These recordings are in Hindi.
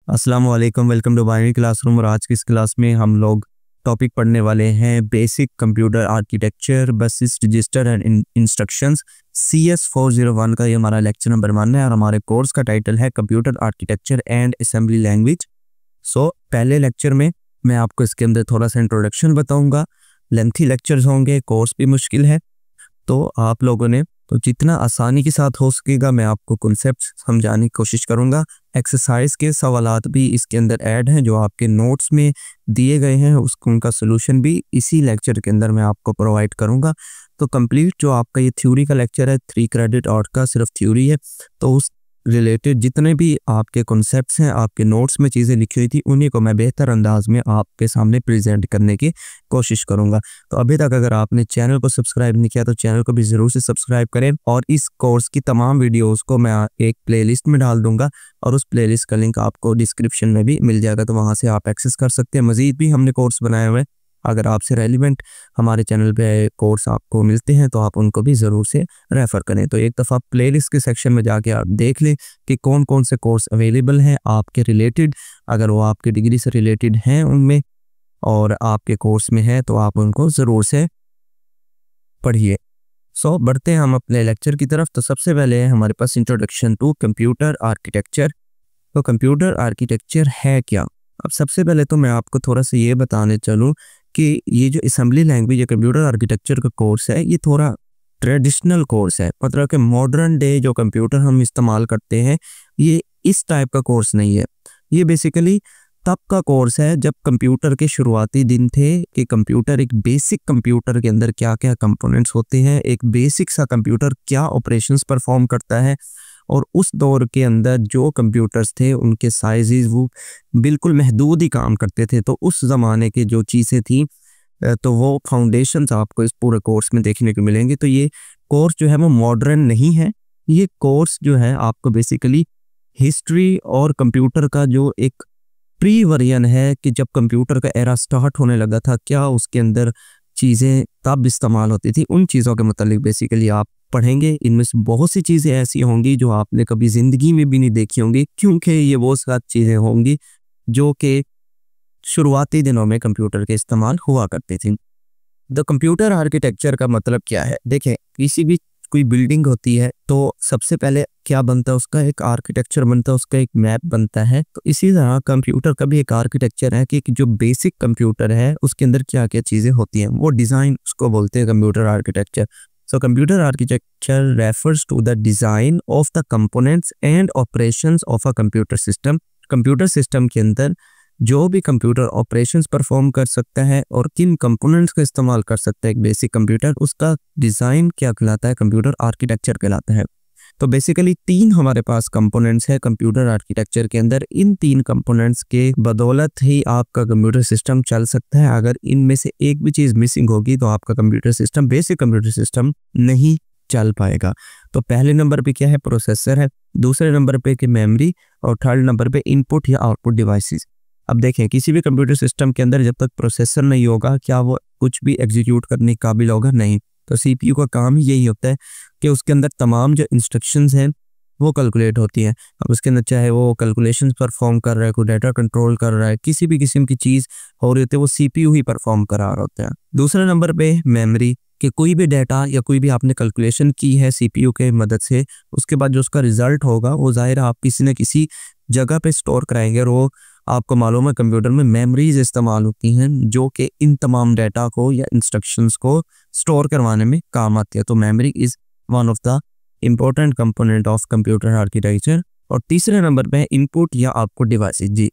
अस्सलाम वालेकुम, वेलकम टू बाइनरी क्लासरूम। और आज की इस क्लास में हम लोग टॉपिक पढ़ने वाले हैं basic computer architecture, buses, register and instructions. CS 401 का ये हमारा लेक्चर नंबर 1 है और हमारे कोर्स का टाइटल है computer architecture and assembly language. पहले लेक्चर में मैं आपको इसके अंदर थोड़ा सा इंट्रोडक्शन बताऊंगा। लेंथी लेक्चर्स होंगे, कोर्स भी मुश्किल है, तो आप लोगों ने जितना आसानी के साथ हो सकेगा मैं आपको कॉन्सेप्ट समझाने की कोशिश करूंगा। एक्सरसाइज के सवालात भी इसके अंदर ऐड हैं जो आपके नोट्स में दिए गए हैं, उनका सोल्यूशन भी इसी लेक्चर के अंदर मैं आपको प्रोवाइड करूंगा। तो कंप्लीट जो आपका ये थ्योरी का लेक्चर है, 3 क्रेडिट आउट का सिर्फ थ्योरी है, तो उस रिलेटेड जितने भी आपके कॉन्सेप्ट्स हैं, आपके नोट्स में चीज़ें लिखी हुई थी, उन्हीं को मैं बेहतर अंदाज में आपके सामने प्रेजेंट करने की कोशिश करूंगा। तो अभी तक अगर आपने चैनल को सब्सक्राइब नहीं किया तो चैनल को भी ज़रूर से सब्सक्राइब करें, और इस कोर्स की तमाम वीडियोस को मैं एक प्लेलिस्ट में डाल दूंगा और उस प्लेलिस्ट का लिंक आपको डिस्क्रिप्शन में भी मिल जाएगा, तो वहाँ से आप एक्सेस कर सकते हैं। मज़ीद भी हमने कोर्स बनाए हुए हैं, अगर आपसे रेलिवेंट हमारे चैनल पे कोर्स आपको मिलते हैं तो आप उनको भी ज़रूर से रेफ़र करें। तो एक दफ़ा प्लेलिस्ट के सेक्शन में जाके आप देख लें कि कौन कौन से कोर्स अवेलेबल हैं आपके रिलेटेड। अगर वो आपके डिग्री से रिलेटेड हैं उनमें और आपके कोर्स में है तो आप उनको ज़रूर से पढ़िए। बढ़ते हैं हम अपने लेक्चर की तरफ। तो सबसे पहले है हमारे पास इंट्रोडक्शन टू कंप्यूटर आर्किटेक्चर। तो कंप्यूटर आर्किटेक्चर है क्या? अब सबसे पहले तो मैं आपको थोड़ा सा ये बताने चलूँ कि ये जो असेंबली लैंग्वेज या कंप्यूटर आर्किटेक्चर का कोर्स है, ये थोड़ा ट्रेडिशनल कोर्स है। मतलब कि मॉडर्न डे जो कंप्यूटर हम इस्तेमाल करते हैं, ये इस टाइप का कोर्स नहीं है। ये बेसिकली तब का कोर्स है जब कंप्यूटर के शुरुआती दिन थे कि कंप्यूटर, एक बेसिक कंप्यूटर के अंदर क्या क्या कंपोनेंट्स होते हैं, एक बेसिक सा कंप्यूटर क्या ऑपरेशंस परफॉर्म करता है, और उस दौर के अंदर जो कंप्यूटर्स थे उनके साइजेस वो बिल्कुल महदूद ही काम करते थे। तो उस ज़माने की जो चीज़ें थी, तो वो फाउंडेशंस आपको इस पूरे कोर्स में देखने को मिलेंगे। तो ये कोर्स जो है वो मॉडर्न नहीं है, ये कोर्स जो है आपको बेसिकली हिस्ट्री और कंप्यूटर का जो एक प्री वर्जन है कि जब कंप्यूटर का एरा स्टार्ट होने लगा था, क्या उसके अंदर चीज़ें तब इस्तेमाल होती थी, उन चीज़ों के मतलब बेसिकली आप पढ़ेंगे। इनमें से बहुत सी चीज़ें ऐसी होंगी जो आपने कभी ज़िंदगी में भी नहीं देखी होंगी, क्योंकि ये वो सारी चीज़ें होंगी जो कि शुरुआती दिनों में कंप्यूटर के इस्तेमाल हुआ करती थी। द कंप्यूटर आर्किटेक्चर का मतलब क्या है? देखें, किसी भी कोई बिल्डिंग होती है तो सबसे पहले क्या बनता है, उसका एक आर्किटेक्चर बनता है, उसका एक मैप बनता है। तो इसी तरह कंप्यूटर का भी एक आर्किटेक्चर है कि जो बेसिक कंप्यूटर है उसके अंदर क्या क्या चीज़ें होती हैं, वो डिज़ाइन उसको बोलते हैं computer architecture. So computer architecture refers to the design of the components and operations of a computer system। Computer system के अंदर जो भी कंप्यूटर ऑपरेशंस परफॉर्म कर सकता है और किन कंपोनेंट्स का इस्तेमाल कर सकता है एक बेसिक कंप्यूटर, उसका डिज़ाइन क्या कहलाता है? कंप्यूटर आर्किटेक्चर कहलाता है। तो बेसिकली 3 हमारे पास कंपोनेंट्स है कंप्यूटर आर्किटेक्चर के अंदर। इन 3 कंपोनेंट्स के बदौलत ही आपका कंप्यूटर सिस्टम चल सकता है। अगर इनमें से एक भी चीज़ मिसिंग होगी तो आपका computer system, basic computer system नहीं चल पाएगा। तो पहले नंबर पे क्या है? प्रोसेसर है, दूसरे नंबर पे कि मेमोरी, और थर्ड नंबर पे इनपुट या आउटपुट डिवाइसेस। अब देखें, किसी भी कंप्यूटर सिस्टम के अंदर जब तक प्रोसेसर नहीं होगा, क्या वो कुछ भी एग्जीक्यूट करने के काबिल होगा? नहीं। तो CPU का काम ही यही होता है कि उसके अंदर तमाम जो इंस्ट्रक्शंस हैं वो कैलकुलेट होती हैं। अब उसके अंदर चाहे वो कैलकुलेशंस परफॉर्म कर रहा है, कोई डाटा कंट्रोल कर रहा है, किसी भी किस्म की चीज़ हो रही होती है, वो CPU ही परफॉर्म करा रहा होता है। दूसरे नंबर पे मेमोरी, कि कोई भी डाटा या कोई भी आपने कैलकुलेशन की है CPU के मदद से, उसके बाद जो उसका रिजल्ट होगा वो ज़ाहिर आप किसी न किसी जगह पे स्टोर कराएंगे, और वो आपको मालूम है कंप्यूटर में मेमोरीज इस्तेमाल होती हैं जो कि इन तमाम डाटा को या इंस्ट्रक्शंस को स्टोर करवाने में काम आती है। तो memory is one of the important component of computer architecture. और तीसरे नंबर पे है इनपुट या आउटपुट डिवाइसेस। जी,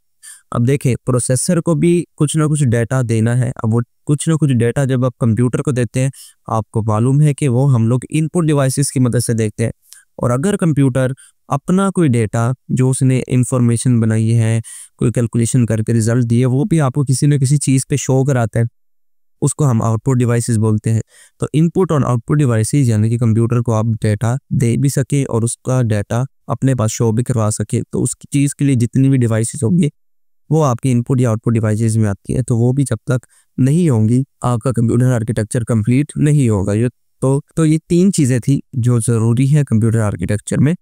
अब देखें, प्रोसेसर को भी कुछ ना कुछ डाटा देना है। अब वो कुछ ना कुछ डाटा जब आप कंप्यूटर को देते हैं, आपको मालूम है कि वो हम लोग इनपुट डिवाइसेस की मदद से देखते हैं। और अगर कंप्यूटर अपना कोई डेटा जो उसने इंफॉर्मेशन बनाई है, कोई कैलकुलेशन करके रिजल्ट दिए, वो भी आपको किसी न किसी चीज़ पे शो कराता है, उसको हम आउटपुट डिवाइसेस बोलते हैं। तो इनपुट और आउटपुट डिवाइसेस यानी कि कंप्यूटर को आप डेटा दे भी सके और उसका डाटा अपने पास शो भी करवा सके। तो उसकी चीज़ के लिए जितनी भी डिवाइसेस होंगी वो आपकी इनपुट या आउटपुट डिवाइसेस में आती है। तो वो भी जब तक नहीं होंगी आपका कंप्यूटर आर्किटेक्चर कंप्लीट नहीं होगा। ये तो ये 3 चीज़ें थी जो ज़रूरी है कंप्यूटर आर्किटेक्चर में।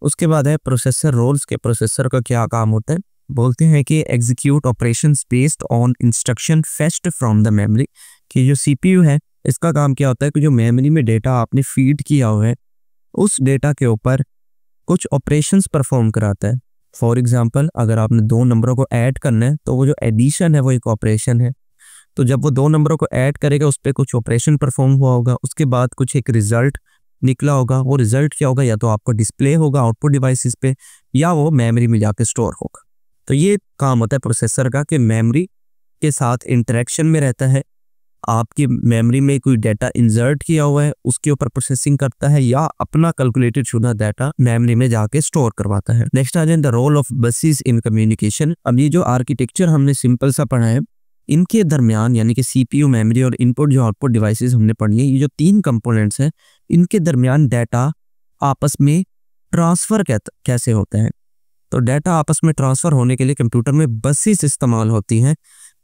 उसके बाद है प्रोसेसर रोल्स के, प्रोसेसर का क्या काम होता है। बोलते हैं कि execute operations based on instruction fetched from the memory, कि जो सीपीयू है इसका काम क्या होता है कि जो मेमोरी में डेटा आपने फीड किया हुआ है उस डेटा के ऊपर कुछ ऑपरेशंस परफॉर्म कराता है। फॉर एग्जांपल अगर आपने दो नंबरों को ऐड करना है तो वो जो एडिशन है वो एक ऑपरेशन है। तो जब वो दो नंबरों को ऐड करेगा उस पर कुछ ऑपरेशन परफॉर्म हुआ होगा, उसके बाद कुछ एक रिजल्ट निकला होगा। वो रिजल्ट क्या होगा, या तो आपको डिस्प्ले होगा आउटपुट डिवाइसेस पे या वो मेमोरी में जाके स्टोर होगा। तो ये काम होता है प्रोसेसर का कि मेमोरी के साथ इंटरेक्शन में रहता है, आपकी मेमोरी में कोई डाटा इंसर्ट किया हुआ है उसके ऊपर प्रोसेसिंग करता है या अपना कैलकुलेटेड शुदा डाटा मेमोरी में जाके स्टोर करवाता है। नेक्स्ट आ जाए the role of buses in communication. अब ये जो आर्किटेक्चर हमने सिंपल सा पढ़ा है इनके दरमियान यानी कि सीपीयू, मेमोरी और इनपुट जो आउटपुट डिवाइसेस हमने पढ़ी है, ये जो तीन कंपोनेंट्स हैं इनके दरमियान डाटा आपस में ट्रांसफर कैसे होता है। तो डाटा आपस में ट्रांसफर होने के लिए कंप्यूटर में बसेस इस्तेमाल होती हैं।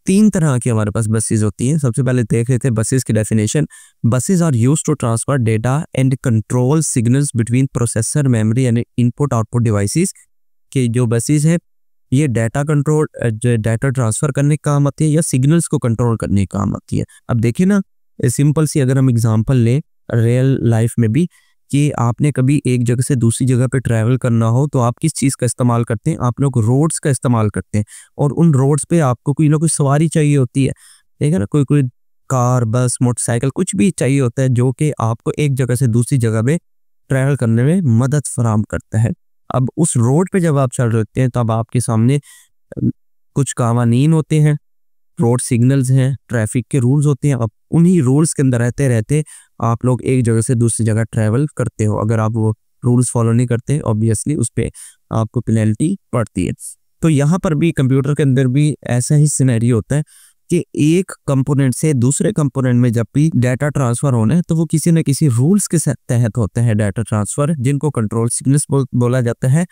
तीन तरह की हमारे पास बसेस होती हैं। सबसे पहले देख लेते हैं बसेस की definition. Buses are used to transfer data and control signals between processor, memory and input output devices. कि जो बसेस है ये डाटा कंट्रोल डाटा ट्रांसफर करने का काम आती है या सिग्नल्स को कंट्रोल करने का काम आती है। अब देखिए ना, सिंपल सी अगर हम एग्जांपल लें रियल लाइफ में भी कि आपने कभी एक जगह से दूसरी जगह पे ट्रैवल करना हो तो आप किस चीज़ का इस्तेमाल करते हैं, आप लोग रोड्स का इस्तेमाल करते हैं। और उन रोड्स पे आपको कोई ना कोई सवारी चाहिए होती है, ठीक है ना, कोई कार, बस, मोटरसाइकिल कुछ भी चाहिए होता है जो कि आपको एक जगह से दूसरी जगह पे ट्रैवल करने में मदद फराहम करता है। अब उस रोड पे जब आप चल रहे होते हैं तब आपके सामने कुछ कावानीन होते हैं, रोड सिग्नल्स हैं, ट्रैफिक के रूल्स होते हैं। अब उन्हीं रूल्स के अंदर रहते रहते आप लोग एक जगह से दूसरी जगह ट्रैवल करते हो। अगर आप वो रूल्स फॉलो नहीं करते ऑब्वियसली उस पर आपको पेनल्टी पड़ती है। तो यहाँ पर भी कंप्यूटर के अंदर भी ऐसा ही सिनेरियो होता है कि एक कंपोनेंट से दूसरे कंपोनेंट में जब भी डाटा ट्रांसफर होना है तो वो किसी न किसी रूल्स के तहत होता है डाटा ट्रांसफर, जिनको कंट्रोल सिग्नल्स बोला जाता है।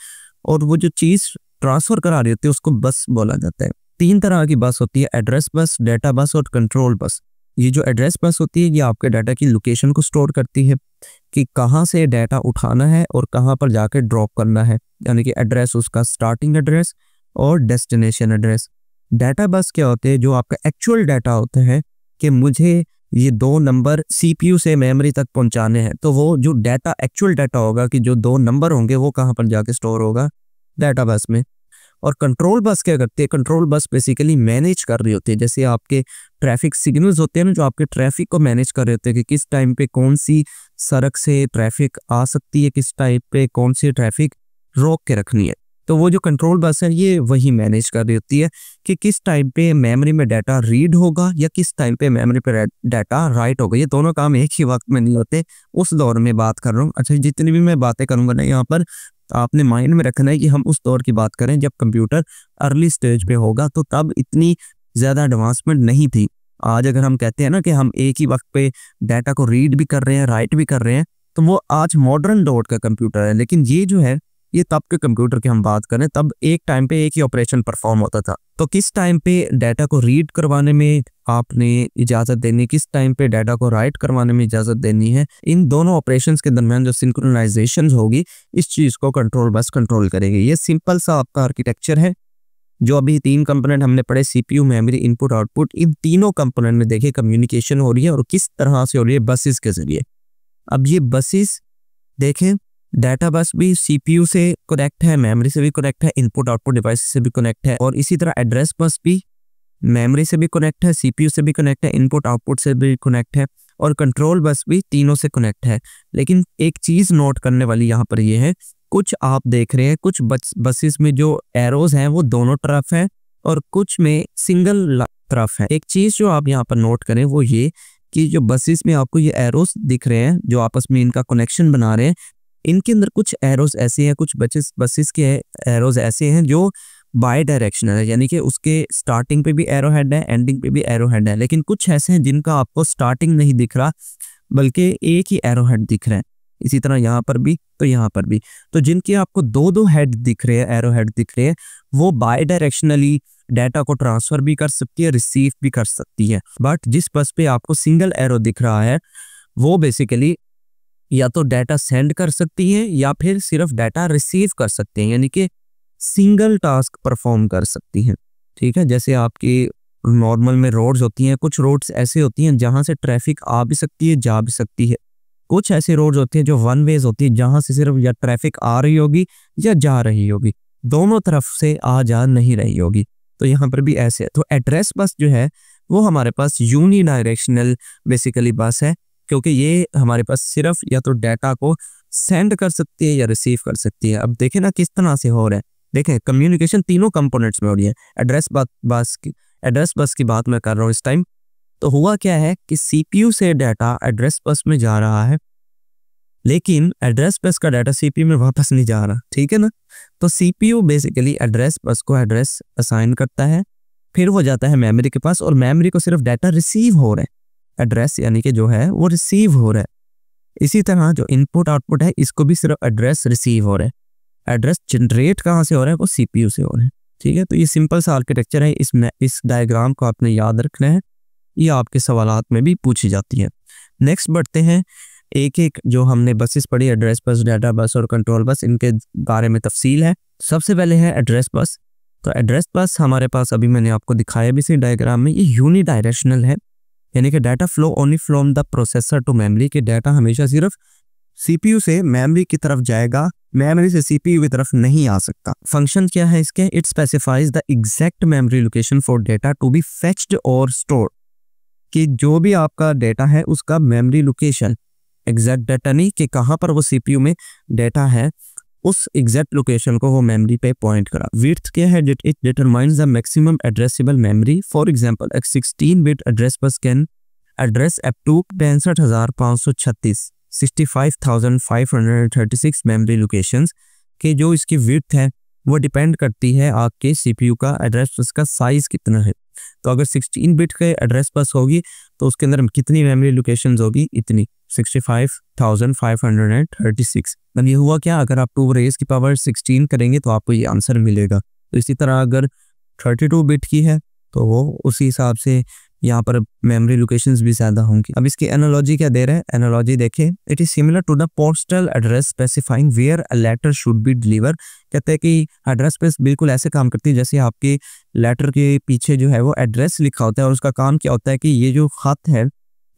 और वो जो चीज़ ट्रांसफर करा रही होती है उसको बस बोला जाता है। तीन तरह की बस होती है, एड्रेस बस, डाटा बस और कंट्रोल बस। ये जो एड्रेस बस होती है ये आपके डाटा की लोकेशन को स्टोर करती है कि कहाँ से डाटा उठाना है और कहाँ पर जाकर ड्रॉप करना है, यानी कि एड्रेस उसका स्टार्टिंग एड्रेस और डेस्टिनेशन एड्रेस। डाटा बस क्या होते हैं, जो आपका एक्चुअल डाटा होता है कि मुझे ये दो नंबर सीपीयू से मेमोरी तक पहुंचाने हैं, तो वो जो डाटा एक्चुअल डाटा होगा कि जो दो नंबर होंगे वो कहाँ पर जाके स्टोर होगा, डाटा बस में। और कंट्रोल बस क्या करती है, कंट्रोल बस बेसिकली मैनेज कर रही होती है। जैसे आपके ट्रैफिक सिग्नल्स होते हैं ना, जो आपके ट्रैफिक को मैनेज कर रहे होते हैं कि किस टाइम पे कौन सी सड़क से ट्रैफिक आ सकती है, किस टाइम पे कौन सी ट्रैफिक रोक के रखनी है। तो वो जो कंट्रोल बस है ये वही मैनेज कर रही होती है कि किस टाइम पे मेमोरी में डाटा रीड होगा या किस टाइम पे मेमोरी पे डाटा राइट होगा। ये दोनों काम एक ही वक्त में नहीं होते, उस दौर में बात कर रहा हूँ। अच्छा, जितनी भी मैं बातें करूँगा ना यहाँ पर आपने माइंड में रखना है कि हम उस दौर की बात करें जब कंप्यूटर अर्ली स्टेज पे होगा, तो तब इतनी ज़्यादा एडवांसमेंट नहीं थी। आज अगर हम कहते हैं ना कि हम एक ही वक्त पे डाटा को रीड भी कर रहे हैं, राइट भी कर रहे हैं, तो वो आज मॉडर्न दौर का कंप्यूटर है। लेकिन ये जो है ये तब के कंप्यूटर की हम बात करें, तब एक टाइम पे एक ही ऑपरेशन परफॉर्म होता था। तो किस टाइम पे डाटा को रीड करवाने में आपने इजाज़त देनी, किस टाइम पे डाटा को राइट करवाने में इजाज़त देनी है, इन दोनों ऑपरेशंस के दरमियान जो सिंक्रोनाइजेशन होगी इस चीज़ को कंट्रोल बस कंट्रोल करेगी। ये सिंपल सा आपका आर्किटेक्चर है। जो अभी तीन कंपोनेंट हमने पढ़े, सीपीयू, मेमोरी, इनपुट आउटपुट, इन तीनों कंपोनेंट में देखिए कम्युनिकेशन हो रही है और किस तरह से हो रही है, बसेस के जरिए। अब ये बसेस देखें, डाटा बस भी सीपीयू से कनेक्ट है, मेमोरी से भी कनेक्ट है, इनपुट आउटपुट डिवाइस से भी कनेक्ट है, और इसी तरह एड्रेस बस भी मेमोरी से भी कनेक्ट है, सीपीयू से भी कनेक्ट है, इनपुट आउटपुट से भी कनेक्ट है, और कंट्रोल बस भी तीनों से कनेक्ट है। लेकिन एक चीज़ नोट करने वाली यहाँ पर ये है, कुछ आप देख रहे हैं कुछ बसेस में जो एरोज हैं वो दोनों तरफ है और कुछ में सिंगल तरफ है। एक चीज़ जो आप यहाँ पर नोट करें वो ये कि जो बसेस में आपको ये एरोज दिख रहे हैं जो आपस में इनका कनेक्शन बना रहे हैं, इनके अंदर कुछ एरोज ऐसे हैं, कुछ बसेस के एरोज ऐसे हैं जो बाय डायरेक्शनल है, यानी कि उसके स्टार्टिंग पे भी एरो हेड है, एंडिंग पे भी एरो हेड है। लेकिन कुछ ऐसे हैं जिनका आपको स्टार्टिंग नहीं दिख रहा बल्कि एक ही एरो हेड दिख रहा है। इसी तरह यहाँ पर भी तो यहाँ पर भी, तो जिनके आपको दो दो हेड दिख रहे हैं, एरो हेड दिख रहे हैं, वो बाय डायरेक्शनली डाटा को ट्रांसफर भी कर सकती है, रिसीव भी कर सकती है। बट जिस बस पे आपको सिंगल एरो दिख रहा है वो बेसिकली या तो डाटा सेंड कर सकती है या फिर सिर्फ डाटा रिसीव कर सकते हैं, यानी कि सिंगल टास्क परफॉर्म कर सकती हैं। ठीक है, जैसे आपकी नॉर्मल में रोड्स होती हैं, कुछ रोड्स ऐसे होती हैं जहां से ट्रैफिक आ भी सकती है, जा भी सकती है। कुछ ऐसी रोड्स होती हैं जो वन वेज होती है, जहां से सिर्फ या ट्रैफिक आ रही होगी या जा रही होगी, दोनों तरफ से आ जा नहीं रही होगी। तो यहाँ पर भी ऐसे है। तो एड्रेस बस जो है वो हमारे पास यूनी डायरेक्शनल बेसिकली बस है, क्योंकि ये हमारे पास सिर्फ या तो डाटा को सेंड कर सकती है या रिसीव कर सकती है। अब देखें ना किस तरह से हो रहा है। देखें, कम्युनिकेशन तीनों कंपोनेंट्स में हो रही है। एड्रेस बस की बात मैं कर रहा हूँ इस टाइम। तो हुआ क्या है कि सीपीयू से डाटा एड्रेस बस में जा रहा है, लेकिन एड्रेस बस का डाटा सीपीयू में वापस नहीं जा रहा। ठीक है ना। तो सीपीयू बेसिकली एड्रेस बस को एड्रेस असाइन करता है, फिर वो जाता है मेमोरी के पास, और मेमोरी को सिर्फ डाटा रिसीव हो रहा है, एड्रेस यानी कि जो है वो रिसीव हो रहा है। इसी तरह जो इनपुट आउटपुट है, इसको भी सिर्फ एड्रेस रिसीव हो रहा है। एड्रेस जनरेट कहाँ से हो रहा है? वो सीपीयू से हो रहा है। ठीक है, तो ये सिंपल सा आर्किटेक्चर है। इस डायग्राम को आपने याद रखना है, ये आपके सवालात में भी पूछी जाती है। नेक्स्ट बढ़ते हैं, एक एक जो हमने बसेस पढ़ी, एड्रेस बस, डाटा बस और कंट्रोल बस, इनके बारे में तफसील है। सबसे पहले है एड्रेस बस। तो एड्रेस बस हमारे पास अभी मैंने आपको दिखाया भी इसी डायग्राम में, ये यूनी डायरेक्शनल है, यानी कि data flow only from the processor to memory, के डाटा हमेशा सिर्फ सीपीयू से मेमोरी की तरफ जाएगा, मेमोरी से सीपीयू की तरफ नहीं आ सकता। फंक्शन क्या है इसके? It specifies the exact memory location for data to be fetched और स्टोर्ड, कि जो भी आपका डेटा है उसका मेमोरी लोकेशन, एग्जैक्ट डाटा नहीं कि कहाँ पर वो सीपीयू में डेटा है, उस एग्जैक्ट लोकेशन को वो मेमोरी पे पॉइंट करा। विड्थ क्या है? It determines the maximum addressable memory. For example, एक 16 bit address bus can address up to 65,536 65,536 memory locations, के जो इसकी विड्थ है वो डिपेंड करती है आपके सीपीयू का एड्रेस बस का साइज कितना है। तो अगर 16 बिट के एड्रेस बस होगी तो उसके अंदर कितनी मेमोरी लोकेशंस होगी? इतनी, 65,536। अब ये हुआ क्या? अगर आप 2 रेज़ की पावर 16 करेंगे तो आपको ये आंसर मिलेगा। तो इसी तरह अगर 32 बिट की है तो वो उसी हिसाब से यहाँ पर मेमोरी लोकेशंस भी ज़्यादा होंगी। अब इसकी एनालॉजी क्या दे रहा है? एनालॉजी देखें, it is similar to the postal address specifying where a letter should be deliver. कहते हैं कि एड्रेस स्पेस बिल्कुल ऐसे काम करती है जैसे आपके लेटर के पीछे जो है वो एड्रेस लिखा होता है, और उसका काम क्या होता है कि ये जो खत है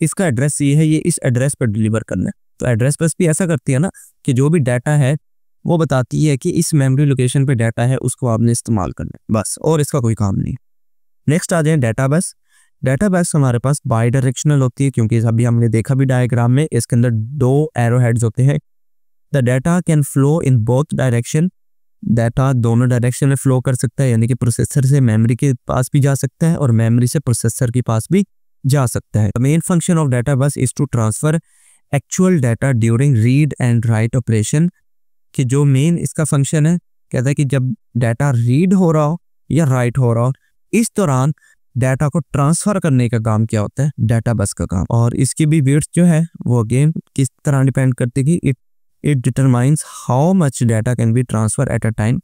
इसका एड्रेस ये है, ये इस एड्रेस पर डिलीवर करना है। तो एड्रेस बस भी ऐसा करती है ना कि जो भी डाटा है वो बताती है कि इस मेमोरी लोकेशन पे डाटा है, उसको आपने इस्तेमाल करना है, बस, और इसका कोई काम नहीं। नेक्स्ट आ जाए डाटा बस। डाटा बस हमारे पास बाई डायरेक्शनल होती है, क्योंकि अभी हमने देखा भी डायग्राम में, इसके अंदर 2 एरो हेड्स होते हैं। The data can flow in both direction, data दोनों डायरेक्शन में फ्लो कर सकता है, यानी कि प्रोसेसर से मेमोरी के पास भी जा सकता है और मेमोरी से प्रोसेसर के पास भी जा सकता है। The main function of data bus is to transfer actual data during read and write operation, कि जो मेन इसका फंक्शन है, कहता है कि जब डाटा रीड हो रहा हो या राइट हो रहा हो, इस दौरान डाटा को ट्रांसफर करने का काम क्या होता है? डाटा बस का काम। और इसकी भी विड्थ जो है वो अगेन किस तरह डिपेंड करती है? It determines how much data can be transfer at a time.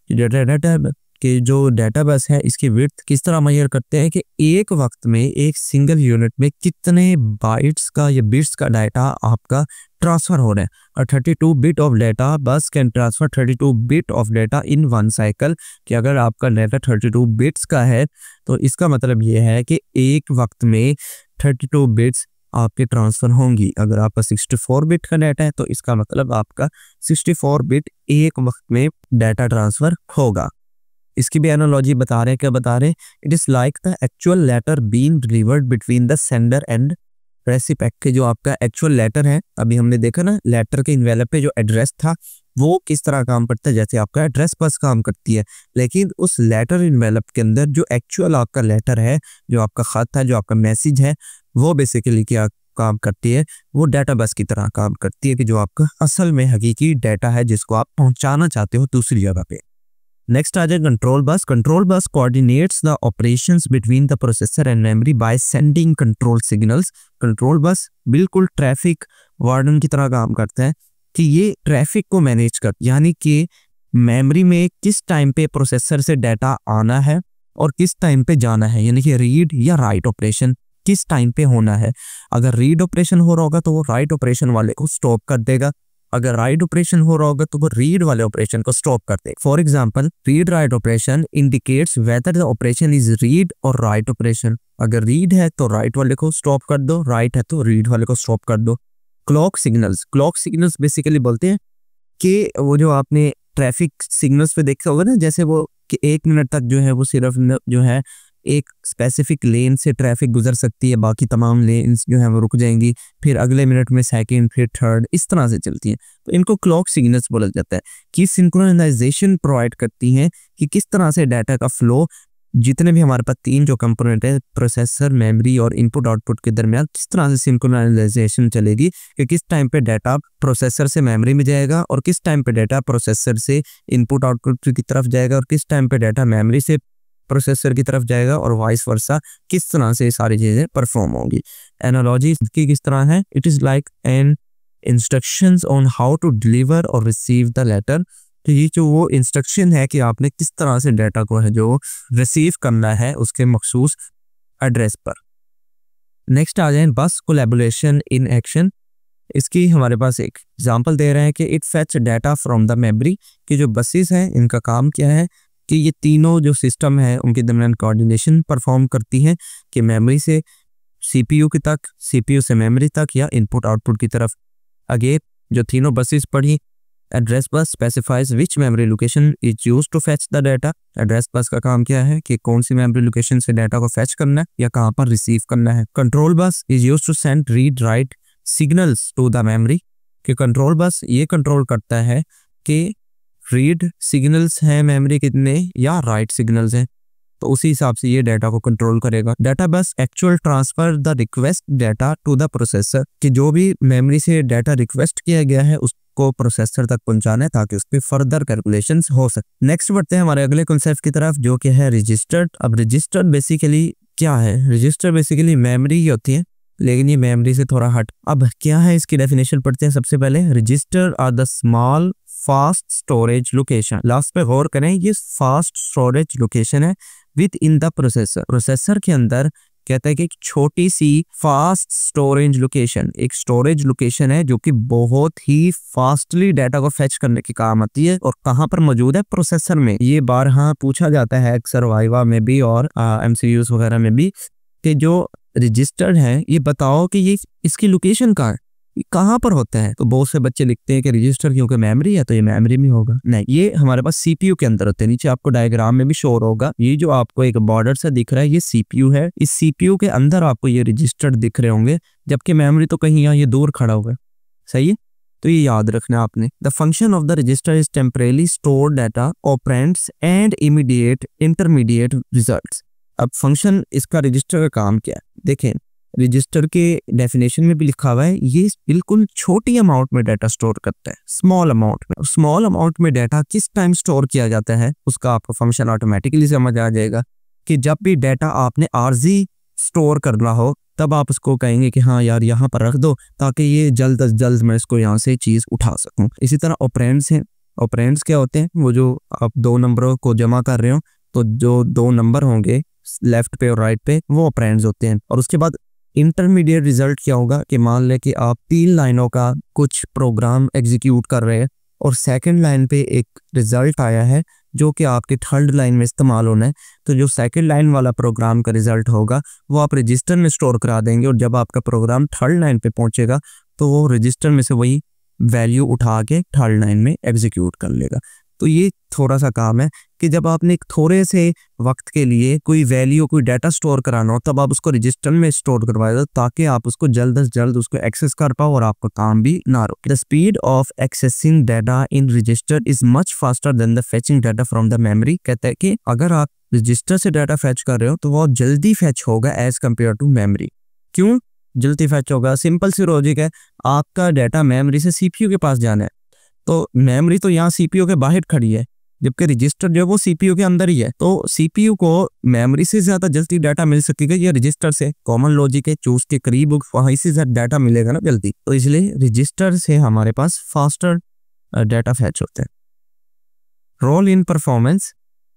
Data कि जो डाटा बस है इसकी विड्थ किस तरह मेजर करते हैं कि एक वक्त में एक सिंगल यूनिट में कितने बाइट्स का या बिट्स का डाटा आपका ट्रांसफर हो रहा है। और 32 बिट ऑफ डाटा बस can transfer 32 bit of data in one cycle, कि अगर आपका डाटा 32 बिट्स का है तो इसका मतलब ये है कि एक वक्त में 32 बिट्स आपके ट्रांसफर होंगी। अगर आपका 64 बिट का डाटा है तो इसका मतलब आपका 64 बिट एक वक्त में डाटा ट्रांसफर होगा। इसकी भी एनालॉजी बता रहे हैं, क्या बता रहे हैं? It is like the actual letter being delivered between the sender and recipient, के जो आपका एक्चुअल लेटर है, अभी हमने देखा ना लेटर के इन्वेलप पे जो एड्रेस था वो किस तरह काम करता है, जैसे आपका एड्रेस बस काम करती है, लेकिन उस लेटर इन्वेलप के अंदर जो एक्चुअल आपका लेटर है, जो आपका खत है, जो आपका मैसेज है, वो बेसिकली क्या काम करती है? वो डाटा बस की तरह काम करती है, कि जो आपका असल में हकीकी डाटा है जिसको आप पहुंचाना चाहते हो दूसरी जगह पे। नेक्स्ट आ जाए control bus. Control bus coordinates the operations between the processor and memory by sending control signals. Control bus बिल्कुल ट्रैफिक वार्डन की तरह काम करता है, कि ये ट्रैफिक को मैनेज कर, यानी कि मेमोरी में किस टाइम पे प्रोसेसर से डाटा आना है और किस टाइम पे जाना है, यानी कि रीड या राइट ऑपरेशन किस टाइम पे होना है। अगर रीड ऑपरेशन हो रहा होगा तो वो राइट ऑपरेशन वाले को स्टॉप कर देगा, अगर राइट ऑपरेशन हो रहा होगा तो वो रीड वाले ऑपरेशन को स्टॉप कर दे। For example, read write operation indicates whether the operation is read और राइट ऑपरेशन। अगर रीड है तो राइट वाले को स्टॉप कर दो, राइट है तो रीड वाले को स्टॉप कर दो। क्लॉक सिग्नल्स बेसिकली बोलते हैं कि वो जो आपने ट्रैफिक सिग्नल्स पे देखा होगा ना, जैसे वो कि 1 मिनट तक जो है वो सिर्फ जो है एक स्पेसिफिक लेन से ट्रैफिक गुजर सकती है, बाकी तमाम लेन्स जो है वो रुक जाएंगी, फिर अगले मिनट में सेकंड, फिर थर्ड, इस तरह से चलती हैं। तो इनको क्लॉक सिग्नल्स बोला जाता है कि सिंक्रोनाइजेशन प्रोवाइड करती हैं कि किस तरह से डाटा का फ्लो जितने भी हमारे पास 3 जो कंपोनेंट है, प्रोसेसर, मेमोरी और इनपुट आउटपुट के दरमियान किस तरह से सिंक्रोनाइजेशन चलेगी कि किस टाइम पे डाटा प्रोसेसर से मेमोरी में जाएगा और किस टाइम पे डाटा प्रोसेसर से इनपुट आउटपुट की तरफ जाएगा और किस टाइम पे डाटा मेमोरी से प्रोसेसर की तरफ जाएगा और वाइस वर्सा, किस तरह से सारी चीजें परफॉर्म होंगी। एनालॉजी की किस तरह है, it is like an instructions on how to deliver और रिसीव द लेटर। तो ये जो वो इंस्ट्रक्शन है कि आपने किस तरह से डाटा को है जो रिसीव करना है उसके मखसूस एड्रेस पर। नेक्स्ट आ जाए बस कोलैबोरेशन इन एक्शन। इसकी हमारे पास एक एग्जांपल दे रहे हैं कि it fetch data from the memory, कि जो बसेस हैं इनका काम क्या है कि ये तीनों जो सिस्टम है उनके दरमियान कोऑर्डिनेशन परफॉर्म करती हैं कि मेमोरी से सीपीयू की तक, सीपीयू से मेमोरी तक या इनपुट आउटपुट की तरफ। आगे जो तीनों बसेस पढ़ी, address bus specifies which memory location is used to fetch the data. Address bus का काम क्या है कि कौन सी मेमोरी लोकेशन से डाटा को फेच करना है या कहाँ पर रिसीव करना है। Control bus is used to send read write signals to the memory, कि कंट्रोल बस ये कंट्रोल करता है कि रीड सिग्नल्स हैं मेमोरी कितने या राइट सिग्नल्स हैं, तो उसी हिसाब से ये डाटा को कंट्रोल करेगा। Data bus actual transfer the request data to the processor, कि जो भी मेमोरी से डाटा रिक्वेस्ट किया गया है उसको प्रोसेसर तक पहुंचाना है ताकि उस पर फर्दर कैलकुलेशंस हो सके। नेक्स्ट बढ़ते हैं हमारे अगले कॉन्सेप्ट की तरफ जो कि है रजिस्टर्ड। अब रजिस्टर बेसिकली क्या है, रजिस्टर बेसिकली मेमोरी ही होती है, लेकिन ये मेमोरी से थोड़ा हट। अब क्या है इसकी डेफिनेशन पढ़ते हैं। सबसे पहले, register are the small fast storage location. Last पे गौर करें, ये फास्ट स्टोरेज लोकेशन है within the processor. Processor के अंदर कहता है कि एक छोटी सी फास्ट स्टोरेज लोकेशन, एक स्टोरेज लोकेशन है जो कि बहुत ही फास्टली डाटा को फेच करने के काम आती है। और कहाँ पर मौजूद है, प्रोसेसर में। ये बारहा पूछा जाता है अक्सर वाइवा में भी और एमसीयूज वगैरह में भी कि जो रजिस्टर्ड है ये बताओ कि ये इसकी लोकेशन कहाँ है, कहाँ पर होता है। तो बहुत से बच्चे लिखते हैं कि रजिस्टर क्योंकि मेमोरी है तो ये मेमोरी में होगा। नहीं, ये हमारे पास सीपीयू के अंदर होते हैं। नीचे आपको डायग्राम में भी शो होगा, ये जो आपको एक बॉर्डर सा दिख रहा है ये सीपीयू है। इस सीपीयू के अंदर आपको ये रजिस्टर दिख रहे होंगे, जबकि मेमोरी तो कहीं यहाँ ये दूर खड़ा हुआ है। सही है, तो ये याद रखना आपने। The function of the register is temporarily store data, operands and immediate intermediate results. अब फंक्शन इसका रजिस्टर का काम क्या है, देखें रजिस्टर के डेफिनेशन में भी लिखा हुआ है ये बिल्कुल छोटी अमाउंट में डाटा स्टोर करता है, स्मॉल अमाउंट में। स्मॉल अमाउंट में डाटा किस टाइम स्टोर किया जाता है उसका आपको फंक्शन ऑटोमेटिकली समझ आ जाएगा कि जब भी डाटा आपने आर्जी स्टोर करना हो तब आप उसको कहेंगे कि हाँ यार यहाँ पर रख दो ताकि ये जल्द अज जल्द मैं इसको यहाँ से चीज़ उठा सकूँ। इसी तरह ऑपरेंड्स हैं। ऑपरेंड्स क्या होते हैं, वो जो आप 2 नंबरों को जमा कर रहे हो तो जो 2 नंबर होंगे लेफ्ट पे और राइट पे वो ऑपरेंड्स होते हैं। और उसके बाद इंटरमीडिएट रिजल्ट क्या होगा कि मान लें कि आप 3 लाइनों का कुछ प्रोग्राम एग्जीक्यूट कर रहे हैं और सेकंड लाइन पे एक रिजल्ट आया है जो कि आपके थर्ड लाइन में इस्तेमाल होना है। तो जो सेकंड लाइन वाला प्रोग्राम का रिजल्ट होगा वो आप रजिस्टर में स्टोर करा देंगे और जब आपका प्रोग्राम थर्ड लाइन पे पहुंचेगा तो वो रजिस्टर में से वही वैल्यू उठा के थर्ड लाइन में एग्जीक्यूट कर लेगा। तो ये थोड़ा सा काम है कि जब आपने एक थोड़े से वक्त के लिए कोई वैल्यू, कोई डाटा स्टोर कराना हो तब आप उसको रजिस्टर में स्टोर करवा दो ताकि आप उसको जल्द से जल्द उसको एक्सेस कर पाओ और आपका काम भी ना रुके। The speed of accessing data in register is much faster than the fetching data from the memory. कहता है कि अगर आप रजिस्टर से डाटा फैच कर रहे हो तो वो जल्दी फैच होगा एज कम्पेयर टू मेमोरी। क्यों जल्दी फैच होगा? सिंपल सी लॉजिक है, आपका डाटा मेमोरी से सीपीयू के पास जाना है तो मेमोरी तो यहाँ सीपीयू के बाहर खड़ी है जबकि रजिस्टर जो है वो सीपीयू के अंदर ही है। तो सीपीयू को मेमोरी से ज्यादा जल्दी डाटा मिल सकेगा या रजिस्टर से? कॉमन लॉजिक है, चूज के करीब वहीं से ज्यादा डाटा मिलेगा ना जल्दी, तो इसलिए रजिस्टर से हमारे पास फास्टर डाटा फैच होते हैं। Role in performance,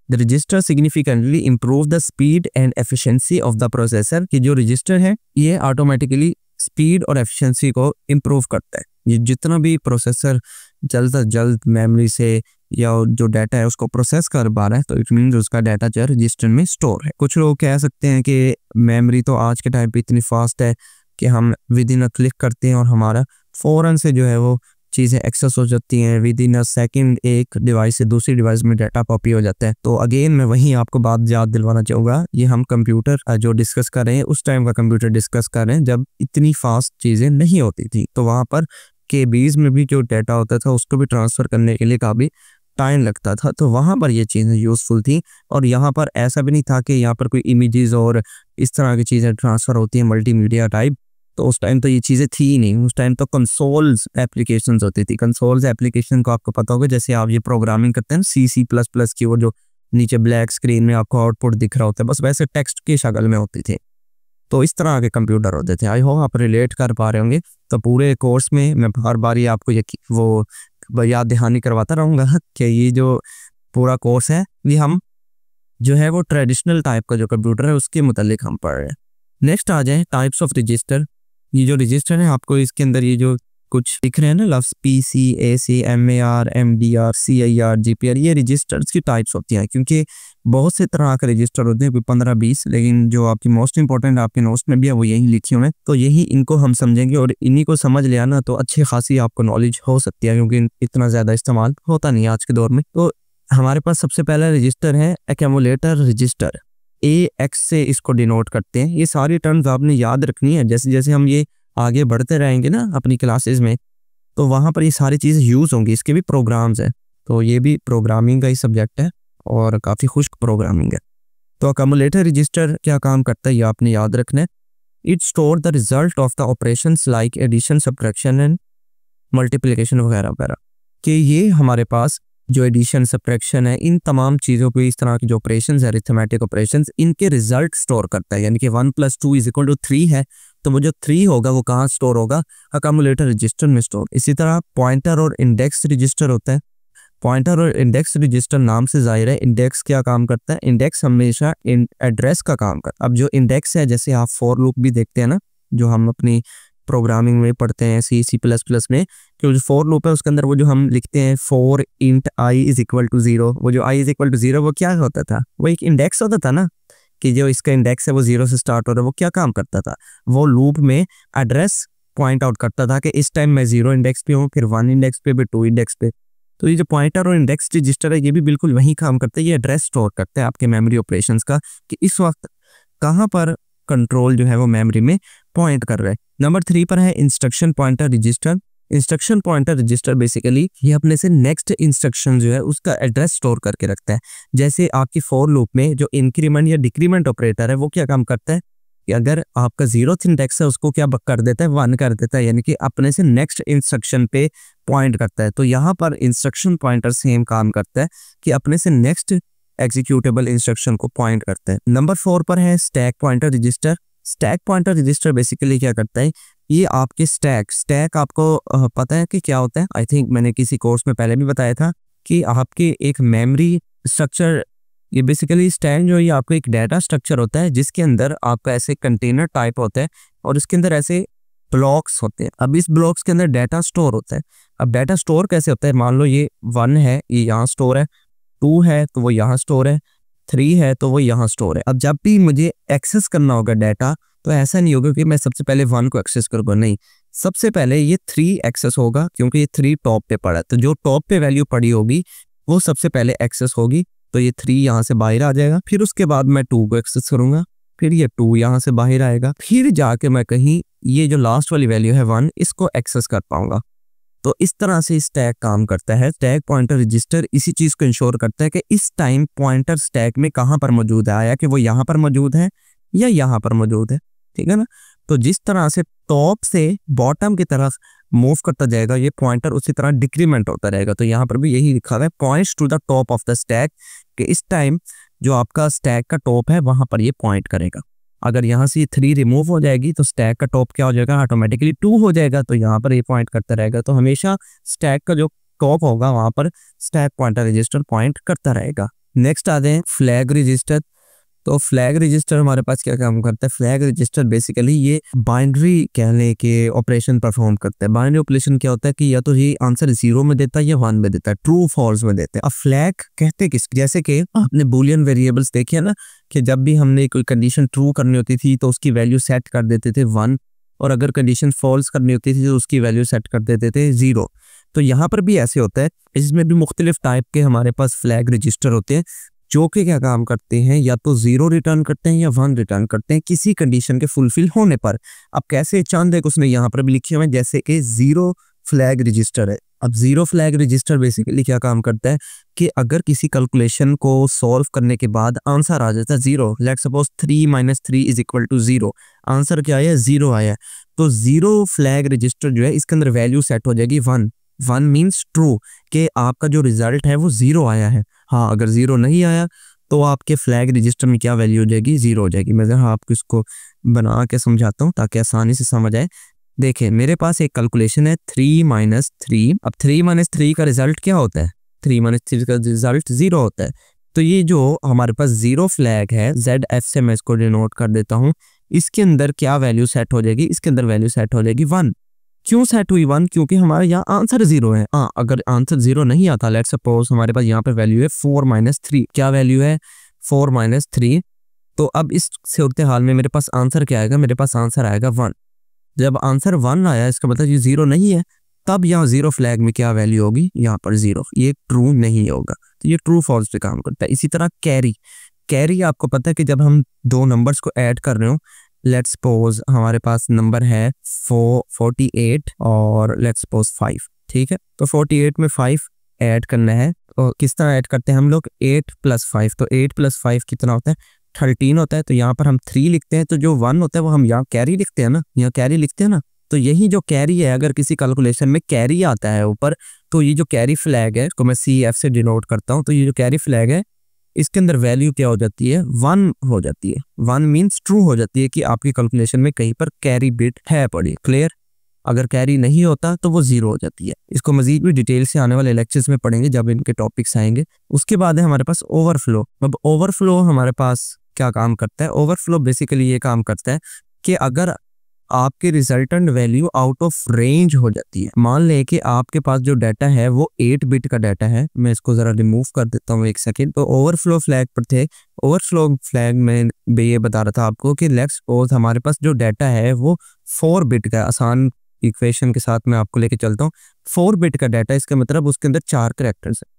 the register significantly improve the speed and efficiency of the processor. कि जो रजिस्टर है ये ऑटोमेटिकली स्पीड और एफिशिएंसी को इम्प्रूव करता है। ये जितना भी प्रोसेसर जल्द से जल्द मेमोरी से या जो डाटा है उसको प्रोसेस कर पा रहा है, तो इट मीन्स उसका डाटा जो है रजिस्टर में स्टोर है। कुछ लोग कह सकते हैं कि मेमोरी तो आज के टाइम पे इतनी फास्ट है कि हम विद इन अ क्लिक करते हैं और हमारा फ़ौरन से जो है वो चीज़ें एक्सेस हो जाती हैं, विद इन अ सेकेंड एक डिवाइस से दूसरी डिवाइस में डाटा कॉपी हो जाता है। तो अगेन मैं वहीं आपको बात याद दिलवाना चाहूँगा, ये हम कंप्यूटर जो डिस्कस कर रहे हैं उस टाइम का कंप्यूटर डिस्कस कर रहे हैं जब इतनी फास्ट चीज़ें नहीं होती थी। तो वहाँ पर केबीज में भी जो डाटा होता था उसको भी ट्रांसफ़र करने के लिए काफ़ी टाइम लगता था, तो वहाँ पर ये चीज़ें यूज़फुल थी। और यहाँ पर ऐसा भी नहीं था कि यहाँ पर कोई इमेजेस और इस तरह की चीज़ें ट्रांसफ़र होती हैं मल्टीमीडिया टाइप, तो उस टाइम तो ये चीज़ें थी ही नहीं। उस टाइम तो कंसोल्स एप्लीकेशंस होती थी। कंसोल्स एप्लीकेशन को आपको पता होगा, जैसे आप ये प्रोग्रामिंग करते हैं C++ की, वो जो नीचे ब्लैक स्क्रीन में आपको आउटपुट दिख रहा होता है, बस वैसे टेक्स्ट की शक्ल में होती थी। तो इस तरह के कंप्यूटर होते थे। आई होप आप रिलेट कर पा रहे होंगे। तो पूरे कोर्स में मैं बार बार ये आपको वो याद दहानी करवाता रहूँगा कि ये जो पूरा कोर्स है ये हम जो है वो ट्रेडिशनल टाइप का जो कंप्यूटर है उसके मुतालिक हम पढ़ रहे हैं। नेक्स्ट आ जाए टाइप्स ऑफ रजिस्टर। ये जो रजिस्टर है आपको इसके अंदर ये जो कुछ दिख रहे हैं ना लफ्ज़ PC, AC, MAR, MDR, CIR, GPR, ये रजिस्टर्स की टाइप्स होती हैं, क्योंकि बहुत से तरह के रजिस्टर होते हैं, कोई 15-20, लेकिन जो आपकी मोस्ट इंपॉर्टेंट आपके नोट्स में भी है वो यही लिखी हुई है। तो यही इनको हम समझेंगे और इन्हीं को समझ लिया ना तो अच्छी खासी आपको नॉलेज हो सकती है, क्योंकि इतना ज़्यादा इस्तेमाल होता नहीं है आज के दौर में। तो हमारे पास सबसे पहला रजिस्टर है एक्यूमुलेटर रजिस्टर। AX से इसको डिनोट करते हैं। ये सारी टर्म्स आपने याद रखनी है। जैसे जैसे हम ये आगे बढ़ते रहेंगे ना अपनी क्लासेस में, तो वहाँ पर ये सारी चीज़ें यूज़ होंगी। इसके भी प्रोग्राम्स हैं, तो ये भी प्रोग्रामिंग का ही सब्जेक्ट है और काफ़ी खुश्क प्रोग्रामिंग है। तो एक्यूमुलेटर रजिस्टर क्या काम करता है ये आपने याद रखना है। It store the result of the operations like addition, subtraction and multiplication वगैरह वगैरह, कि ये हमारे पास जो एडिशन, सब्ट्रैक्शन है, इन तमाम चीज़ों को, इस तरह के जो ऑपरेशंस है, अरिथमेटिक ऑपरेशंस, इनके रिजल्ट स्टोर करता है। यानी कि 1 + 2 = 3 है, तो वो जो 3 होगा वो कहाँ स्टोर होगा? एक्यूमुलेटर रजिस्टर में स्टोर। इसी तरह पॉइंटर और इंडेक्स रजिस्टर होता है। पॉइंटर और इंडेक्स रजिस्टर नाम से जाहिर है। इंडेक्स क्या काम करता है? इंडेक्स हमेशा एड्रेस का काम करता है। अब जो इंडेक्स है, जैसे आप फॉर लूप भी देखते हैं ना, जो हम अपनी प्रोग्रामिंग में पढ़ते हैं C++ में, कि जो फॉर लूप है उसके अंदर वो जो हम लिखते हैं फॉर इंट i = 0, वो जो i = 0 वो क्या होता था? वो एक इंडेक्स होता था ना, कि जो इसका इंडेक्स है वो 0 से स्टार्ट हो रहा है। वो क्या काम करता था? वो लूप में एड्रेस पॉइंट आउट करता था कि इस टाइम मैं 0 इंडेक्स पे हूँ, फिर 1 इंडेक्स पे, फिर 2 इंडेक्स पे। तो ये जो पॉइंटर और इंडेक्स रजिस्टर है ये भी बिल्कुल वही काम करता है। ये एड्रेस स्टोर करता है आपके मेमोरी ऑपरेशंस का, कि इस वक्त कहाँ पर कंट्रोल जो है वो मेमोरी में पॉइंट कर रहा है। नंबर 3 पर है instruction pointer register. Instruction pointer register basically ये अपने से नेक्स्ट इंस्ट्रक्शन जो है उसका एड्रेस स्टोर करके रखता है। जैसे आपकी फॉर लूप में जो इंक्रीमेंट या डिक्रीमेंट ऑपरेटर है वो क्या काम करता है कि अगर आपका 0th इंडेक्स है उसको क्या कर देता है? 1 कर देता है, यानी कि अपने से नेक्स्ट इंस्ट्रक्शन पे पॉइंट करता है। तो यहाँ पर इंस्ट्रक्शन पॉइंटर सेम काम करता है कि अपने से नेक्स्ट एग्जीक्यूटेबल इंस्ट्रक्शन को पॉइंट करता है। नंबर 4 पर है stack pointer register. Stack pointer register basically क्या करता है? ये आपके स्टैक आपको पता है कि क्या होता है? आई थिंक मैंने किसी कोर्स में पहले भी बताया था कि आपके एक मेमोरी स्ट्रक्चर, ये बेसिकली स्टैक जो ये आपका एक डाटा स्ट्रक्चर होता है जिसके अंदर आपका ऐसे कंटेनर टाइप होता है और इसके अंदर ऐसे ब्लॉक्स होते हैं। अब इस ब्लॉक्स के अंदर डाटा स्टोर होता है। अब डाटा स्टोर कैसे होता है? मान लो ये 1 है, ये यहाँ स्टोर है, 2 है तो वो यहाँ स्टोर है, 3 है तो वो यहाँ स्टोर है। अब जब भी मुझे एक्सेस करना होगा डाटा, तो ऐसा नहीं होगा कि मैं सबसे पहले 1 को एक्सेस करूँगा, नहीं, सबसे पहले ये 3 एक्सेस होगा, क्योंकि ये 3 टॉप पे पड़ा है। तो जो टॉप पे वैल्यू पड़ी होगी वो सबसे पहले एक्सेस होगी, तो ये 3 यहाँ से बाहर आ जाएगा। फिर उसके बाद मैं 2 को एक्सेस करूँगा, फिर ये 2 यहाँ से बाहर आएगा, फिर जाके मैं कहीं ये जो लास्ट वाली वैल्यू है 1 इसको एक्सेस कर पाऊंगा। तो इस तरह से स्टैक काम करता है। स्टैक पॉइंटर रजिस्टर इसी चीज़ को इंश्योर करता है कि इस टाइम पॉइंटर स्टैक में कहाँ पर मौजूद है, आया कि वो यहाँ पर मौजूद है या यहाँ पर मौजूद है, ठीक है ना। तो जिस तरह से टॉप से बॉटम की तरफ मूव करता जाएगा ये पॉइंटर, उसी तरह डिक्रीमेंट होता रहेगा। तो यहाँ पर भी यही लिखा हुआ है, points to the top of the stack, कि इस टाइम जो आपका स्टैक का टॉप है वहाँ पर ये पॉइंट करेगा। अगर यहाँ से 3 रिमूव हो जाएगी तो स्टैक का टॉप क्या हो जाएगा? ऑटोमेटिकली 2 हो जाएगा, तो यहाँ पर ये पॉइंट करता रहेगा। तो हमेशा स्टैक का जो टॉप होगा वहाँ पर स्टैक पॉइंटर रजिस्टर पॉइंट करता रहेगा। नेक्स्ट आते हैं फ्लैग रजिस्टर। तो फ्लैग रजिस्टर हमारे पास क्या काम करता है? फ्लैग रजिस्टर बेसिकली ये बाइनरी कहने के ऑपरेशन परफॉर्म करता है। बाइनरी ऑपरेशन क्या होता है कि या तो ये आंसर 0 में देता है या 1 में देता है, ट्रू फॉल्स में देता है। अब फ्लैग कहते किस, जैसे कि आपने बूलियन वेरिएबल्स देखे है ना, कि जब भी हमने कोई कंडीशन ट्रू करनी होती थी तो उसकी वैल्यू सेट कर देते थे 1, और अगर कंडीशन फॉल्स करनी होती थी तो उसकी वैल्यू सेट कर देते थे 0। तो यहाँ पर भी ऐसे होता है। इसमें भी मुख्तलिफ टाइप के हमारे पास फ्लैग रजिस्टर होते हैं जो कि क्या काम करते हैं, या तो 0 रिटर्न करते हैं या 1 रिटर्न करते हैं किसी कंडीशन के फुलफिल होने पर। अब कैसे, चंद एक उसने यहाँ पर भी लिखे हुए हैं, जैसे कि 0 फ्लैग रजिस्टर है। अब 0 फ्लैग रजिस्टर बेसिकली क्या काम करता है कि अगर किसी कैलकुलेशन को सॉल्व करने के बाद आंसर आ जाता है 0, लेट्स सपोज 3 - 3 = 0, आंसर क्या आया? 0 आया। तो 0 फ्लैग रजिस्टर जो है इसके अंदर वैल्यू सेट हो जाएगी 1। 1 मीन्स ट्रू, कि आपका जो रिजल्ट है वो 0 आया है। हाँ, अगर 0 नहीं आया तो आपके फ्लैग रजिस्टर में क्या वैल्यू हो जाएगी? 0 हो जाएगी। मैं आपको इसको बना के समझाता हूँ ताकि आसानी से समझ आए। देखिए, मेरे पास एक कैलकुलेशन है 3 - 3। अब 3 - 3 का रिजल्ट क्या होता है? 3 - 3 का रिजल्ट 0 होता है। तो ये जो हमारे पास 0 फ्लैग है, ZF से मैं इसको डिनोट कर देता हूँ, इसके अंदर क्या वैल्यू सेट हो जाएगी? इसके अंदर वैल्यू सेट हो जाएगी 1। क्यों सेट हुई 1? क्योंकि हमारे यहाँ आंसर 0 है। हाँ, अगर आंसर 0 नहीं आता, लेट्स सपोज हमारे पास यहाँ पे वैल्यू है 4 - 3। क्या वैल्यू है? 4 - 3। तो अब इस सूरत हाल में मेरे पास आंसर क्या आएगा? मेरे पास आंसर आएगा 1। जब आंसर 1 आया, इसका मतलब ये 0 नहीं है, तब यहाँ 0 फ्लैग में क्या वैल्यू होगी? यहाँ पर 0। ये ट्रू नहीं होगा, तो ये ट्रू फॉल्स पे काम करता है। इसी तरह कैरी, कैरी आपको पता है कि जब हम दो नंबर्स को ऐड कर रहे हो, लेट्स सपोज हमारे पास नंबर है 48 और लेट्स सपोज 5, ठीक है? तो 48 में 5 ऐड करना है। तो किस तरह ऐड करते हैं हम लोग? 8 + 5। तो 8 + 5 कितना होता है? 13 होता है। तो यहाँ पर हम 3 लिखते हैं, तो जो 1 होता है वो हम यहाँ कैरी लिखते हैं ना, यहाँ कैरी लिखते हैं ना। तो यही जो कैरी है, अगर किसी कैलकुलेशन में कैरी आता है ऊपर, तो ये जो कैरी फ्लैग है इसको मैं CF से डिनोट करता हूँ। तो ये जो कैरी फ्लैग है इसके अंदर वैल्यू क्या हो जाती है? 1 हो जाती है। 1 मीन्स ट्रू हो जाती है कि आपकी कैलकुलेशन में कहीं पर कैरी बिट है पड़ी। क्लियर? अगर कैरी नहीं होता तो वो 0 हो जाती है। इसको मजीद भी डिटेल से आने वाले लेक्चर्स में पढ़ेंगे जब इनके टॉपिक्स आएंगे। उसके बाद है हमारे पास ओवरफ्लो। अब ओवरफ्लो हमारे पास क्या काम करता है? ओवरफ्लो बेसिकली ये काम करता है कि अगर आपके resultant value out of range हो जाती है, मान लें कि आपके पास जो डाटा है वो 8 बिट का डाटा है। मैं इसको जरा रिमूव कर देता हूँ एक सेकेंड। तो ओवरफ्लो फ्लैग पर थे। ओवरफ्लो फ्लैग में ये बता रहा था आपको कि लेट्स सपोज हमारे पास जो डाटा है वो 4 बिट का, आसान इक्वेशन के साथ मैं आपको लेके चलता हूँ। 4 बिट का डाटा, इसका मतलब उसके अंदर 4 कैरेक्टर्स है।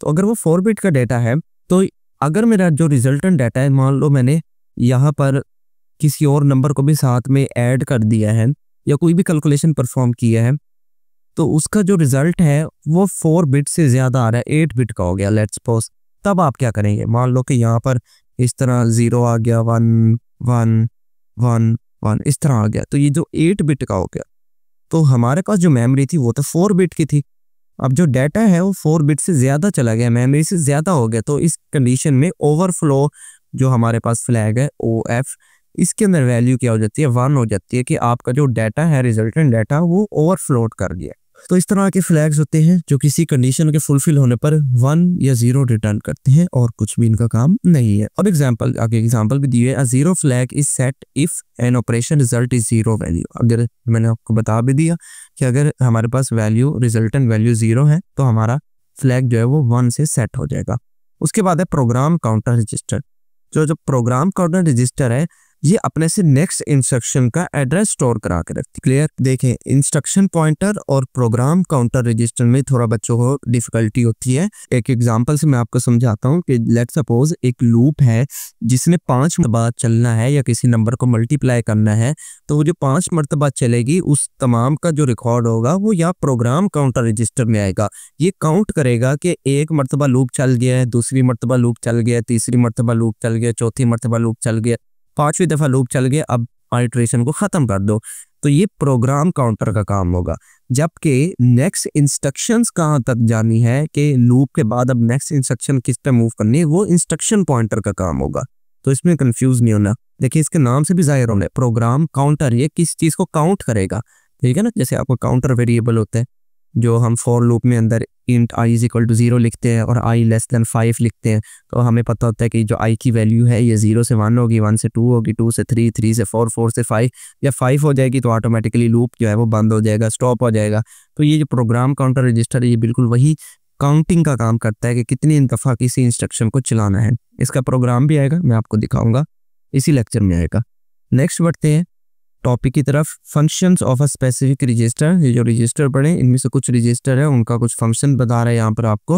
तो अगर वो 4 बिट का डाटा है, तो अगर मेरा जो रिजल्टेंट डाटा है, मान लो मैंने यहाँ पर किसी और नंबर को भी साथ में ऐड कर दिया है या कोई भी कैलकुलेशन परफॉर्म किया है, तो उसका जो रिजल्ट है वो 4 बिट से ज्यादा आ रहा है, 8 बिट का हो गया लेट्स सपोज। तब आप क्या करेंगे? मान लो कि यहाँ पर इस तरह 0 आ गया, 1 1 1 1 इस तरह आ गया, तो ये जो 8 बिट का हो गया, तो हमारे पास जो मेमोरी थी वो तो 4 बिट की थी। अब जो डाटा है वो 4 बिट से ज्यादा चला गया, मेमोरी से ज्यादा हो गया। तो इस कंडीशन में ओवरफ्लो जो हमारे पास फ्लैग है OF, इसके अंदर वैल्यू क्या हो जाती है? 1 हो जाती है कि आपका जो डाटा है, रिजल्टेंट डाटा, वो ओवरफ्लोड कर गया। तो इस तरह के फ्लैग्स होते हैं जो किसी कंडीशन के फुलफिल होने पर 1 या 0 रिटर्न करते हैं और कुछ भी इनका काम नहीं है। और एग्जांपल, आगे एग्जांपल भी दिए, अ 0 flag is set if an operation result is 0 value. अगर मैंने आपको बता भी दिया कि अगर हमारे पास वैल्यू, रिजल्टेंट वैल्यू 0 है तो हमारा फ्लैग जो है वो 1 से सेट हो जाएगा। उसके बाद है प्रोग्राम काउंटर रजिस्टर। जो प्रोग्राम काउंटर रजिस्टर है ये अपने से नेक्स्ट इंस्ट्रक्शन का एड्रेस स्टोर करा के रखती है। क्लियर? देखें, इंस्ट्रक्शन पॉइंटर और प्रोग्राम काउंटर रजिस्टर में थोड़ा बच्चों को डिफिकल्टी होती है। एक एग्जांपल से मैं आपको समझाता हूँ कि लेट्स सपोज एक लूप है जिसने 5 मरतबा चलना है या किसी नंबर को मल्टीप्लाई करना है, तो वो जो 5 मरतबा चलेगी उस तमाम का जो रिकॉर्ड होगा वो यहाँ प्रोग्राम काउंटर रजिस्टर में आएगा। ये काउंट करेगा कि 1 मरतबा लूप चल गया है, दूसरी मरतबा लूप चल गया, तीसरी मरतबा लूप चल गया, चौथी मरतबा लूप चल गया, 5वीं दफा लूप चल गया, अब आइटरेशन को खत्म कर दो। तो ये प्रोग्राम काउंटर का काम होगा। जबकि नेक्स्ट इंस्ट्रक्शंस कहाँ तक जानी है कि लूप के बाद अब नेक्स्ट इंस्ट्रक्शन किस पे मूव करनी है, वो इंस्ट्रक्शन पॉइंटर का काम होगा। तो इसमें कंफ्यूज नहीं होना। देखिए, इसके नाम से भी जाहिर होना है, प्रोग्राम काउंटर ये किस चीज को काउंट करेगा, ठीक है ना? जैसे आपको काउंटर वेरिएबल होता है, जो हम फॉर लूप में अंदर int i is equal to 0 लिखते हैं और i लेस देन 5 लिखते हैं, तो हमें पता होता है कि जो i की वैल्यू है ये 0 से 1 होगी, 1 से 2 होगी, 2 से 3, 3 से 4, 4 से 5, या 5 हो जाएगी तो ऑटोमेटिकली लूप जो है वो बंद हो जाएगा, स्टॉप हो जाएगा। तो ये जो प्रोग्राम काउंटर रजिस्टर है ये बिल्कुल वही काउंटिंग का काम करता है कि कितनी दफ़ा किसी इंस्ट्रक्शन को चलाना है। इसका प्रोग्राम भी आएगा, मैं आपको दिखाऊंगा, इसी लेक्चर में आएगा। नेक्स्ट बढ़ते हैं टॉपिक की तरफ, functions of a specific register. ये जो रजिस्टर पढ़े इनमें से कुछ रजिस्टर है उनका कुछ फंक्शन बता रहा है यहाँ पर आपको।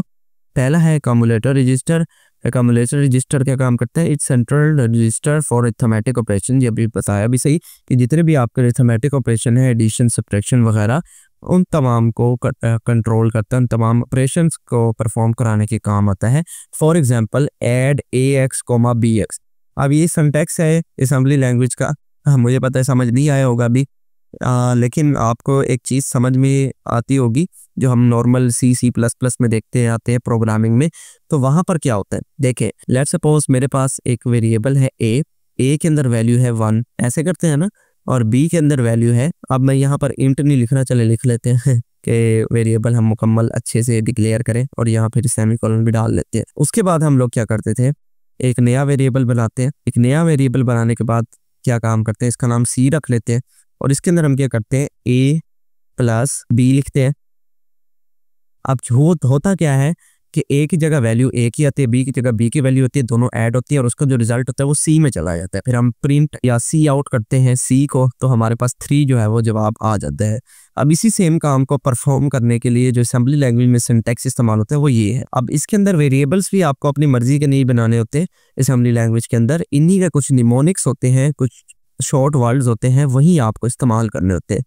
पहला है कम्युलेटर रजिस्टर। कम्युलेटर रजिस्टर क्या काम करता है? It's central register for arithmetic operation. ये अभी बताया भी सही कि जितने भी आपके अरिथमेटिक ऑपरेशन है, एडिशन, सब्ट्रैक्शन वगैरह, उन तमाम को कंट्रोल करता है, उन तमाम ऑपरेशंस को परफॉर्म कराने के काम आता है। For example add ax, bx। अब ये सिंटैक्स है असेंबली लैंग्वेज का, मुझे पता है समझ नहीं आया होगा अभी, लेकिन आपको एक चीज़ समझ में आती होगी जो हम नॉर्मल C++ में देखते आते हैं प्रोग्रामिंग में। तो वहाँ पर क्या होता है, देखें, लेट्स सपोज मेरे पास एक वेरिएबल है a के अंदर वैल्यू है 1, ऐसे करते हैं ना, और b के अंदर वैल्यू है, अब मैं यहाँ पर इंट नहीं लिखना, चले लिख लेते हैं कि वेरिएबल हम मुकम्मल अच्छे से डिक्लेयर करें और यहाँ फिर सेमीकोलन भी डाल लेते हैं। उसके बाद हम लोग क्या करते थे, एक नया वेरिएबल बनाते हैं। एक नया वेरिएबल बनाने के बाद क्या काम करते हैं, इसका नाम c रख लेते हैं और इसके अंदर हम क्या करते हैं a प्लस b लिखते हैं। अब होता क्या है कि a की जगह वैल्यू a की आती है, b की जगह b की वैल्यू होती है, दोनों ऐड होती है और उसका जो रिजल्ट होता है वो c में चला जाता है। फिर हम प्रिंट या c आउट करते हैं c को, तो हमारे पास 3 जो है वो जवाब आ जाता है। अब इसी सेम काम को परफॉर्म करने के लिए जो असेंबली लैंग्वेज में सिंटैक्स इस्तेमाल होता है वो ये है। अब इसके अंदर वेरिएबल्स भी आपको अपनी मर्जी के नहीं बनाने होते असेंबली लैंग्वेज के अंदर, इन्हीं के कुछ निमोनिक्स होते हैं, कुछ शॉर्ट वर्ड्स होते हैं, वही आपको इस्तेमाल करने होते हैं।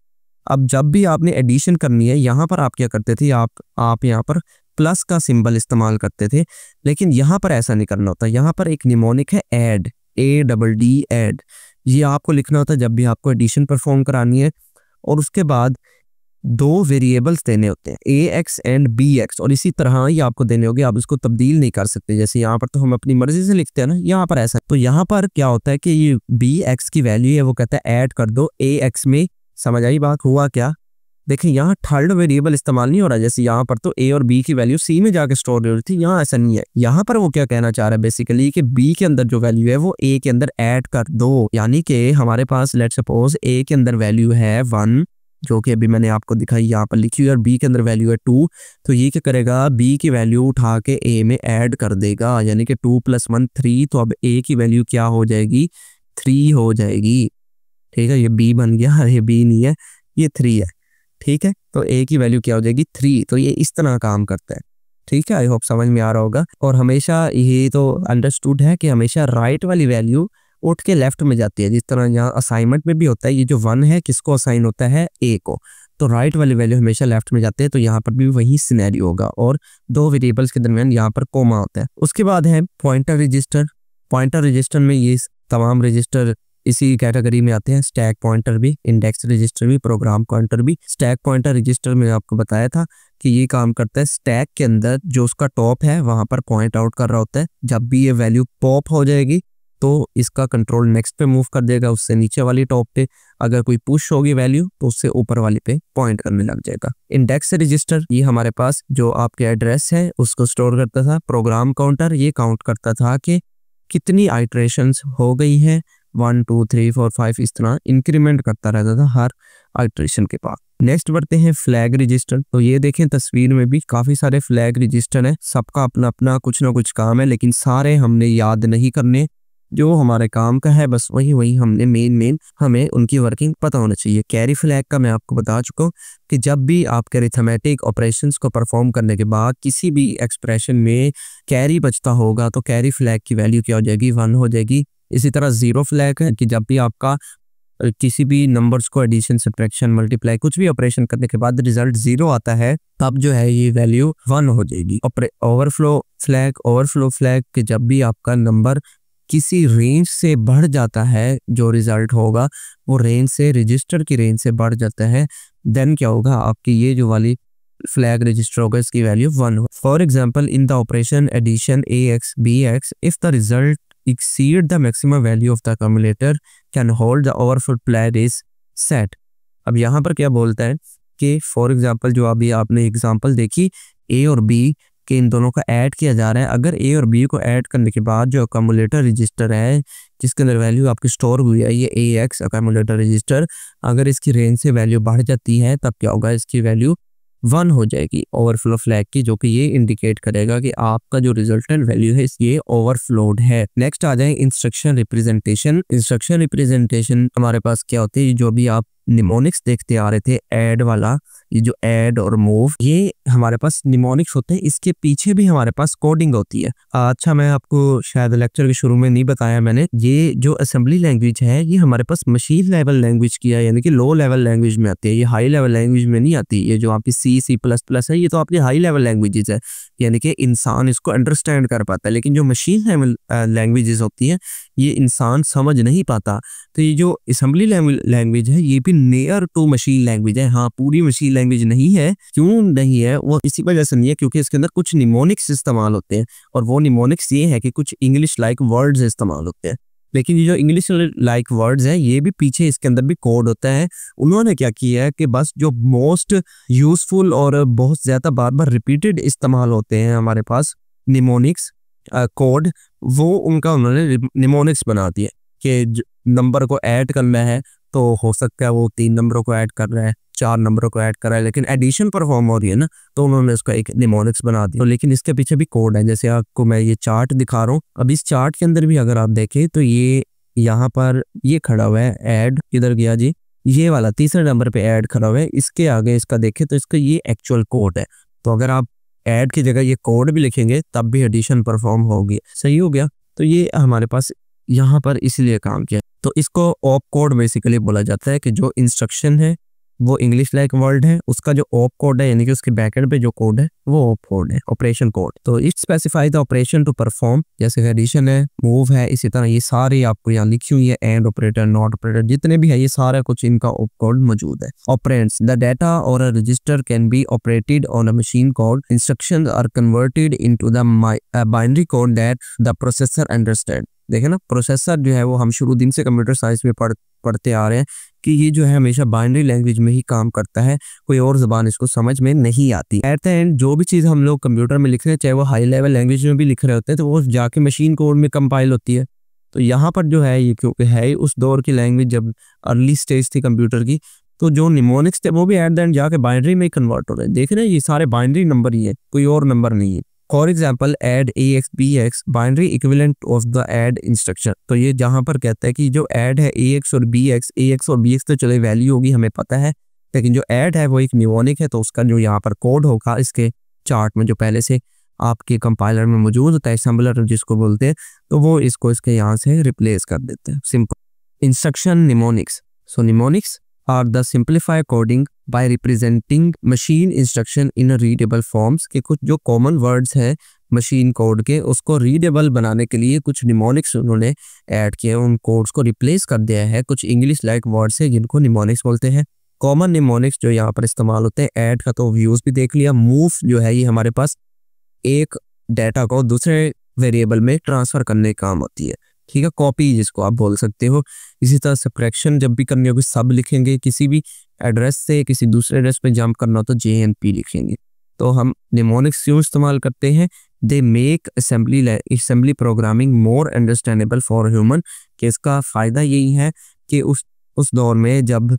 अब जब भी आपने एडिशन करनी है, यहाँ पर आप क्या करते थे, आप यहाँ पर प्लस का सिंबल इस्तेमाल करते थे, लेकिन यहाँ पर ऐसा नहीं करना होता। यहाँ पर एक निमोनिक है ऐड, ADD ऐड, ये आपको लिखना होता है जब भी आपको एडिशन परफॉर्म करानी है। और उसके बाद 2 वेरिएबल्स देने होते हैं, ax एंड bx, और इसी तरह ही आपको देने होंगे, आप इसको तब्दील नहीं कर सकते। जैसे यहाँ पर तो हम अपनी मर्जी से लिखते हैं ना, यहाँ पर ऐसा। तो यहाँ पर क्या होता है कि ये bx की वैल्यू है वो कहता है ऐड कर दो ax में। समझ आई बात? हुआ क्या, देखिए यहाँ थर्ड वेरिएबल इस्तेमाल नहीं हो रहा। जैसे यहाँ पर तो a और b की वैल्यू c में जाके स्टोर हो रही थी, यहाँ ऐसा नहीं है। यहाँ पर वो क्या कहना चाह रहा है बेसिकली कि b के अंदर जो वैल्यू है वो a के अंदर ऐड कर दो। यानी कि हमारे पास लेट्स सपोज a के अंदर वैल्यू है 1, जो कि अभी मैंने आपको दिखाई यहाँ पर लिखी हुई, और b के अंदर वैल्यू है 2, तो ये क्या करेगा, b की वैल्यू उठा के a में ऐड कर देगा, यानी कि 2 + 1 3। तो अब a की वैल्यू क्या हो जाएगी, 3 हो जाएगी। ठीक है, ये b बन गया, ये b नहीं है, ये 3 है। ठीक है, तो a की वैल्यू क्या हो जाएगी, 3। तो ये इस तरह काम करता है। ठीक है, आई होप समझ में आ रहा होगा। और हमेशा ये तो अंडरस्टूड है कि हमेशा राइट वाली वैल्यू उठ के लेफ्ट में जाती है, जिस तरह यहाँ असाइनमेंट में भी होता है। ये जो 1 है किसको असाइन होता है, a को, तो राइट वाली वैल्यू हमेशा लेफ्ट में जाती है। तो यहाँ पर भी वही सिनेरियो होगा, और 2 वेरिएबल्स के दरमियान यहाँ पर कोमा होता है। उसके बाद है पॉइंटर रजिस्टर। पॉइंटर रजिस्टर में ये तमाम रजिस्टर इसी कैटेगरी में आते हैं, स्टैक पॉइंटर भी, इंडेक्स रजिस्टर भी, प्रोग्राम काउंटर भी। स्टैक पॉइंटर रजिस्टर में आपको बताया था कि ये काम करता है स्टैक के अंदर जो उसका टॉप है वहां पर पॉइंट आउट कर रहा होता है। जब भी ये वैल्यू पॉप हो जाएगी तो इसका कंट्रोल नेक्स्ट पे मूव कर देगा, उससे नीचे वाली टॉप पे। अगर कोई पुश होगी वैल्यू तो उससे ऊपर वाली पे पॉइंट करने लग जाएगा। इंडेक्स रजिस्टर ये हमारे पास जो आपके एड्रेस है उसको स्टोर करता था। प्रोग्राम काउंटर ये काउंट करता था कि कितनी आइट्रेशंस हो गई हैं, 1 2 3 4 5, इस तरह इंक्रीमेंट करता रहता था हर आइट्रेशन के बाद। नेक्स्ट बढ़ते हैं फ्लैग रजिस्टर। तो ये देखें तस्वीर में भी काफी सारे फ्लैग रजिस्टर हैं, सबका अपना अपना कुछ ना कुछ काम है, लेकिन सारे हमने याद नहीं करने। जो हमारे काम का है बस वही हमने मेन हमें उनकी वर्किंग पता होना चाहिए। कैरी फ्लैग का मैं आपको बता चुका हूँ कि जब भी आपके अरिथमेटिक ऑपरेशंस को परफॉर्म करने के बाद किसी भी एक्सप्रेशन में कैरी बचता होगा तो कैरी फ्लैग की वैल्यू क्या हो जाएगी, 1 हो जाएगी। इसी तरह जीरो फ्लैग है कि जब भी आपका किसी भी नंबर्स को एडिशन, सब्ट्रैक्शन, मल्टीप्लाई कुछ भी ऑपरेशन करने के बाद रिजल्ट 0 आता है तब जो है ये वैल्यू 1 हो जाएगी। ओवरफ्लो फ्लैग कि जब भी आपका नंबर किसी रेंज से बढ़ जाता है, जो रिजल्ट होगा वो रेंज से, रजिस्टर की रेंज से बढ़ जाता है, देन क्या होगा, आपकी ये जो वाली फ्लैग रजिस्टर होगा इसकी वैल्यू 1 हो। For example in the operation addition ax bx if the result exceed the maximum value of the accumulator can hold the overflow flag is set। अब यहाँ पर क्या बोलता है के फॉर एग्जांपल जो अभी आपने एग्जांपल देखी ए और बी कि इन दोनों का ऐड किया जा रहा है। अगर ए और बी को ऐड करने के बाद जो अक्यूमुलेटर रजिस्टर है जिसके अंदर वैल्यू आपकी स्टोर हुई है, ये ए एक्स अक्यूमुलेटर रजिस्टर, अगर इसकी रेंज से वैल्यू बढ़ जाती है तब क्या होगा, इसकी वैल्यू 1 हो जाएगी ओवरफ्लो फ्लैग की, जो कि ये इंडिकेट करेगा कि आपका जो रिजल्टेंट वैल्यू है ये ओवरफ्लोड है। नेक्स्ट आ जाए इंस्ट्रक्शन रिप्रेजेंटेशन। इंस्ट्रक्शन रिप्रेजेंटेशन हमारे पास क्या होती है, जो भी आप निमोनिक्स देखते आ रहे थे ऐड वाला, ये जो ऐड और मूव, ये हमारे पास निमोनिक्स होते हैं, इसके पीछे भी हमारे पास कोडिंग होती है। अच्छा, मैं आपको शायद लेक्चर के शुरू में नहीं बताया मैंने, ये जो असेंबली लैंग्वेज है ये हमारे पास मशीन लेवल लैंग्वेज की है, यानी कि लो लेवल लैंग्वेज में आती है, ये हाई लेवल लैंग्वेज में नहीं आती। ये जो आपकी C++ है ये तो आपकी हाई लेवल लैंग्वेजेस है, यानी कि इंसान इसको अंडरस्टैंड कर पाता है, लेकिन जो मशीन लेवल लैंग्वेजेस होती हैं ये इंसान समझ नहीं पाता। तो ये जो असेंबली लैंग्वेज है ये भी नियर टू मशीन लैंग्वेज है। हाँ, पूरी मशीन लैंग्वेज नहीं है। क्यों नहीं है, वो इसी वजह से नहीं है क्योंकि इसके अंदर कुछ निमोनिक्स इस्तेमाल होते हैं, और वो निमोनिक्स ये है कि कुछ इंग्लिश लाइक वर्ड्स इस्तेमाल होते हैं। लेकिन ये जो इंग्लिश लाइक वर्ड्स हैं ये भी पीछे इसके अंदर भी कोड होता है। उन्होंने क्या किया है कि बस जो मोस्ट यूजफुल और बहुत ज़्यादा बार बार रिपीटेड इस्तेमाल होते हैं हमारे पास निमोनिक्स कोड, वो उनका उन्होंने निमोनिक्स बना दिया कि नंबर को ऐड करना है तो हो सकता है वो 3 नंबरों को ऐड कर रहा है, 4 नंबरों को ऐड कर रहा है, लेकिन एडिशन परफॉर्म हो रही है ना, तो उन्होंने उसका एक निमोनिक्स बना दिया। तो लेकिन इसके पीछे भी कोड है। जैसे आपको मैं ये चार्ट दिखा रहा हूँ, अब इस चार्ट के अंदर भी अगर आप देखें तो ये यहाँ पर ये खड़ा हुआ है ऐड, किधर गया जी, ये वाला तीसरे नंबर पे ऐड खड़ा हुआ है। इसके आगे इसका देखें तो इसका ये एक्चुअल कोड है। तो अगर आप ऐड की जगह ये कोड भी लिखेंगे तब भी एडिशन परफॉर्म होगी। सही हो गया। तो ये हमारे पास यहाँ पर इसलिए काम किया। तो इसको ऑप कोड बेसिकली बोला जाता है कि जो इंस्ट्रक्शन है वो इंग्लिश लाइक वर्ड है, उसका जो ऑप कोड है यानी कि उसके बैकएंड पे जो कोड है वो ऑप कोड है, ऑपरेशन कोड। तो it specify the operation to perform, जैसे एडिशन है, मूव है, इसी तरह ये सारे आपको यहाँ लिखी हुई है, एंड ऑपरेटर, नॉट ऑपरेटर, जितने भी है ये सारा कुछ इनका ऑप कोड मौजूद है। ऑपरेंड्स, द डाटा और a register can be operated on a machine code. Instructions are converted into the binary code that the processor understand. देखे ना, प्रोसेसर जो है वो हम शुरू दिन से कंप्यूटर साइंस में पढ़ते आ रहे हैं कि ये जो है हमेशा बाइनरी लैंग्वेज में ही काम करता है, कोई और ज़बान इसको समझ में नहीं आती। एट द एंड जो भी चीज़ हम लोग कंप्यूटर में लिख रहे हैं, चाहे वो हाई लेवल लैंग्वेज में भी लिख रहे होते हैं, तो वो जाके मशीन कोड में कंपाइल होती है। तो यहाँ पर जो है ये क्योंकि है उस दौर की लैंग्वेज जब अर्ली स्टेज थी कंप्यूटर की, तो जो निमोनिक्स थे वो भी एट द एंड जाके बाइनरी में ही कन्वर्ट हो रहे हैं। देख रहे हैं ये सारे बाइनरी नंबर ही है, कोई और नंबर नहीं है। For example add AX BX binary equivalent of the add instruction. तो ये जहाँ पर कहता है कि जो ऐड है AX और BX तो चले वैल्यू होगी हमें पता है, लेकिन जो ऐड है वो एक निमोनिक है, तो उसका जो यहाँ पर कोड होगा इसके चार्ट में जो पहले से आपके कंपाइलर में मौजूद होता है, असेंबलर जिसको बोलते हैं, तो वो इसको इसके यहाँ से रिप्लेस कर देते हैं। Simple instruction mnemonics. So mnemonics are the simplified coding by representing machine instruction in a readable forms। के कुछ जो कॉमन वर्ड्स हैं मशीन कोड के उसको रीडेबल बनाने के लिए कुछ निमोनिक्स उन्होंने ऐड किए, उन कोड्स को रिप्लेस कर दिया है कुछ इंग्लिश लाइक वर्ड्स है जिनको निमोनिक्स बोलते हैं। कॉमन निमोनिक्स जो यहाँ पर इस्तेमाल होते हैं, ऐड का तो व्यूज भी देख लिया। मूव जो है ये हमारे पास एक डाटा को दूसरे वेरिएबल में ट्रांसफर करने का काम होती है, ठीक है, कॉपी जिसको आप बोल सकते हो। इसी तरह सब्ट्रैक्शन जब भी करनी होगी सब लिखेंगे, किसी भी एड्रेस से किसी दूसरे एड्रेस पे जंप करना हो तो JNP लिखेंगे। तो हम निमोनिक्स क्यों इस्तेमाल करते हैं, they make assembly programming more understandable for human. कि इसका फ़ायदा यही है कि उस दौर में जब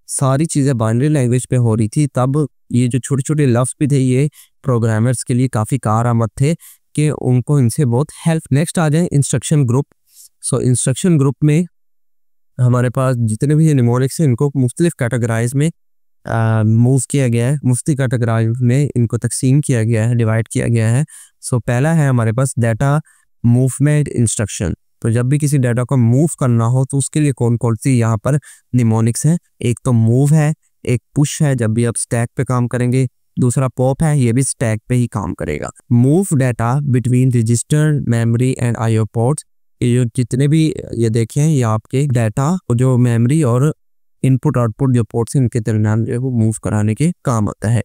सारी चीज़ें बाइनरी लैंग्वेज पे हो रही थी तब ये जो छोटे छोटे लफ्ज़ भी थे ये प्रोग्रामर्स के लिए काफ़ी कारआमद थे कि उनको इनसे बहुत हेल्प। नेक्स्ट आ जाए instruction group. So instruction group में हमारे पास जितने भी निमोनिक्स हैं इनको मुख्तलिफ कैटेगराइज में मूव किया गया है, मुफ्ती कैटेगराइज में इनको तकसीम किया गया है, डिवाइड किया गया है। सो पहला है हमारे पास डाटा मूवमेंट इंस्ट्रक्शन। तो जब भी किसी डाटा को मूव करना हो तो उसके लिए कौन कौन सी यहाँ पर निमोनिक्स है, एक तो मूव है, एक पुश है जब भी आप स्टैक पे काम करेंगे, दूसरा पॉप है ये भी स्टैक पे ही काम करेगा। Move data between register memory and IO ports. ये जितने भी ये देखें ये आपके डाटा जो मेमोरी और इनपुट आउटपुट जो पोर्ट्स हैं इनके दरमियान जो है वो मूव कराने के काम आता है।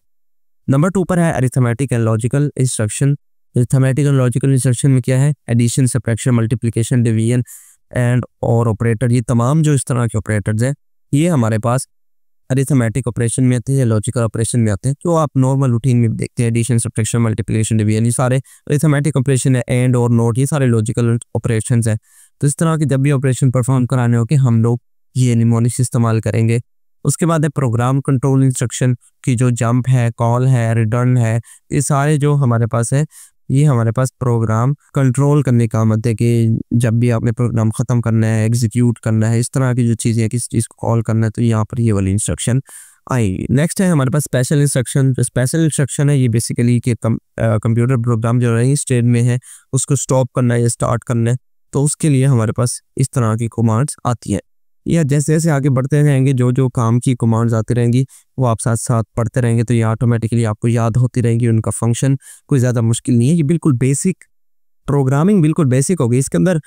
नंबर 2 पर है arithmetic and logical instruction. Arithmetic and logical instruction में क्या है, addition, subtraction, multiplication, division and और ऑपरेटर। ये तमाम जो इस तरह के ऑपरेटर्स हैं ये हमारे पास अरिथमेटिक ऑपरेशन में आते हैं या लॉजिकल ऑपरेशन में आते हैं, जो आप नॉर्मल रूटीन में देखते हैं, एडिशन, सब्ट्रैक्शन, मल्टीप्लिकेशन, डिवीजन, ये सारे अरिथमेटिक ऑपरेशन है, एंड और नोट, ये सारे लॉजिकल ऑपरेशंस हैं। तो इस तरह के जब भी ऑपरेशन परफॉर्म कराने हो के हम लोग ये निमोनिक्स इस्तेमाल करेंगे। उसके बाद है प्रोग्राम कंट्रोल इंस्ट्रक्शन की जो जंप है, कॉल है, रिटर्न है, ये सारे जो हमारे पास है, ये हमारे पास प्रोग्राम कंट्रोल करने का मत है कि जब भी आपने प्रोग्राम ख़त्म करना है, एग्जीक्यूट करना है, इस तरह की जो चीज़ें हैं, किस चीज़ को कॉल करना है, तो यहाँ पर ये वाली इंस्ट्रक्शन आई। नेक्स्ट है हमारे पास स्पेशल इंस्ट्रक्शन। जो स्पेशल इंस्ट्रक्शन है ये बेसिकली कि कंप्यूटर प्रोग्राम जो रनिंग स्टेट में है उसको स्टॉप करना है या स्टार्ट करना है, तो उसके लिए हमारे पास इस तरह की कमांड्स आती हैं। या जैसे जैसे आगे बढ़ते रहेंगे जो जो काम की कमांड्स आती रहेंगी वो आप साथ साथ पढ़ते रहेंगे, तो ये ऑटोमेटिकली आपको याद होती रहेंगी। उनका फंक्शन कोई ज़्यादा मुश्किल नहीं है, ये बिल्कुल बेसिक प्रोग्रामिंग, बिल्कुल बेसिक होगी। इसके अंदर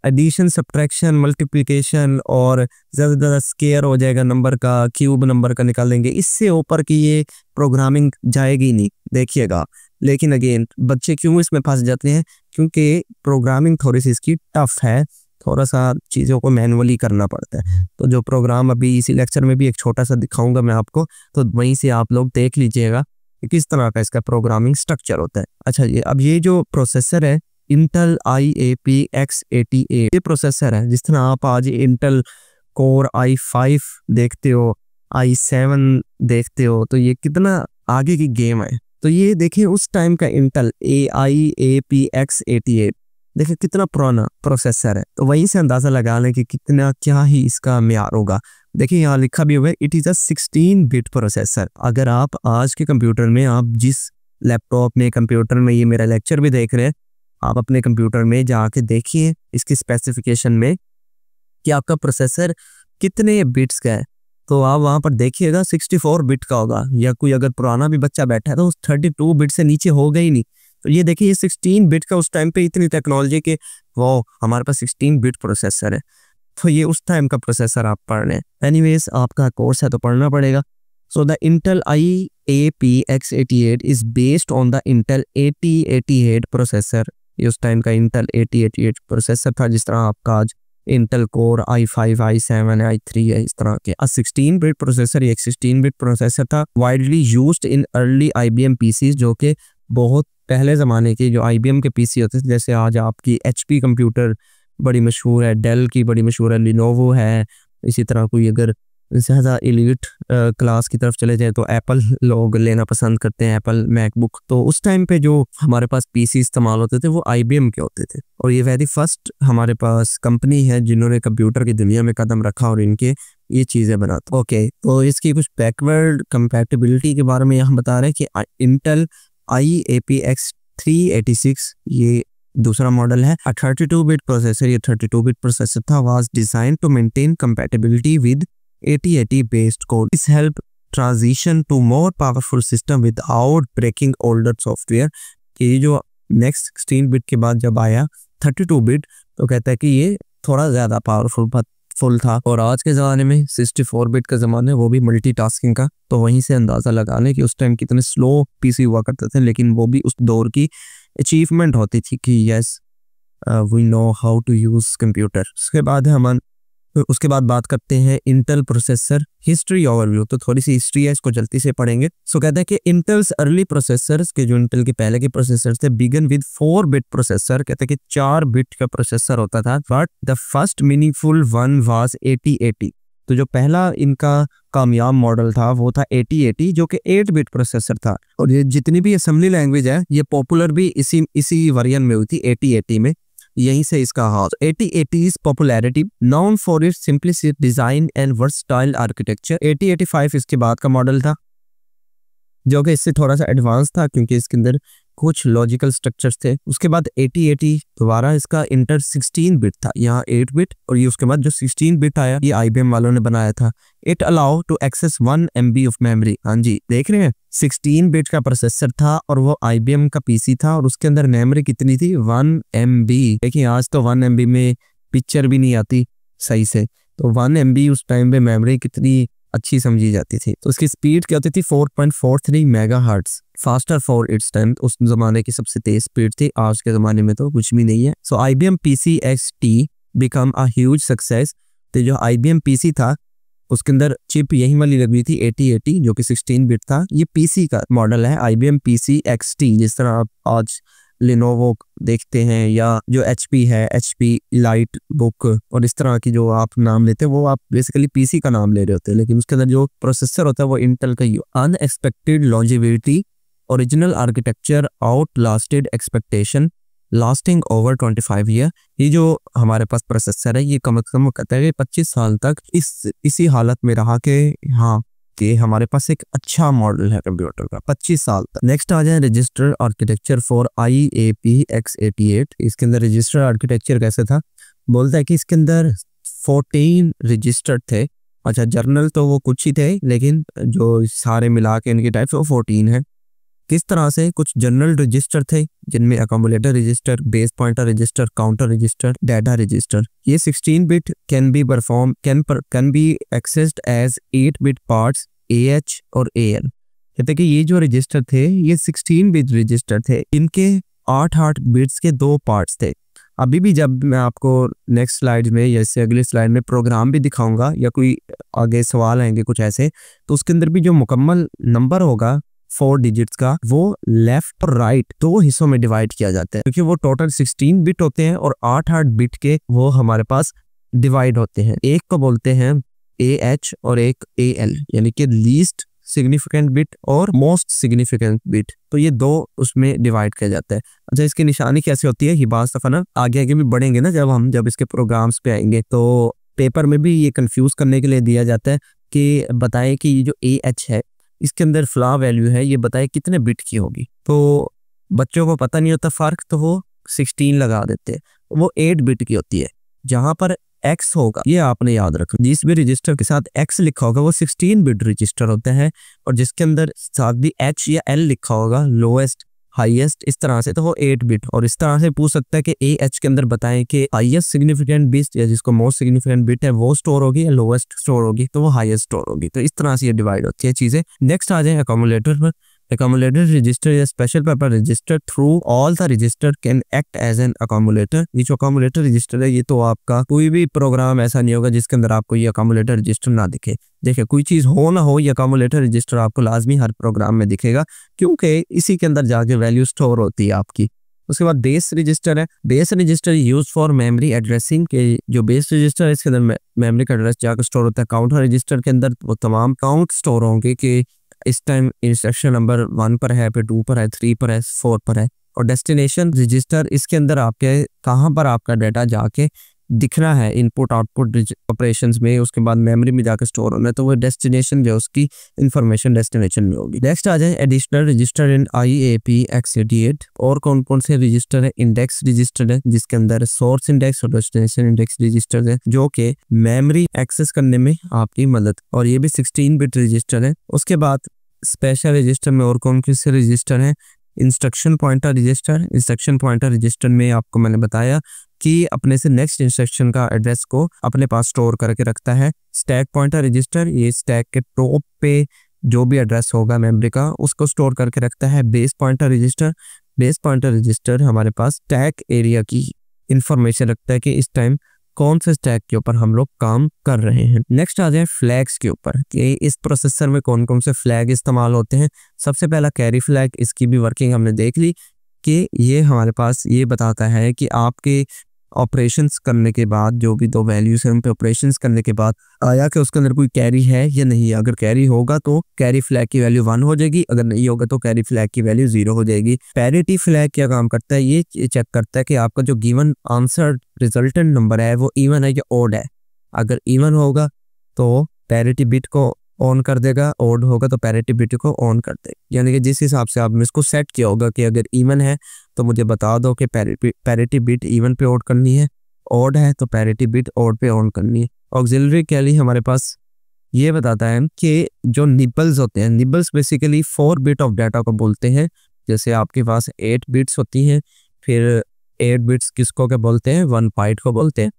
एडिशन, सब्ट्रैक्शन, मल्टीप्लिकेशन और ज़्यादा से ज़्यादा स्केयर हो जाएगा नंबर का, क्यूब नंबर का निकालेंगे, इससे ऊपर की ये प्रोग्रामिंग जाएगी नहीं, देखिएगा। लेकिन अगेन बच्चे क्यों इसमें फंस जाते हैं, क्योंकि प्रोग्रामिंग थोड़ी सी इसकी टफ है, थोड़ा सा चीज़ों को मैनुअली करना पड़ता है। तो जो प्रोग्राम अभी इसी लेक्चर में भी एक छोटा सा दिखाऊंगा मैं आपको, तो वहीं से आप लोग देख लीजिएगा कि किस तरह का इसका प्रोग्रामिंग स्ट्रक्चर होता है। अच्छा जी, अब ये जो प्रोसेसर है इंटेल IAP X88, ये प्रोसेसर है। जिस तरह आप आज इंटेल कोर i5 देखते हो, i7 देखते हो, तो ये कितना आगे की गेम है। तो ये देखिए उस टाइम का इंटेल IAP X88 देखिए कितना पुराना प्रोसेसर है, तो वहीं से अंदाज़ा लगा लें कि कितना क्या ही इसका म्यार होगा। देखिए यहाँ लिखा भी हुआ है it is a 16 bit processor. अगर आप आज के कंप्यूटर में, आप जिस लैपटॉप में, कंप्यूटर में ये मेरा लेक्चर भी देख रहे हैं, आप अपने कंप्यूटर में जाके देखिए इसकी स्पेसिफिकेशन में कि आपका प्रोसेसर कितने बिट्स का है, तो आप वहाँ पर देखिएगा 64 बिट का होगा, या कोई अगर पुराना भी बच्चा बैठा है तो 32 बिट से नीचे होगा ही नहीं। तो ये देखिए ये 16 बिट का, उस टाइम पे इतनी टेक्नोलॉजी के वो हमारे पास 16 बिट प्रोसेसर है, तो ये उस टाइम का प्रोसेसर आप पढ़ रहे हैं। एनीवेज आपका कोर्स है तो पढ़ना पड़ेगा। So the Intel IAP X88 is based on the Intel 8088 processor. ये उस टाइम का इंटेल 8088 प्रोसेसर था, जिस तरह आपका आज Intel core i5, i7, i3 है, इस तरह के 16 बिट प्रोसेसर। ये एक 16 बिट प्रोसेसर था, widely used in early IBM PCs, जो कि बहुत पहले ज़माने के जो IBM के PC होते थे। जैसे आज आपकी HP कंप्यूटर बड़ी मशहूर है, डेल की बड़ी मशहूर है, लिनोवो है, इसी तरह कोई अगर ज़्यादा एलीट क्लास की तरफ चले जाए तो एप्पल लोग लेना पसंद करते हैं, एप्पल मैकबुक। तो उस टाइम पे जो हमारे पास PC इस्तेमाल होते थे वो IBM के होते थे, और ये वेरी फर्स्ट हमारे पास कंपनी है जिन्होंने कंप्यूटर की दुनिया में कदम रखा और इनके ये चीज़ें बनाते। ओके, तो इसकी कुछ बैकवर्ड कंपैटिबिलिटी के बारे में यहाँ बता रहे हैं कि इंटेल IAP X386 ये दूसरा मॉडल है, 32 बिट प्रोसेसर। ये 32 बिट प्रोसेसर था, was design to maintain compatibility with 8080 based code. This help transition to more powerful system without breaking older software. ये जो नेक्स्ट 16 बिट के बाद जब आया 32 बिट, तो कहता है कि ये थोड़ा ज़्यादा पावरफुल था, और आज के ज़माने में 64 बिट का ज़माना है, वो भी मल्टीटास्किंग का। तो वहीं से अंदाज़ा लगा लें कि उस टाइम कितने स्लो PC हुआ करते थे, लेकिन वो भी उस दौर की अचीवमेंट होती थी कि yes we know how to use computer. उसके बाद बात करते हैं इंटेल प्रोसेसर हिस्ट्री ओवरव्यू। तो थोड़ी सी हिस्ट्री है, इसको जल्दी से पढ़ेंगे। सो कहते हैं कि इंटेल्स अर्ली प्रोसेसर्स के, जो इंटेल के पहले के प्रोसेसर्स थे, बिगन विद 4 बिट प्रोसेसर। कहते हैं कि 4 बिट का प्रोसेसर होता था, but the first meaningful one was 8080। तो जो पहला इनका कामयाब मॉडल था वो था 8080, जो कि 8 बिट प्रोसेसर था। और ये जितनी भी असेंबली लैंग्वेज है ये पॉपुलर भी इसी वेरिएंट में हुई थी, 8080 में, यहीं से इसका हाथ। 8080's popularity known for its simplicity design and versatile architecture। 8085 इसके बाद का मॉडल था, जो कि इससे थोड़ा सा एडवांस था क्योंकि इसके अंदर कुछ लॉजिकल स्ट्रक्चर्स थे। उसके बाद 8080 दोबारा इसका इंटर 16 बिट था, यहाँ 8 बिट, और ये उसके बाद जो 16 बिट आया ये IBM वालों ने बनाया था। It allow to access 1 MB of memory. हाँ जी, देख रहे हैं 16 बिट का प्रोसेसर था और वो IBM का PC था, और उसके अंदर मेमोरी कितनी थी, 1 MB। देखिए आज तो 1 MB में पिक्चर भी नहीं आती सही से, तो 1 MB उस टाइम पे मेमोरी कितनी अच्छी समझी जाती थी। तो उसकी स्पीड क्या होती थी, 4.43 megahertz, faster for its time. उस जमाने की सबसे तेज स्पीड थी, आज के जमाने में तो कुछ भी नहीं है। सो IBM PC XT become a huge success. तो जो IBM PC था उसके अंदर चिप यही वाली लगी थी 8080 जो कि 16 बिट था। ये पीसी का मॉडल है IBM PC XT, जिस तरह आप आज लिनोवो देखते हैं या जो HP है HP लाइट बुक और इस तरह की जो आप नाम लेते हैं वो आप बेसिकली पीसी का नाम ले रहे होते हैं, लेकिन उसके अंदर जो प्रोसेसर होता है वो इंटेल का ही। Unexpected longevity, original architecture outlasted expectation, lasting over 25 year. ये जो हमारे पास प्रोसेसर है ये कम से कम कहता है कि 25 साल तक इसी हालत में रहा कि हाँ कि हमारे पास एक अच्छा मॉडल है कंप्यूटर का 25 साल तक। नेक्स्ट आ जाए register architecture for IAP X88। इसके अंदर रजिस्टर आर्किटेक्चर कैसे था, बोलता है कि इसके अंदर 14 रजिस्टर थे। अच्छा, जर्नल तो वो कुछ ही थे लेकिन जो सारे मिला के इनके टाइप्स वो 14 है। किस तरह से, कुछ जनरल रजिस्टर थे जिनमें accumulator register, base pointer register, counter register, data register. ये 16 bit can be accessed as 8 bit parts AH और AL। कहते कि ये जो रजिस्टर थे ये 16 बिट रजिस्टर थे, इनके 8 बिट्स के 2 पार्ट्स थे। अभी भी जब मैं आपको नेक्स्ट स्लाइड में या इससे अगले स्लाइड में प्रोग्राम भी दिखाऊंगा या कोई आगे सवाल आएंगे कुछ ऐसे, तो उसके अंदर भी जो मुकम्मल नंबर होगा 4 डिजिट्स का वो लेफ्ट और राइट 2 हिस्सों में डिवाइड किया जाता है, क्योंकि वो टोटल 16 बिट होते हैं और 8 बिट के वो हमारे पास डिवाइड होते हैं। एक को बोलते हैं AH और एक AL, यानी कि लीस्ट सिग्निफिकेंट बिट और मोस्ट सिग्निफिकेंट बिट। तो ये 2 उसमें डिवाइड किया जाता है। अच्छा, इसकी निशानी कैसे होती है ये बात दफा ना आगे भी बढ़ेंगे ना, जब इसके प्रोग्राम्स पे आएंगे तो पेपर में भी ये कंफ्यूज करने के लिए दिया जाता है कि बताएं कि ये जो AH है इसके अंदर फ्ला वैल्यू है, ये बताए कितने बिट की होगी। तो बच्चों को पता नहीं होता फर्क, तो वो 16 लगा देते हैं, वो 8 बिट की होती है। जहां पर X होगा ये आपने याद रखना, जिस भी रजिस्टर के साथ X लिखा होगा वो 16 बिट रजिस्टर होता है, और जिसके अंदर साथ भी H या L लिखा होगा लोएस्ट हाईएस्ट इस तरह से, तो वो 8 बिट। और इस तरह से पूछ सकता है कि AH के अंदर बताएं कि हाईएस्ट सिग्निफिकेंट बिट या जिसको मोस्ट सिग्निफिकेंट बिट है वो स्टोर होगी या लोएस्ट स्टोर होगी, तो वो हाईएस्ट स्टोर होगी। तो इस तरह से ये डिवाइड होती है चीजें। नेक्स्ट आ जाए अकोमोडेटर पर। Accumulator register is a special purpose register through all the register can act as an accumulator। ये जो accumulator register है ये तो आपका कोई भी प्रोग्राम ऐसा नहीं होगा जिसके अंदर आपको ये accumulator register ना दिखे। देखिए कोई चीज़ हो ना हो ये accumulator register आपको लाजमी हर प्रोग्राम में दिखेगा, क्योंकि इसी के अंदर जाके वैल्यू स्टोर होती है आपकी। उसके बाद बेस रजिस्टर है। Base register use for memory addressing के जो बेस रजिस्टर है इसके अंदर मेमोरी का एड्रेस जाकर स्टोर होता है। काउंटर रजिस्टर के अंदर वो तमाम काउंट स्टोर होंगे कि इस टाइम इंस्ट्रक्शन नंबर 1 पर है, फिर 2 पर है, 3 पर है, 4 पर है। और डेस्टिनेशन रजिस्टर इसके अंदर आपके कहाँ पर आपका डाटा जाके दिखना है इनपुट आउटपुट ऑपरेशंस में, उसके बाद मेमोरी में जाकर स्टोर होना है, तो वो डेस्टिनेशन जो उसकी इंफॉर्मेशन डेस्टिनेशन में होगी। नेक्स्ट आ जाए एडिशनल रजिस्टर इन IAP X88। और कौन कौन से रजिस्टर है? इंडेक्स रजिस्टर है जिसके अंदर सोर्स इंडेक्स और डेस्टिनेशन इंडेक्स रजिस्टर है जो कि मेमोरी एक्सेस करने में आपकी मदद, और ये भी 16 बिट रजिस्टर है। उसके बाद स्पेशल रजिस्टर में और कौन से रजिस्टर हैं? Instruction pointer register. Instruction pointer register में आपको मैंने बताया कि अपने से नेक्स्ट इंस्ट्रक्शन का एड्रेस को अपने पास स्टोर करके रखता है। स्टैक पॉइंटर रजिस्टर ये स्टैक के टॉप पे जो भी एड्रेस होगा मेमोरी का उसको स्टोर करके रखता है। Base pointer register, base pointer register हमारे पास स्टैक एरिया की इंफॉर्मेशन रखता है कि इस टाइम कौन से स्टैक के ऊपर हम लोग काम कर रहे हैं। नेक्स्ट आ जाए फ्लैग्स के ऊपर कि इस प्रोसेसर में कौन कौन से फ्लैग इस्तेमाल होते हैं। सबसे पहला कैरी फ्लैग, इसकी भी वर्किंग हमने देख ली कि ये हमारे पास ये बताता है कि आपके ऑपरेशंस करने के बाद जो भी 2 वैल्यूज हैं उन पे ऑपरेशंस करने के बाद आया कि उसके अंदर कोई कैरी है या नहीं। अगर कैरी होगा तो कैरी फ्लैग की वैल्यू 1 हो जाएगी, अगर नहीं होगा तो कैरी फ्लैग की वैल्यू 0 हो जाएगी। पैरिटी फ्लैग क्या काम करता है? ये चेक करता है कि आपका जो गिवन आंसर रिजल्टेंट नंबर है वो इवन है या ओड है। अगर इवन होगा तो पैरिटी बिट को ऑन कर देगा, ओड होगा तो पैरिटी बिट को ऑन कर देगा। यानी कि जिस हिसाब से आपने इसको सेट किया होगा कि अगर इवन है तो मुझे बता दो कि पैरिटी बिट इवन पे ऑड करनी है, ऑड है तो पैरिटी बिट ऑड पे ऑन करनी है। ऑक्सिलरी कैरी हमारे पास ये बताता है कि जो निबल्स होते हैं, nibbles basically 4 bit of data को बोलते हैं। जैसे आपके पास 8 बिट्स होती हैं, फिर 8 बिट्स किसको क्या बोलते हैं? 1 बाइट को बोलते हैं।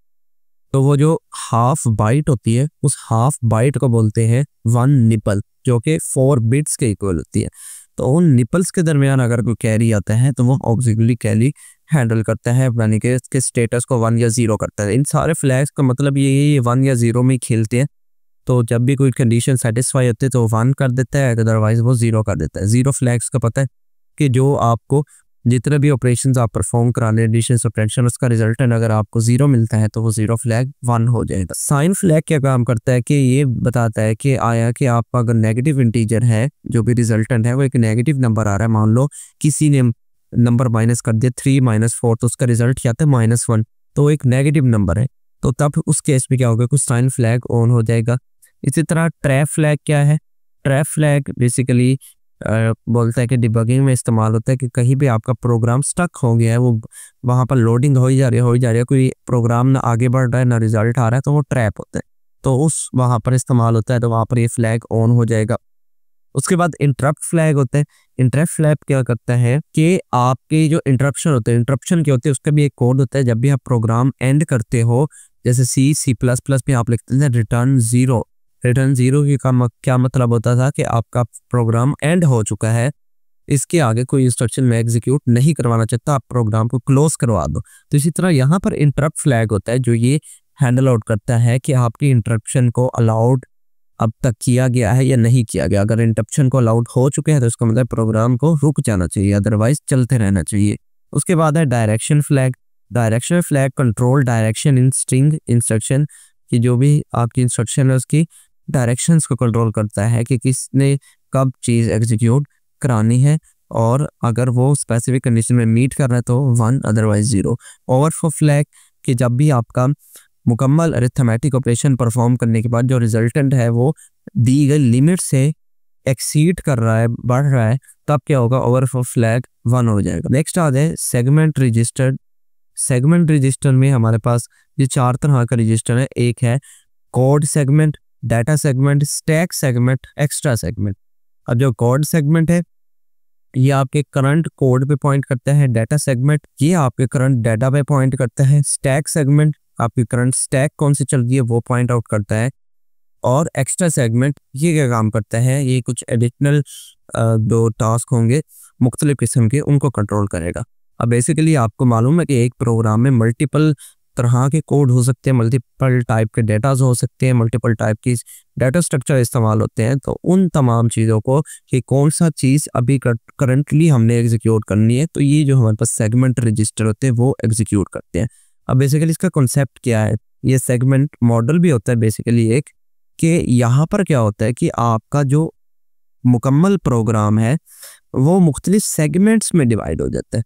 तो वो जो हाफ बाइट होती है उस हाफ बाइट को बोलते हैं 1 निपल, जो कि 4 बिट्स के इक्वल होती है। तो उन निपल्स के दरमियान अगर कोई कैरी आता है तो वो ऑक्सिलरी कैरी हैंडल करता है, यानी कि इसके स्टेटस को 1 या 0 करता है। इन सारे फ्लैग्स का मतलब ये 1 या 0 में खेलते हैं। तो जब भी कोई कंडीशन सेटिस्फाई होती है तो 1 कर देता है, अदरवाइज वो 0 कर देता है। 0 फ्लैग्स का पता है कि जो आपको जितने भी ऑपरेशंस आप परफॉर्म कराने एडिशन सब्ट्रैक्शन उसका रिजल्टेंट अगर आपको 0 मिलता है तो वो 0 फ्लैग 1 हो जाएगा। साइन फ्लैग क्या काम करता है कि ये बताता है कि आया कि आपका अगर नेगेटिव इंटीजर है, जो भी रिजल्टेंट है वो एक नेगेटिव नंबर आ रहा है, मान लो किसी ने नंबर माइनस कर दिया 3 - 4 तो उसका रिजल्ट क्या आता है -1, तो एक नेगेटिव नंबर है, तो तब उस केस में क्या होगा, कुछ साइन फ्लैग ऑन हो जाएगा। इसी तरह ट्रैप फ्लैग क्या है, ट्रैप फ्लैग बेसिकली बोलता है कि डिबगिंग में इस्तेमाल होता है कि कहीं भी आपका प्रोग्राम स्टक हो गया है, वो वहाँ पर लोडिंग हो ही जा रही है, कोई प्रोग्राम ना आगे बढ़ रहा है ना रिजल्ट आ रहा है, तो वो ट्रैप होता है, तो उस वहाँ पर इस्तेमाल होता है, तो वहाँ पर ये फ्लैग ऑन हो जाएगा। उसके बाद इंटरप्ट फ्लैग होता है। इंटरप्ट फ्लैग क्या करता है कि आपके जो इंटरप्शन होते हैं, इंटरप्शन क्या होते हैं उसका भी एक कोड होता है। जब भी आप प्रोग्राम एंड करते हो, जैसे C++ में आप लिखते हैं रिटर्न 0, रिटर्न 0 का क्या मतलब होता था कि आपका प्रोग्राम एंड हो चुका है, इसके आगे कोई इंस्ट्रक्शन में एग्जीक्यूट नहीं करवाना चाहता, आप प्रोग्राम को क्लोज करवा दो। तो इसी तरह यहाँ पर इंटरप्ट फ्लैग होता है जो ये हैंडल आउट करता है कि आपकी इंटरप्शन को अलाउड अब तक किया गया है या नहीं किया गया। अगर इंटरप्शन को अलाउड हो चुके हैं तो इसका मतलब प्रोग्राम को रुक जाना चाहिए, अदरवाइज चलते रहना चाहिए। उसके बाद है direction flag. Direction flag control direction in string instruction की, जो भी आपकी इंस्ट्रक्शन है उसकी डायरेक्शंस को कंट्रोल करता है कि किसने कब चीज़ एग्जीक्यूट करानी है, और अगर वो स्पेसिफिक कंडीशन में मीट कर रहा है तो 1 अदरवाइज 0। ओवरफ्लो फ्लैग कि जब भी आपका मुकम्मल अरिथमेटिक ऑपरेशन परफॉर्म करने के बाद जो रिजल्टेंट है वो दी गई लिमिट से एक्सीड कर रहा है, बढ़ रहा है, तब क्या होगा, ओवरफ्लो फ्लैग 1 हो जाएगा। नेक्स्ट आ जाए सेगमेंट रजिस्टर। सेगमेंट रजिस्टर में हमारे पास ये 4 तरह का रजिस्टर है। एक है code segment, data segment, stack segment, extra segment. अब जो कोड सेगमेंट है ये आपके करंट कोड पे पॉइंट करता है, डाटा सेगमेंट ये आपके करंट डाटा पे पॉइंट करता है, स्टैक सेगमेंट आपकी करंट स्टैक कौन सी चल रही है वो पॉइंट आउट करता है, और एक्स्ट्रा सेगमेंट ये क्या काम करता है, ये कुछ एडिशनल जो टास्क होंगे मुख्तलिफ किस्म के उनको कंट्रोल करेगा। अब बेसिकली आपको मालूम है कि एक प्रोग्राम में मल्टीपल तरह के कोड हो सकते हैं, मल्टीपल टाइप के डेटाज हो सकते हैं, मल्टीपल टाइप की डाटा स्ट्रक्चर इस्तेमाल होते हैं, तो उन तमाम चीज़ों को कि कौन सा चीज़ अभी करंटली हमने एग्जीक्यूट करनी है, तो ये जो हमारे पास सेगमेंट रजिस्टर होते हैं वो एग्जीक्यूट करते हैं। अब बेसिकली इसका कॉन्सेप्ट क्या है, ये सेगमेंट मॉडल भी होता है बेसिकली एक, कि यहाँ पर क्या होता है कि आपका जो मुकम्मल प्रोग्राम है वो मुख्तलिफ सेगमेंट्स में डिवाइड हो जाता है।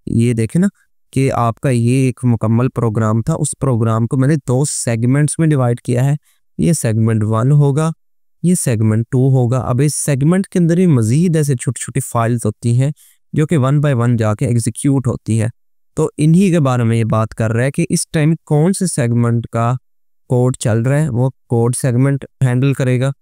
ये देखें ना कि आपका ये एक मुकम्मल प्रोग्राम था, उस प्रोग्राम को मैंने 2 सेगमेंट्स में डिवाइड किया है, ये सेगमेंट 1 होगा, ये सेगमेंट 2 होगा। अब इस सेगमेंट के अंदर ही मज़ीद ऐसे छोटी छोटी फाइल्स होती हैं जो कि 1 बाय 1 जाके एग्जीक्यूट होती है, तो इन्हीं के बारे में ये बात कर रहा है कि इस टाइम कौन से सेगमेंट का कोड चल रहा है वो कोड सेगमेंट हैंडल करेगा,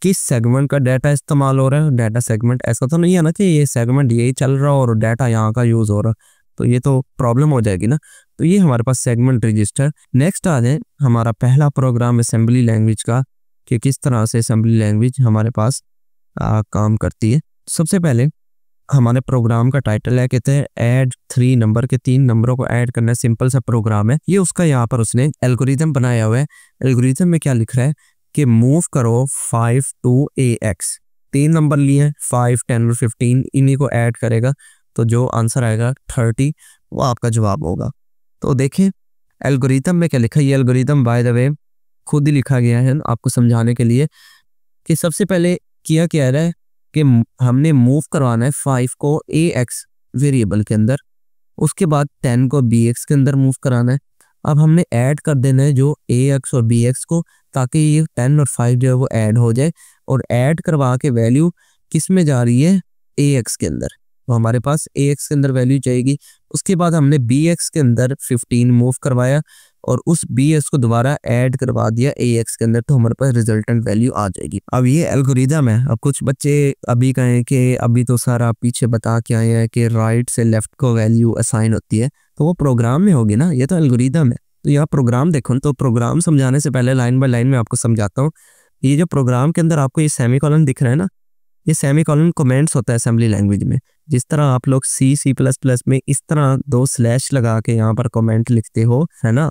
किस सेगमेंट का डाटा इस्तेमाल हो रहा है डाटा सेगमेंट। ऐसा तो नहीं है ना कि ये सेगमेंट यही चल रहा और डाटा यहाँ का यूज़ हो रहा, तो ये तो प्रॉब्लम हो जाएगी ना। तो ये हमारे पास सेगमेंट रजिस्टर। नेक्स्ट आ जाए हमारा पहला प्रोग्राम असेंबली लैंग्वेज का, कि किस तरह से असेंबली लैंग्वेज हमारे पास काम करती है। सबसे पहले हमारे प्रोग्राम का टाइटल है, कहते हैं ऐड 3 नंबर के 3 नंबरों को ऐड करना, सिंपल सा प्रोग्राम है ये। उसका यहाँ पर उसने एल्गोरिथम बनाया हुआ है। एल्गोरिथम में क्या लिख रहा है कि मूव करो 5 to AX, 3 नंबर लिए हैं 5, 10 और 15, इन्हीं को ऐड करेगा तो जो आंसर आएगा 30 वो आपका जवाब होगा। तो देखें एल्गोरिथम में क्या लिखा है, ये एल्गोरिथम बाय द वे खुद ही लिखा गया है आपको समझाने के लिए, कि सबसे पहले किया क्या रहा है कि हमने मूव करवाना है 5 को AX वेरिएबल के अंदर, उसके बाद 10 को BX के अंदर मूव कराना है। अब हमने ऐड कर देना है जो AX और BX को, ताकि ये 10 और 5 जो है वो ऐड हो जाए, और ऐड करवा के वैल्यू किस में जा रही है, AX के अंदर, तो हमारे पास AX के अंदर वैल्यू जाएगी। उसके बाद हमने BX के अंदर 15 मूव करवाया और उस BX को दोबारा ऐड करवा दिया AX के अंदर, तो हमारे पास रिजल्टेंट वैल्यू आ जाएगी। अब ये एल्गोरिथम है। अब कुछ बच्चे अभी कहें कि अभी तो सारा पीछे बता के आए हैं कि राइट से लेफ्ट को वैल्यू असाइन होती है, तो वो प्रोग्राम में होगी ना, ये तो एल्गोरिथम है। तो यहाँ प्रोग्राम देखो, तो प्रोग्राम समझाने से पहले लाइन बाय लाइन में आपको समझाता हूँ। ये जो प्रोग्राम के अंदर आपको ये सेमीकोलन दिख रहा है ना, ये सेमीकोलन कमेंट्स होता है असेंबली लैंग्वेज में। जिस तरह आप लोग C++ में इस तरह 2 स्लैश लगा के यहाँ पर कमेंट लिखते हो, है ना,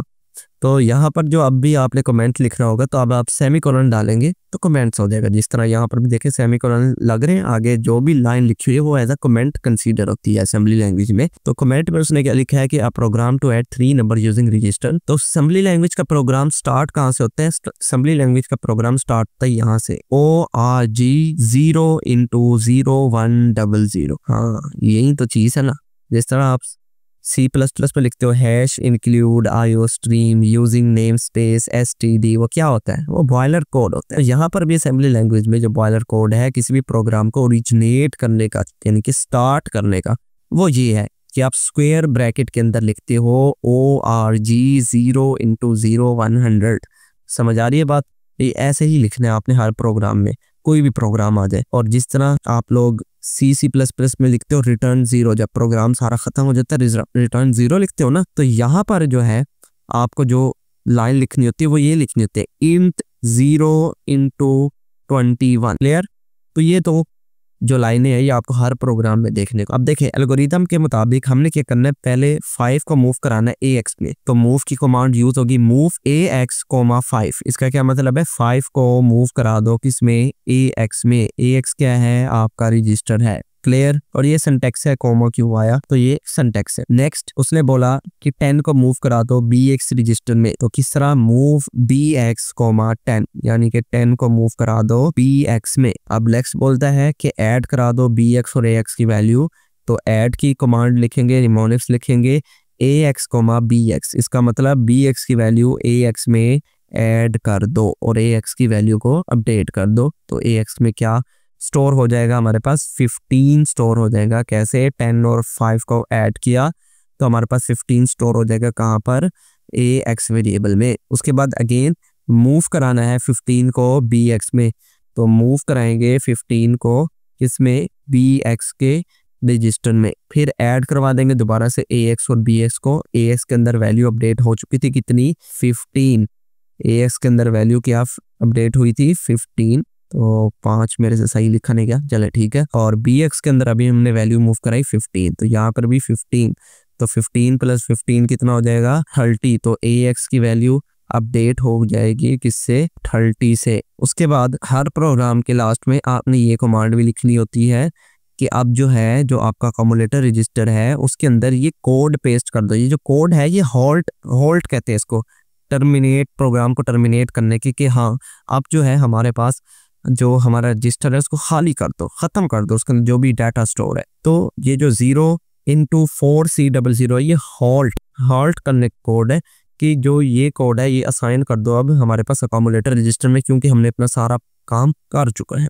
तो यहाँ पर जो अब भी आपने कमेंट लिखना होगा तो अब आप सेमीकोलन डालेंगे तो कमेंट्स हो जाएगा। जिस तरह यहाँ पर भी देखें सेमीकोलन लग रहे हैं, आगे जो भी लाइन लिखी हुई है वो एज अ कमेंट कंसीडर होती है असेंबली लैंग्वेज में। तो कमेंट में उसने क्या लिखा है कि a program to add 3 number using register. तो असेंबली लैंग्वेज का प्रोग्राम स्टार्ट कहाँ से होता है? असेंबली लैंग्वेज का प्रोग्राम स्टार्ट होता है यहाँ से ORG 0x0100। हाँ यही तो चीज है ना। जिस तरह आप C++ में लिखते हो hash include IO stream using name space STD, वो क्या होता है? वो बॉयलर कोड होता है। यहाँ पर भी असेंबली लैंग्वेज में जो बॉयलर कोड है किसी भी प्रोग्राम को ओरिजिनेट करने का यानी कि स्टार्ट करने का, वो ये है कि आप स्क्वायर ब्रैकेट के अंदर लिखते हो ORG 0x0100। समझ आ रही है बात? ये ऐसे ही लिखना है आपने हर प्रोग्राम में, कोई भी प्रोग्राम आ जाए। और जिस तरह आप लोग C++ में लिखते हो रिटर्न 0, जब प्रोग्राम सारा खत्म हो जाता है रिटर्न 0 लिखते हो ना, तो यहाँ पर जो है आपको जो लाइन लिखनी होती है वो ये लिखनी होती है int 0x21। क्लियर? तो ये तो जो लाइनें हैं ये आपको हर प्रोग्राम में देखने को। अब देखें एल्गोरिथम के मुताबिक हमने क्या करना है, पहले 5 को मूव कराना है AX में। तो मूव की कमांड यूज होगी मूव AX, 5। इसका क्या मतलब है? 5 को मूव करा दो किसमें? AX में। AX क्या है? आपका रजिस्टर है। क्लियर? और ये सिंटैक्स है, कोमा क्यों आया? तो ये सिंटैक्स है। नेक्स्ट उसने बोला कि 10 को मूव करा दो BX रजिस्टर में। तो किस तरह? मूव BX, 10, यानी कि 10 को मूव करा दो BX में। अब नेक्स्ट बोलता है कि ऐड करा दो BX और AX की वैल्यू। तो ऐड की कमांड लिखेंगे, निमोनिक्स लिखेंगे AX, BX। इसका मतलब BX की वैल्यू AX में ऐड कर दो और AX की वैल्यू को अपडेट कर दो। तो AX में क्या स्टोर हो जाएगा? हमारे पास 15 स्टोर हो जाएगा। कैसे? 10 और 5 को ऐड किया तो हमारे पास 15 स्टोर हो जाएगा। कहाँ पर? AX वेरिएबल में। उसके बाद अगेन मूव कराना है 15 को BX में। तो मूव कराएंगे 15 को किसमें? BX के रजिस्टर में। फिर ऐड करवा देंगे दोबारा से AX और BX को। AX के अंदर वैल्यू अपडेट हो चुकी थी कितनी? 15। AX के अंदर वैल्यू क्या अपडेट हुई थी? 15। तो 5 मेरे से सही लिखा नहीं गया, चले ठीक है। और BX के अंदर अभी हमने वैल्यू मूव कराई 15, तो यहाँ पर भी 15। तो 15 + 15 कितना हो जाएगा? 30। तो AX की वैल्यू अपडेट हो जाएगी किससे? 30 से। उसके बाद हर प्रोग्राम के लास्ट में आपने ये कमांड भी लिखनी होती है कि अब जो है जो आपका कम्युलेटर रजिस्टर है उसके अंदर ये कोड पेस्ट कर दो। ये जो कोड है ये होल्ट कहते हैं इसको, टर्मिनेट, प्रोग्राम को टर्मिनेट करने की, कि हाँ अब जो है हमारे पास जो हमारा रजिस्टर है उसको खाली कर दो, खत्म कर दो, उसके अंदर जो भी डाटा स्टोर है। तो ये जो 0x4C00 ये हॉल्ट करने का कोड है कि जो ये कोड है ये असाइन कर दो अब हमारे पास अकोमोडेटर रजिस्टर में, क्योंकि हमने अपना सारा काम कर चुका है।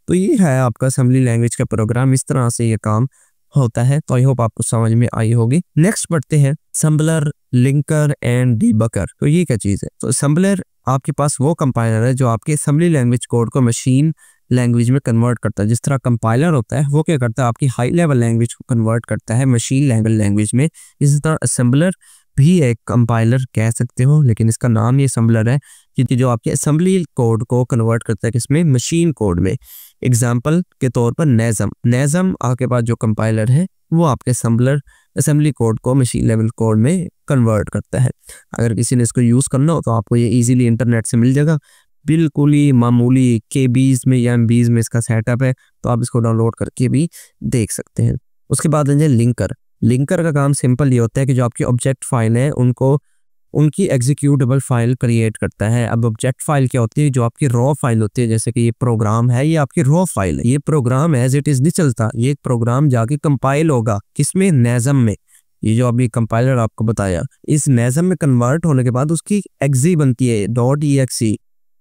तो ये है आपका असेंबली लैंग्वेज का प्रोग्राम, इस तरह से ये काम होता है। तो आई होप आपको समझ में आई होगी। नेक्स्ट पढ़ते हैं असेंबलर, लिंकर एंड डीबगर। तो ये क्या चीज़ है? तो असेंबलर आपके पास वो कंपाइलर है जो आपके असेंबली लैंग्वेज कोड को मशीन लैंग्वेज में कन्वर्ट करता है। जिस तरह कंपाइलर होता है वो क्या करता है? आपकी हाई लेवल लैंग्वेज को कन्वर्ट करता है मशीन लेवल लैंग्वेज में। इसी तरह असेंबलर भी एक कंपाइलर कह सकते हो, लेकिन इसका नाम ये असेंबलर है क्योंकि जो आपके असेंबली कोड को कन्वर्ट करता है किसमें? मशीन कोड में। एग्जाम्पल के तौर पर नेज़म आपके पास जो कंपाइलर है वो आपके असेंबली कोड को मशीन लेवल कोड में कन्वर्ट करता है। अगर किसी ने इसको यूज़ करना हो तो आपको ये इजीली इंटरनेट से मिल जाएगा, बिल्कुल ही मामूली KBs में या MBs में इसका सेटअप है, तो आप इसको डाउनलोड करके भी देख सकते हैं। उसके बाद है लिंकर का काम सिंपल ये होता है कि जो आपकी ऑब्जेक्ट फाइल है उनको उनकी एग्जीक्यूटेबल फाइल क्रिएट करता है। अब ऑब्जेक्ट फाइल क्या होती है? जो आपकी रॉ फाइल होती है, जैसे कि ये प्रोग्राम है ये आपकी रॉ फाइल है। ये प्रोग्राम एज इट इज नहीं चलता, ये प्रोग्राम जाके कंपाइल होगा किसमें? नेज़म में। ये जो अभी कंपाइलर आपको बताया, इस नेज़म में कन्वर्ट होने के बाद उसकी एक्जी बनती है .exe।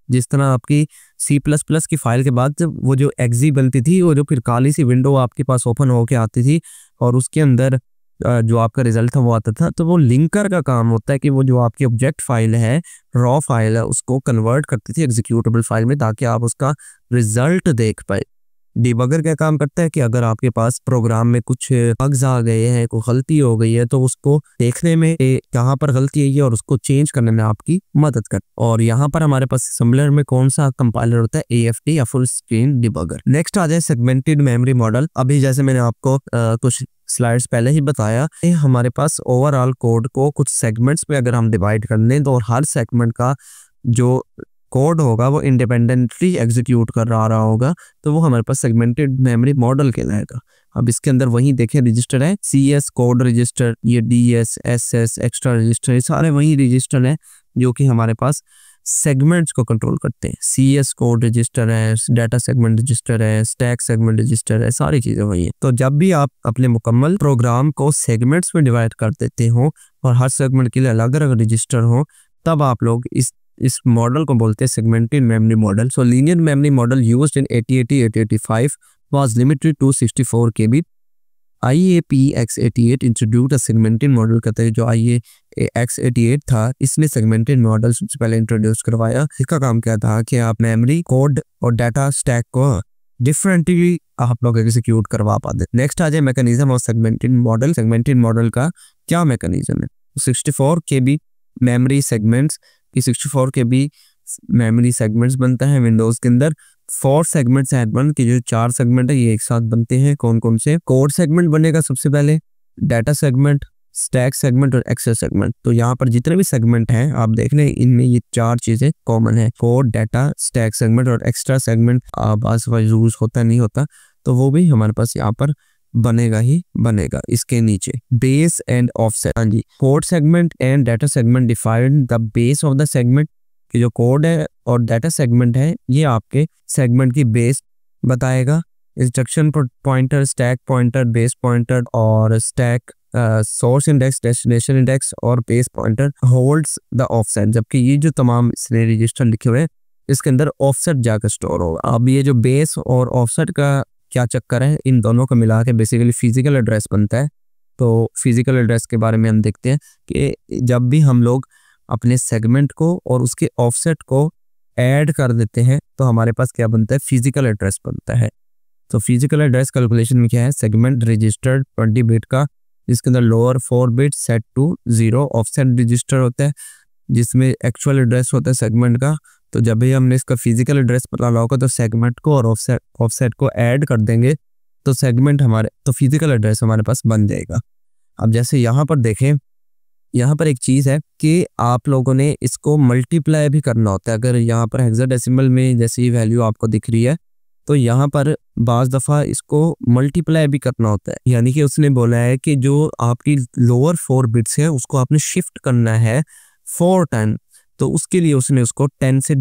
जिस तरह आपकी C++ की फाइल के बाद जब वो जो एक्जी बनती थी, वो जो फिर काली सी विंडो आपके पास ओपन होके आती थी और उसके अंदर जो आपका रिजल्ट था वो आता था, तो वो लिंकर का काम होता है कि वो जो आपकी ऑब्जेक्ट फाइल है, रॉ फाइल है, उसको कन्वर्ट करती थी एग्जीक्यूटेबल फाइल में ताकि आप उसका रिजल्ट देख पाए। डिबगर क्या काम करता है कि अगर आपके पास प्रोग्राम में कुछ बग्स आ गए हैं, कोई गलती हो गई है, तो उसको देखने में कहाँ पर गलती आई है और उसको चेंज करने में आपकी मदद कर। और यहाँ पर हमारे पास असेंबलर में कौन सा कंपाइलर होता है? AFD या फुल स्क्रीन डिबगर। नेक्स्ट आ जाए सेगमेंटेड मेमोरी मॉडल। अभी जैसे मैंने आपको कुछ स्लाइड्स पहले ही बताया कि हमारे पास ओवरऑल कोड को कुछ सेगमेंट्स में अगर हम डिवाइड कर लें तो हर सेगमेंट का जो कोड होगा वो इंडिपेंडेंटली एग्जीक्यूट कर रहा होगा, तो वो हमारे पास सेगमेंटेड मेमोरी मॉडल कहलाएगा। अब इसके अंदर वही देखें रजिस्टर है, CS कोड रजिस्टर, ये DS, SS एक्स्ट्रा रजिस्टर, ये सारे वही रजिस्टर हैं जो कि हमारे पास सेगमेंट्स को कंट्रोल करते हैं। CS कोड रजिस्टर है, डाटा सेगमेंट रजिस्टर है, स्टैक सेगमेंट रजिस्टर है, सारी चीजें वही है। तो जब भी आप अपने मुकम्मल प्रोग्राम को सेगमेंट्स में डिवाइड कर देते हो और हर सेगमेंट के लिए अलग अलग रजिस्टर हो, तब आप लोग इस मॉडल को बोलते हैं segmented memory model. So linear memory model used in 8080-8085 was limited to 64 KB. IAP X88 introduced a segmented model. कहते हैं जो IAP X88 था, इसने सेगमेंटेड मॉडल सबसे पहले इंट्रोड्यूस करवाया। इसका काम क्या था कि आप मेमोरी कोड और डाटा स्टैक को डिफरेंटली आप लोग एग्जीक्यूट करवा पाते। नेक्स्ट आ जाए mechanism of segmented model. Segmented model का क्या मैकेनिज्म है? 64 KB मेमोरी सेगमेंट्स की 64 KB मेमोरी सेगमेंट्स बनता है विंडोज के अंदर। 4 सेगमेंट्स ऐड वन के जो 4 सेगमेंट है ये एक साथ बनते हैं। कौन कौन से? कोड सेगमेंट बनेगा सबसे पहले, डाटा सेगमेंट, स्टैक सेगमेंट और एक्सेस सेगमेंट। तो यहाँ पर जितने भी सेगमेंट हैं आप देख रहे हैं, इनमें ये 4 चीजें कॉमन है, कोड, डाटा, स्टैक सेगमेंट और एक्स्ट्रा सेगमेंट। बस यूज होता नहीं होता तो वो भी हमारे पास यहाँ पर बनेगा ही बनेगा। इसके नीचे बेस एंड ऑफसेट। हाँ जी, code segment and data segment define the base of the segment. कि जो कोड है और डाटा सेगमेंट है ये आपके सेगमेंट की बेस बताएगा। Instruction pointer, stack pointer, base pointer और stack source index, destination index और base pointer holds the offset. जबकि ये जो तमाम इसने रजिस्टर लिखे हुए हैं इसके अंदर ऑफसेट जाकर स्टोर होगा। अब ये जो बेस और ऑफसेट का क्या चक्कर है, इन दोनों को मिला के बेसिकली फिजिकल एड्रेस बनता है। तो फिजिकल एड्रेस के बारे में हम देखते हैं कि जब भी हम लोग अपने सेगमेंट को और उसके ऑफसेट को ऐड कर देते हैं तो हमारे पास क्या बनता है? फिजिकल एड्रेस बनता है। तो फिजिकल एड्रेस कैलकुलेशन में क्या है? सेगमेंट रजिस्टर्ड 20 बिट का, जिसके अंदर lower 4 bit set to 0 offset register होता है जिसमें एक्चुअल एड्रेस होता है सेगमेंट का। तो जब भी हमने इसका फिजिकल एड्रेस पता लगा होगा तो सेगमेंट को और ऑफसेट को ऐड कर देंगे तो सेगमेंट हमारे तो फिजिकल एड्रेस हमारे पास बन जाएगा। अब जैसे यहाँ पर देखें, यहाँ पर एक चीज़ है कि आप लोगों ने इसको मल्टीप्लाई भी करना होता है। अगर यहाँ पर हेक्साडेसिमल में जैसी वैल्यू आपको दिख रही है तो यहाँ पर बाज़ दफ़ा इसको मल्टीप्लाई भी करना होता है। यानी कि उसने बोला है कि जो आपकी लोअर 4 बिट्स है उसको आपने शिफ्ट करना है 4 टाइम, तो उसके लिए उसने उसको 10 से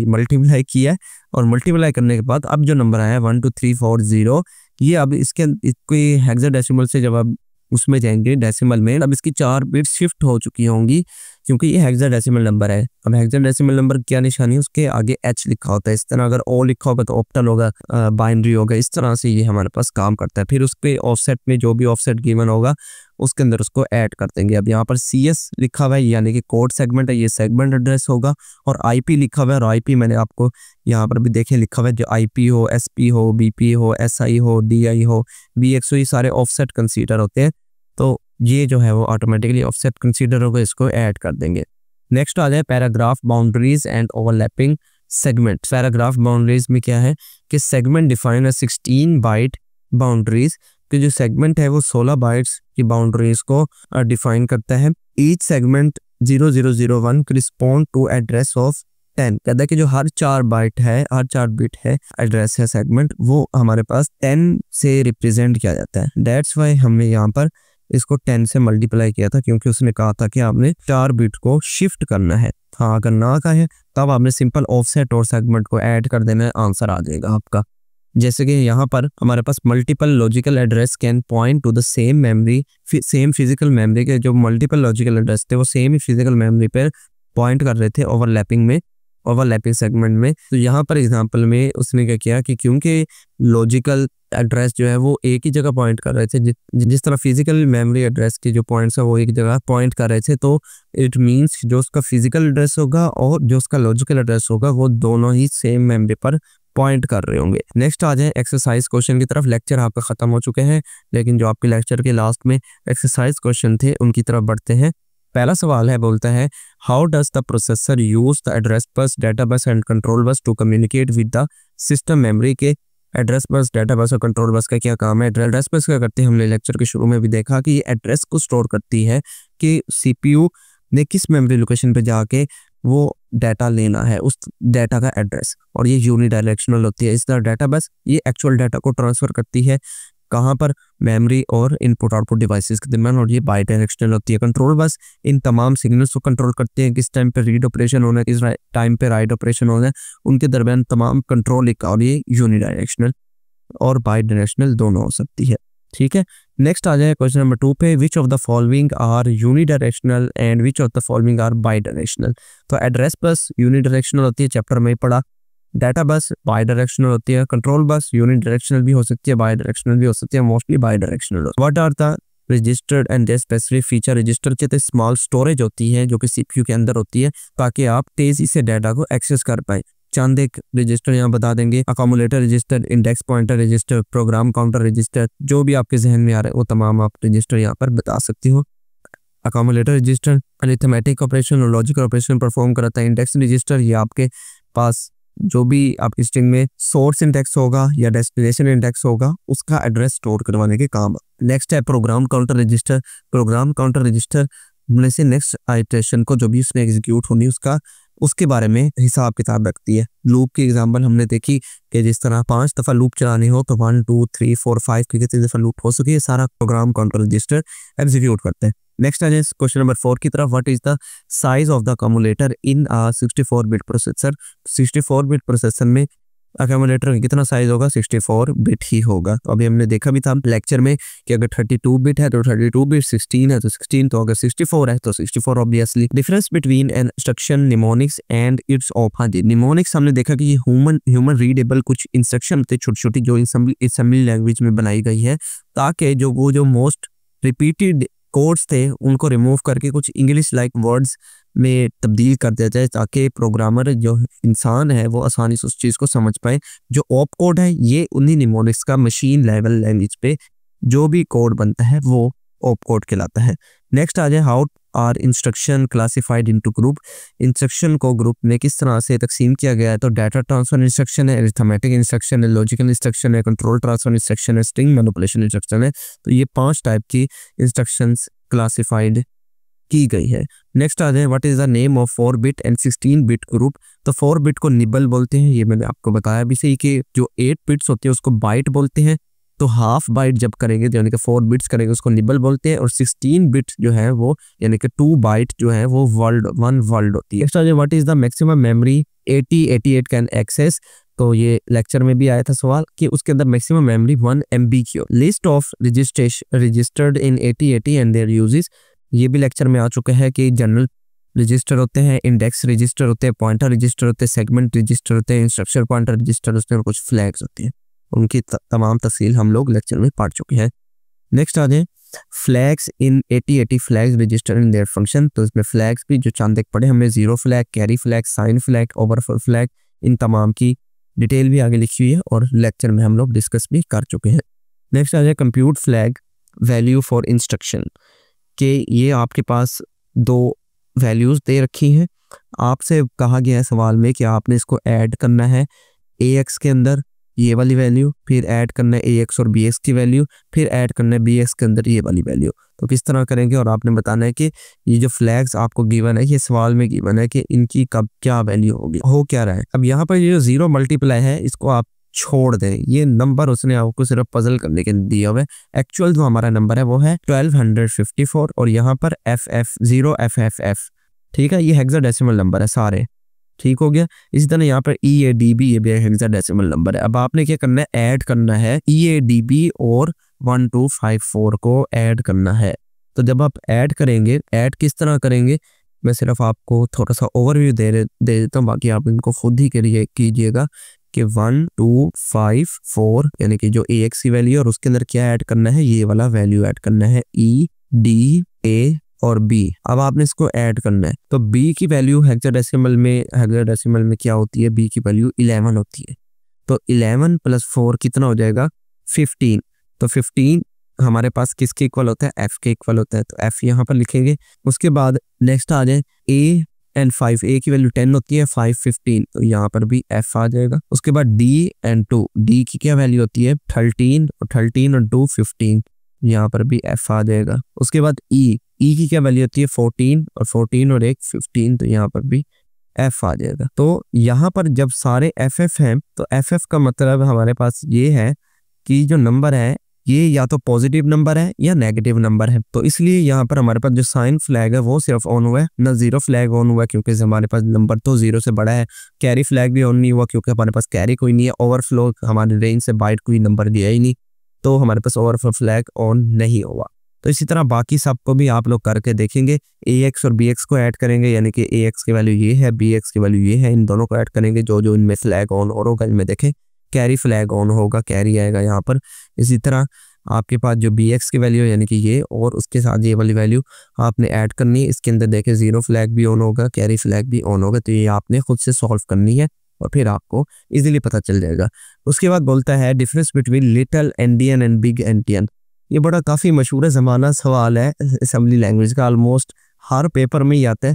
मल्टीप्लाई किया। और मल्टीप्लाई करने के बाद अब जो नंबर आया 12340, ये अब इसके हेक्साडेसिमल से जब आप उसमें जाएंगे डेसिमल में, अब इसकी 4 बिट शिफ्ट हो चुकी होंगी क्योंकि ये हेक्साडेसिमल नंबर है। अब हेक्साडेसिमल नंबर क्या निशानी है? उसके आगे H लिखा होता है। इस तरह अगर O लिखा होगा तो ऑक्टल होगा, बाइनरी होगा। इस तरह से ये हमारे पास काम करता है। फिर उसके ऑफसेट में जो भी ऑफसेट गिवन होगा उसके अंदर उसको ऐड कर देंगे। अब यहाँ पर CS लिखा हुआ है यानी कि कोड सेगमेंट है, ये सेगमेंट एड्रेस होगा। और IP लिखा हुआ है, और IP मैंने आपको यहाँ पर भी देखे लिखा हुआ है, जो IP हो, SP हो, BP हो, SI हो, DI हो, BX हो, ये सारे ऑफसेट कंसीडर होते हैं। तो ये जो है वो ऑटोमेटिकली ऑफसेट कंसीडर होगा, इसको ऐड कर देंगे। नेक्स्ट आ जाए paragraph boundaries and overlapping segment. Paragraph boundaries में क्या है कि सेगमेंट डिफाइन 16 बाइट बाउंड्रीज, कि जो सेगमेंट है वो 16 बाइट्स की बाउंड्रीज को डिफाइन करता है। Each segment 0001 correspond to address of 10। कहता है कि जो हर 4 बाइट है, हर 4 बिट है एड्रेस है सेगमेंट, वो हमारे पास 10 से रिप्रेजेंट किया जाता है। दैट्स वाई हमने यहाँ पर इसको 10 से मल्टीप्लाई किया था, क्योंकि उसने कहा था कि आपने 4 बिट को शिफ्ट करना है। हाँ, अगर ना कहे तब आपने सिंपल ऑफसेट और सेगमेंट को ऐड कर देना है, आंसर आ जाएगा आपका। जैसे कि यहाँ पर हमारे पास multiple logical address can point to the same memory, same physical memory के जो मल्टीपल लॉजिकल एड्रेस थे वो सेम ही फिजिकल मेमोरी पर पॉइंट कर रहे थे ओवरलैपिंग सेगमेंट में। तो यहाँ पर एग्जांपल में उसने क्या किया कि क्योंकि लॉजिकल एड्रेस जो है वो एक ही जगह पॉइंट कर रहे थे, जिस तरह फिजिकल मेमोरी एड्रेस के जो पॉइंट्स है वो एक जगह पॉइंट कर रहे थे, तो इट मींस जो उसका फिजिकल एड्रेस होगा और जो उसका लॉजिकल एड्रेस होगा वो दोनों ही सेम मेमोरी पर पॉइंट कर रहे होंगे। नेक्स्ट आ जाए एक्सरसाइज क्वेश्चन की तरफ। लेक्चर आपका खत्म हो चुके हैं, लेकिन जो आपके लेक्चर के लास्ट में एक्सरसाइज क्वेश्चन थे उनकी तरफ बढ़ते हैं। पहला सवाल है, बोलता है how does the processor use the address bus, data bus and control bus to communicate with the system memory. के एड्रेस बस, डाटा बस और कंट्रोल बस का क्या काम है। एड्रेस बस क्या करती है, हमने लेक्चर के शुरू में भी देखा कि ये एड्रेस को स्टोर करती है कि सीपीयू ने किस मेमोरी लोकेशन पे जाके वो डाटा लेना है, उस डाटा का एड्रेस, और ये यूनिडायरेक्शनल होती है। इस तरह डाटा बस ये एक्चुअल डाटा को ट्रांसफर करती है कहाँ पर, मेमोरी और इनपुट आउटपुट डिवाइसेस के दरमियान, और ये बाई डायरेक्शनल होती है। कंट्रोल बस इन तमाम सिग्नल्स को कंट्रोल करते हैं, किस टाइम पे रीड ऑपरेशन होना है, किस टाइम पे राइट ऑपरेशन होना है, उनके दरमियान तमाम कंट्रोल एक, और ये यूनिडायरेक्शनल और बाई डायरेक्शनल दोनों हो सकती है। ठीक है, नेक्स्ट आ जाए क्वेश्चन नंबर 2 पे, which of the following are unidirectional and which of the following are bidirectional. तो एड्रेस बस यूनिडायरेक्शनल होती है, चैप्टर में ही पढ़ा। डाटा बस बाई डायरेक्शनल होती है। कंट्रोल बस यूनिडायरेक्शनल भी हो सकती है, बाई डायरेक्शनल भी हो सकती है, mostly bidirectional. What are the registered and their specific feature. Register कहते हैं स्मॉल स्टोरेज होती है जो कि सीपीयू के अंदर होती है ताकि आप तेजी से डाटा को एक्सेस कर पाए। चंद एक रजिस्टर यहाँ बता देंगे, accumulator register, index pointer register, program counter register, जो भी आपके जहन में आ रहा है वो तमाम आप रजिस्टर यहाँ पर बता सकती हो। अकोमुलेटर रजिस्टर अरिथमेटिक ऑपरेशन और लॉजिकल ऑपरेशन परफॉर्म कराता है। इंडेक्स रजिस्टर ये आपके पास जो भी आपकी स्ट्रिंग में सोर्स इंडेक्स होगा या डेस्टिनेशन इंडेक्स होगा उसका एड्रेस स्टोर करवाने के काम। नेक्स्ट है programme counter register. Program counter register में से नेक्स्ट आइटरेशन को जो भी उसमें एग्जीक्यूट होनी उसके बारे में हिसाब किताब रखती है। लूप की एग्जांपल हमने देखी कि जिस तरह 5 दफ़ा लूप चलानी हो तो 1 2 3 4 5 की कितनी दफ़ा लूप हो सके, सारा प्रोग्राम काउंटर रजिस्टर एग्जीक्यूट करते हैं। नेक्स्ट आ जाए क्वेश्चन नंबर 4 की तरफ, what is the size of the accumulator in a 64 bit processor. 64 bit processor में अकोमुलेटर कितना साइज होगा, 64 बिट ही होगा। तो अभी हमने देखा भी था लेक्चर में कि अगर 32 बिट है तो 32 बिट, 16 है तो 16, तो अगर 64 है तो 64 obviously. Difference between an instruction mnemonics and it's of. हाँ जी, निमोनिक्स हमने देखा कि ये ह्यूमन रीडेबल कुछ इंस्ट्रक्शन होते छोटी छोटी जो असेंबली लैंग्वेज में बनाई गई है ताकि जो मोस्ट रिपीटेड कोड्स थे उनको रिमूव करके कुछ इंग्लिश लाइक वर्ड्स में तब्दील कर दिया जाए ताकि प्रोग्रामर जो इंसान है वो आसानी से उस चीज़ को समझ पाए। जो ऑप कोड है ये उन्हीं निमोनिक्स का मशीन लेवल लैंग्वेज पे जो भी कोड बनता है वो ऑप कोड कहलाता है। नेक्स्ट आ जाए, how are instruction classified into group. Instruction को ग्रुप में किस तरह से तकसीम किया गया है, तो डाटा ट्रांसफर इंस्ट्रक्शन है, अरिथमेटिक इंस्ट्रक्शन है, लॉजिकल इंस्ट्रक्शन है, कंट्रोल ट्रांसफर इंस्ट्रक्शन है, स्ट्रिंग मैनिपुलेशन इंस्ट्रक्शन है। तो ये 5 टाइप की इंस्ट्रक्शंस क्लासिफाइड की गई है। नेक्स्ट आ जाए, what is the name of 4 bit and 16 bit group. तो 4 बिट को निबल बोलते हैं, ये मैंने आपको बताया भी सही कि जो 8 बिट्स होते हैं उसको बाइट बोलते हैं, तो हाफ बाइट जब करेंगे तो यानी कि 4 बिट्स करेंगे उसको निबल बोलते हैं, और 16 बिट जो है वो यानी कि 2 बाइट जो है वो वर्ल्ड होती है। नेक्स्ट आ जाए, what is the maximum memory 8088 can access. तो ये लेक्चर में भी आया था सवाल कि उसके अंदर मैक्सिमम मेमोरी 1 MB की हो। List of registered in 8080 and there uses, ये भी लेक्चर में आ चुका है कि जनरल रजिस्टर होते हैं, इंडेक्स रजिस्टर होते हैं, पॉइंटर रजिस्टर होते हैं, सेगमेंट रजिस्टर होते हैं, इंस्ट्रक्शन पॉइंटर रजिस्टर होते हैं, और कुछ फ्लैग्स होते हैं। उनकी तमाम तफसील हम लोग लेक्चर में पढ़ चुके हैं। नेक्स्ट आ जाए, flags in 8080 flags register in their function. तो इसमें फ्लैग्स भी जो चंद एक पढ़े हमने, 0 flag, carry flag, sign flag, overflow flag, इन तमाम की डिटेल भी आगे लिखी हुई है और लेक्चर में हम लोग डिस्कस भी कर चुके हैं। नेक्स्ट आ जाए, compute flag value for instruction, कि ये आपके पास 2 वैल्यूज़ दे रखी हैं, आपसे कहा गया है सवाल में कि आपने इसको ऐड करना है AX के अंदर ये वाली वैल्यू, फिर ऐड करना है AX और BX की वैल्यू, फिर ऐड करना है BX के अंदर ये वाली वैल्यू। तो किस तरह करेंगे, और आपने बताना है कि ये जो फ्लैग्स आपको गिवन है, ये सवाल में गिवन है कि इनकी कब क्या वैल्यू होगी, हो क्या रहा है। अब यहाँ पर ये जो 0 मल्टीप्लाई है इसको आप छोड़ दें, ये नंबर उसने आपको सिर्फ पजल करने के लिए दिया हुआ है। एक्चुअल जो हमारा नंबर है वो है 1254 और यहाँ पर FF0FFF, ठीक है, ये हेक्साडेसिमल नंबर है सारे, ठीक हो गया। इसी तरह यहाँ पर EADB ये भी हेक्साडेसिमल नंबर है। अब आपने क्या करना है, ऐड करना है EADB और 1254 को ऐड करना है। तो जब आप ऐड करेंगे, ऐड किस तरह करेंगे, मैं सिर्फ आपको थोड़ा सा ओवरव्यू दे देता हूँ, बाकी आप इनको खुद ही कीजिएगा कि 1 2 5 4 यानी कि जो AX की वैल्यू और उसके अंदर क्या ऐड करना है, ये वाला वैल्यू ऐड करना है E D A और B। अब आपने इसको ऐड करना है, तो B की वैल्यू हेक्साडेसिमल में क्या होती है, B की वैल्यू 11 होती है। तो 11 + 4 कितना हो जाएगा, 15। तो 15 हमारे पास किसके इक्वल होता है, F के इक्वल होता है, तो F यहाँ पर लिखेंगे। उसके बाद नेक्स्ट आ जाए एंड 5, ए की वैल्यू 10 होती है, 5 15, तो यहाँ पर भी एफ आ जाएगा। उसके बाद डी एंड 2, डी की क्या वैल्यू होती है 13 और 2 15, यहाँ पर भी एफ आ जाएगा। उसके बाद ई की क्या वैल्यू होती है 14 और 1 15, तो यहाँ पर भी एफ आ जाएगा। तो यहाँ पर जब सारे एफ हैं तो एफ का मतलब हमारे पास ये है कि जो नंबर है ये या तो पॉजिटिव नंबर है या नेगेटिव नंबर है। तो इसलिए यहाँ पर हमारे पास जो साइन फ्लैग है वो सिर्फ ऑन हुआ है, ना जीरो फ्लैग ऑन हुआ है क्योंकि हमारे पास नंबर तो 0 से बड़ा है। कैरी फ्लैग भी ऑन नहीं हुआ क्योंकि हमारे पास कैरी कोई नहीं है। ओवरफ्लो हमारे रेंज से बाइट कोई नंबर दिया ही नहीं, तो हमारे पास ओवरफ्लो फ्लैग ऑन नहीं हुआ। तो इसी तरह बाकी सबको भी आप लोग करके देखेंगे। AX और BX को ऐड करेंगे, यानी कि AX की वैल्यू ये है, BX की वैल्यू ये है, इन दोनों को ऐड करेंगे। जो जो इनमें फ्लैग ऑन और होगा, इनमें देखें कैरी फ्लैग ऑन होगा, कैरी आएगा यहाँ पर। इसी तरह आपके पास जो BX की वैल्यू यानी कि ये और उसके साथ ये वाली वैल्यू आपने ऐड करनी है। इसके अंदर देखें जीरो फ्लैग भी ऑन होगा, कैरी फ्लैग भी ऑन होगा, तो ये आपने खुद से सॉल्व करनी है और फिर आपको इजीली पता चल जाएगा। उसके बाद बोलता है difference between little endian and big endian. ये बड़ा काफ़ी मशहूर ज़माना सवाल है असेंबली लैंग्वेज का, ऑलमोस्ट हर पेपर में ही आता है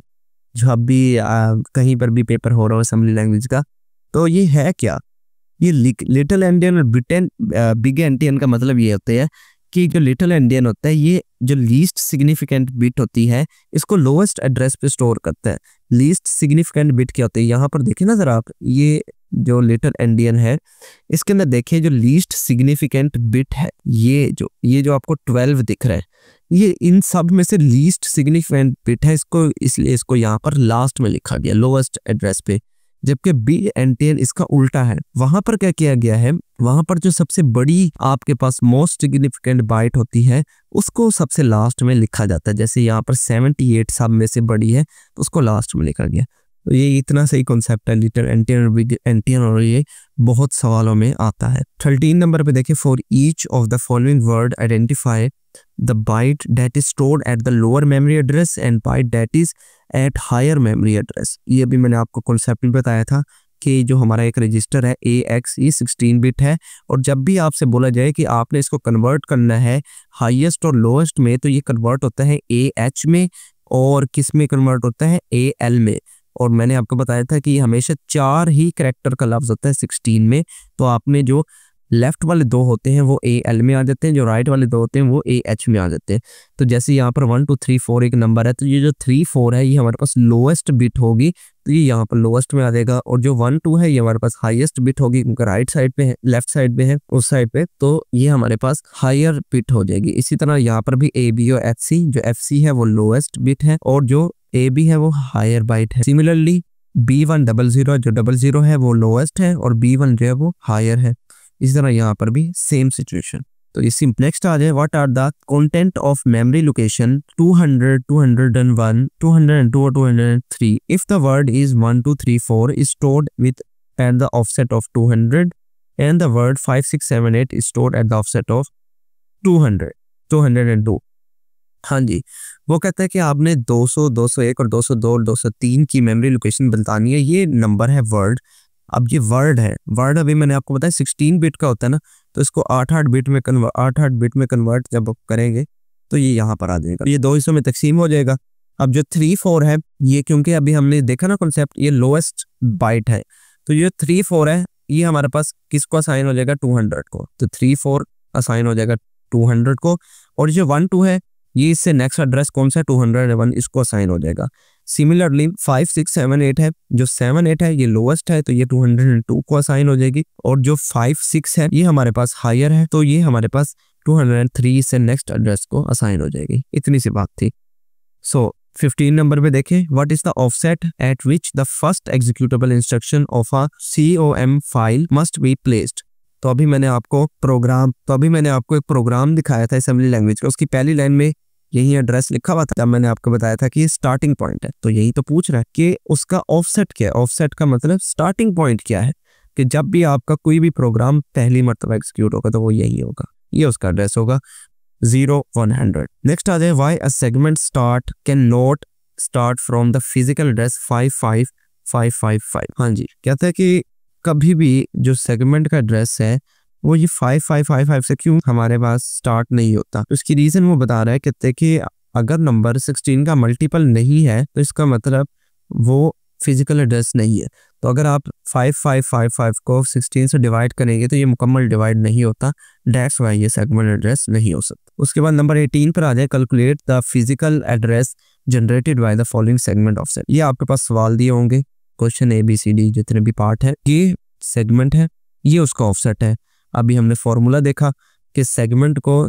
जब भी कहीं पर भी पेपर हो रहा हो असेंबली लैंग्वेज का। तो ये है क्या, ये लिटिल एंडियन और बिग एंडियन का मतलब ये होता है कि जो लिटिल एंडियन होता है ये जो लीस्ट सिग्निफिकेंट बिट होती है इसको लोएस्ट एड्रेस पे स्टोर करता है। लीस्ट सिग्निफिकेंट बिट क्या होती है, यहाँ पर देखें ना जरा आप, ये जो लिटिल एंडियन है इसके अंदर देखिए जो लीस्ट सिग्निफिकेंट बिट है ये जो आपको 12 दिख रहा है, ये इन सब में से लीस्ट सिग्निफिकेंट बिट है, इसको इसलिए इसको यहाँ पर लास्ट में लिखा गया लोएस्ट एड्रेस पे। जबकि बिग एंडियन इसका उल्टा है, वहां पर क्या किया गया है, वहां पर जो सबसे बड़ी आपके पास मोस्ट सिग्निफिकेंट बाइट होती है उसको सबसे लास्ट में लिखा जाता है। जैसे यहाँ पर 78 सब में से बड़ी है तो उसको लास्ट में लिखा गया। तो ये इतना सही कॉन्सेप्ट है लिटिल एंडियन और बिग एंडियन, और ये बहुत सवालों में आता है। 13 नंबर पे देखिए for each of the following word identify the byte that is stored at the lower memory address and byte that is at higher memory address. ये भी मैंने आपको कॉन्सेप्ट में बताया था कि जो हमारा एक रजिस्टर है AX ये 16 बिट है, और जब भी आपसे बोला जाए कि आपने इसको कन्वर्ट करना है हाईएस्ट और लोएस्ट में, तो ये कन्वर्ट होता है AH में, और किस में कन्वर्ट होता है AL में। और मैंने आपको बताया था कि हमेशा 4 ही कैरेक्टर का लफ्ज होता है 16 में, तो आपने जो लेफ्ट वाले 2 होते हैं वो AL में आ जाते हैं, जो राइट वाले 2 होते हैं वो AH में आ जाते हैं। तो जैसे यहाँ पर 1 2 3 4 एक नंबर है, तो ये जो 3 4 है ये हमारे पास लोएस्ट बिट होगी, तो ये यहाँ पर लोएस्ट में आ जाएगा। और जो 1 2 है ये हमारे पास हाईएस्ट बिट होगी क्योंकि राइट साइड पे है, लेफ्ट साइड पे है उस साइड पे, तो ये हमारे पास हायर बिट हो जाएगी। इसी तरह यहाँ पर भी AB और FC, जो FC है वो लोएस्ट बिट है और जो AB है वो हायर बाइट है। सिमिलरली B100 जो 00 है वो लोएस्ट है और B1 जो है वो हायर है। इस तरह यहाँ पर भी सेम सिचुएशन। तो इसी नेक्स्ट आ जाए what are the content of memory location 200 201 202 और 203 if the word is 1 2 3 4 is stored with at the offset of 200 and the word 5 6 7 8 is stored at the offset of 200 202। हाँ जी, वो कहता है कि आपने 200 201 और 202 और 203 की मेमोरी लोकेशन बतानी है। ये नंबर है वर्ड। अब ये वर्ड है, वर्ड अभी मैंने आपको बताया 16 बिट का होता है ना, तो इसको 8 बिट में कन्वर्ट जब करेंगे तो ये यहाँ पर आ जाएगा, ये 2 हिस्सों में तकसीम हो जाएगा। अब जो 3 4 है ये क्योंकि अभी हमने देखा ना कॉन्सेप्ट, ये लोएस्ट बाइट है, तो ये 3 4 है ये हमारे पास किसको असाइन हो जाएगा 200 को, तो 3 4 असाइन हो जाएगा 200 को। और जो 1 2 है ये इससे नेक्स्ट एड्रेस कौन सा है 201, इसको असाइन हो जाएगा। सिमिलरली 5 6 7 8 है, जो 7 8 है ये लोएस्ट है तो ये 202 को असाइन हो जाएगी, और जो 5 6 है ये हमारे पास हायर है तो ये हमारे पास 203 से नेक्स्ट एड्रेस को असाइन हो जाएगी। इतनी सी बात थी। सो 15 नंबर पे देखें what is the offset eight which the first executable instruction of a COM file must be placed. तो अभी मैंने आपको एक प्रोग्राम दिखाया था असेंबली लैंग्वेज का, उसकी पहली लाइन में यही एड्रेस लिखा हुआ था। जब मैंने आपको बताया था कि ये स्टार्टिंग पॉइंट है, तो यही तो पूछ रहा है कि उसका ऑफसेट क्या है। ऑफसेट का मतलब स्टार्टिंग पॉइंट क्या है, कि जब भी आपका कोई भी प्रोग्राम पहली मर्तबा एग्जीक्यूट होगा तो वो यही होगा, ये उसका एड्रेस होगा 0 100। नेक्स्ट आ जाए why a segment start can not start from the physical address 55555। हाँ जी, कहते हैं कि कभी भी जो सेगमेंट का एड्रेस है वो ये 5555 से क्यों हमारे पास स्टार्ट नहीं होता। तो इसकी रीजन वो बता रहा है, कहते हैं कि अगर नंबर 16 का मल्टीपल नहीं है तो इसका मतलब वो फिजिकल एड्रेस नहीं है। तो अगर आप 5555 को 16 से डिवाइड करेंगे तो ये मुकम्मल डिवाइड नहीं होता, दैट्स वाई ये सेगमेंट एड्रेस नहीं हो सकता। उसके बाद नंबर 18 पर आ जाए, calculate the physical address generated by the following segment offset. ये आपके पास सवाल दिए होंगे, क्वेश्चन ABCD जितने भी पार्ट है, ये सेगमेंट है, ये उसका ऑफसेट है। अभी हमने फॉर्मूला देखा कि सेगमेंट को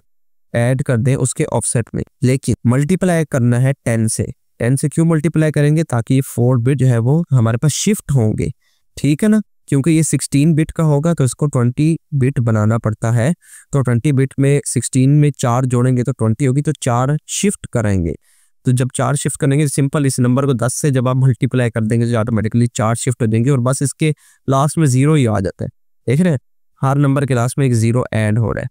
ऐड कर दें उसके ऑफसेट में, लेकिन मल्टीप्लाई करना है 10 से। 10 से क्यों मल्टीप्लाई करेंगे? ताकि ये 4 बिट जो है वो हमारे पास शिफ्ट होंगे, ठीक है ना। क्योंकि ये 16 बिट का होगा तो इसको 20 बिट बनाना पड़ता है। तो 20 बिट में 16 में 4 जोड़ेंगे तो 20 होगी, तो 4 शिफ्ट करेंगे। तो जब 4 शिफ्ट करेंगे, सिंपल इस नंबर को 10 से जब आप मल्टीप्लाई कर देंगे तो ऑटोमेटिकली 4 शिफ्ट हो जाएंगे और बस इसके लास्ट में 0 ही आ जाता है। देख रहे हैं, हर नंबर के लास्ट में एक 0 ऐड हो रहा है